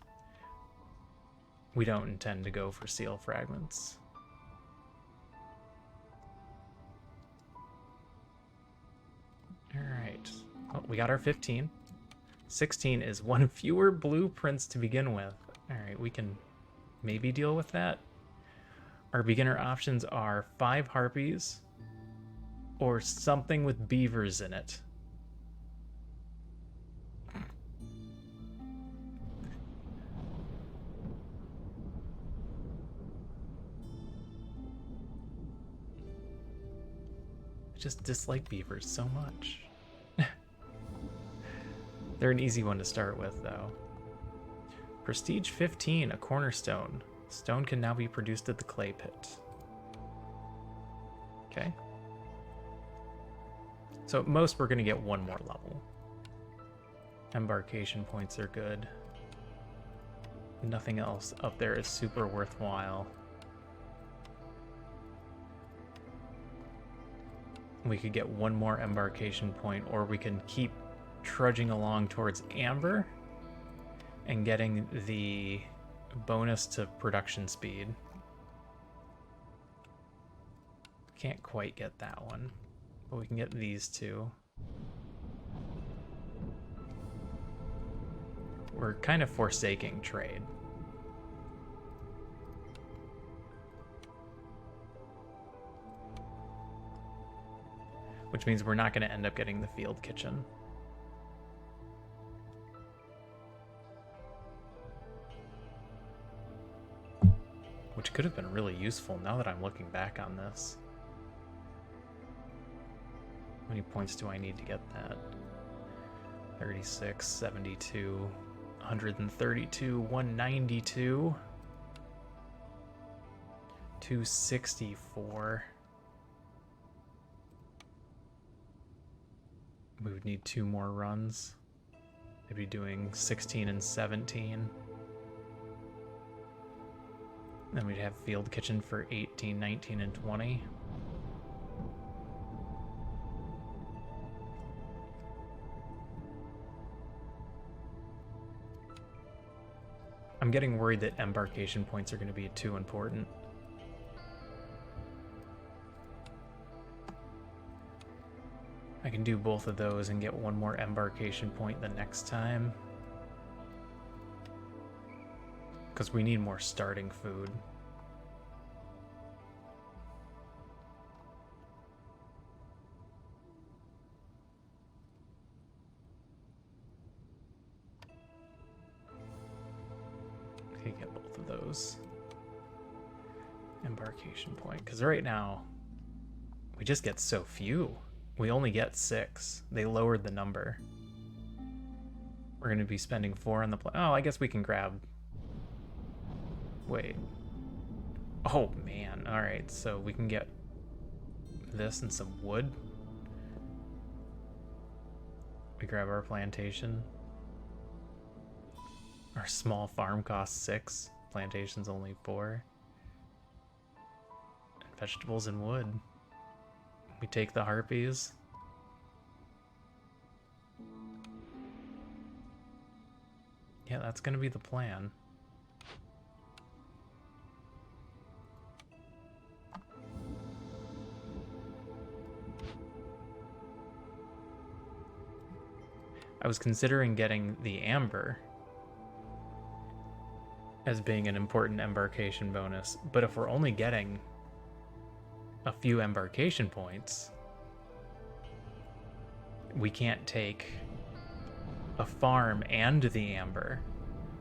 We don't intend to go for seal fragments. Alright. Well, we got our 15. 16 is 1 fewer blueprints to begin with. Alright, we can maybe deal with that. Our beginner options are 5 harpies or something with beavers in it. I just dislike beavers so much. They're an easy one to start with, though. Prestige 15, a cornerstone. Stone can now be produced at the clay pit. Okay. So at most, we're going to get 1 more level. Embarkation points are good. Nothing else up there is super worthwhile. We could get 1 more embarkation point, or we can keep trudging along towards Amber. and getting the bonus to production speed. Can't quite get that one, but we can get these two. We're kind of forsaking trade. Which means we're not going to end up getting the field kitchen. Which could have been really useful now that I'm looking back on this. How many points do I need to get that? 36, 72, 132, 192, 264. We would need 2 more runs. Maybe doing 16 and 17. Then we'd have field kitchen for 18, 19, and 20. I'm getting worried that embarkation points are going to be too important. I can do both of those and get 1 more embarkation point the next time. Because we need more starting food. Okay, get both of those. Embarkation point. Because right now, we just get so few. We only get 6. They lowered the number. We're going to be spending 4 on the oh, I guess we can grab... Wait. Oh, man. Alright, so we can get this and some wood. We grab our plantation. Our small farm costs 6. Plantation's only 4. And vegetables and wood. We take the harpies. Yeah, that's gonna be the plan. I was considering getting the amber as being an important embarkation bonus, but if we're only getting a few embarkation points, we can't take a farm and the amber.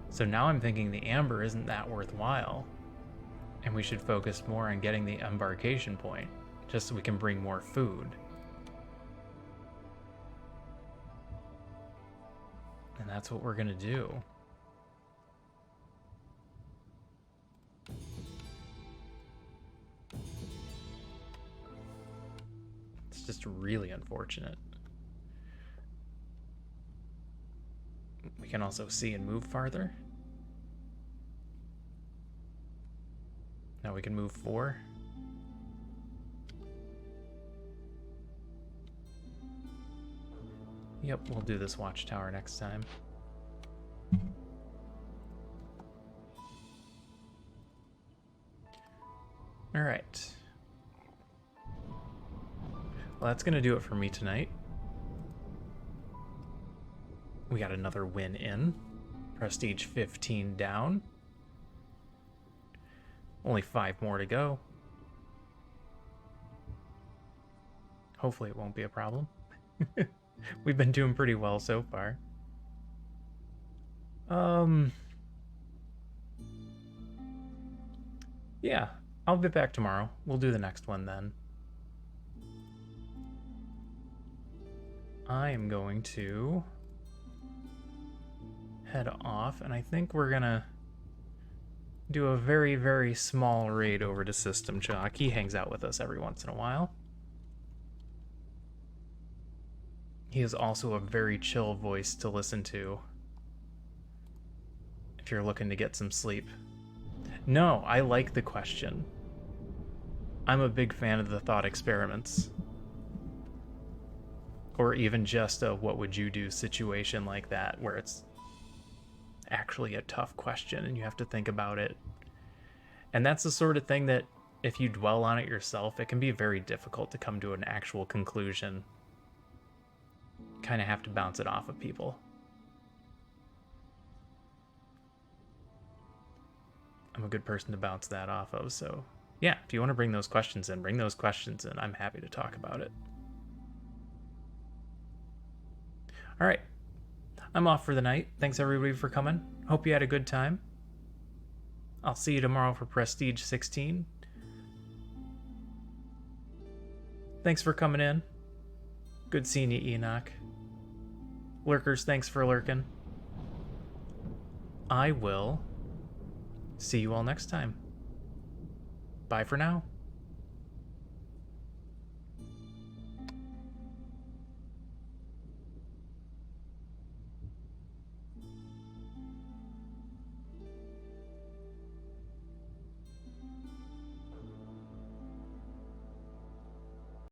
So now I'm thinking the amber isn't that worthwhile, and we should focus more on getting the embarkation point, just so we can bring more food. And that's what we're gonna do. It's just really unfortunate. We can also see and move farther. Now we can move 4. Yep, we'll do this watchtower next time. All right. Well, that's gonna do it for me tonight. We got another win in. Prestige 15 down. Only 5 more to go. Hopefully it won't be a problem. We've been doing pretty well so far. Yeah, I'll be back tomorrow. We'll do the next one then. I am going to head off, and I think we're gonna do a very, very small raid over to System Shock. He hangs out with us every once in a while. He is also a very chill voice to listen to if you're looking to get some sleep. No, I like the question. I'm a big fan of the thought experiments. Or even just a what would you do situation like that, where it's actually a tough question and you have to think about it. And that's the sort of thing that if you dwell on it yourself, it can be very difficult to come to an actual conclusion. Kind of have to bounce it off of people. I'm a good person to bounce that off of, so yeah, if you want to bring those questions in, I'm happy to talk about it. All right, I'm off for the night. Thanks everybody for coming. Hope you had a good time. I'll see you tomorrow for Prestige 16. Thanks for coming in. Good seeing you, Enoch. Lurkers, thanks for lurking. I will see you all next time. Bye for now.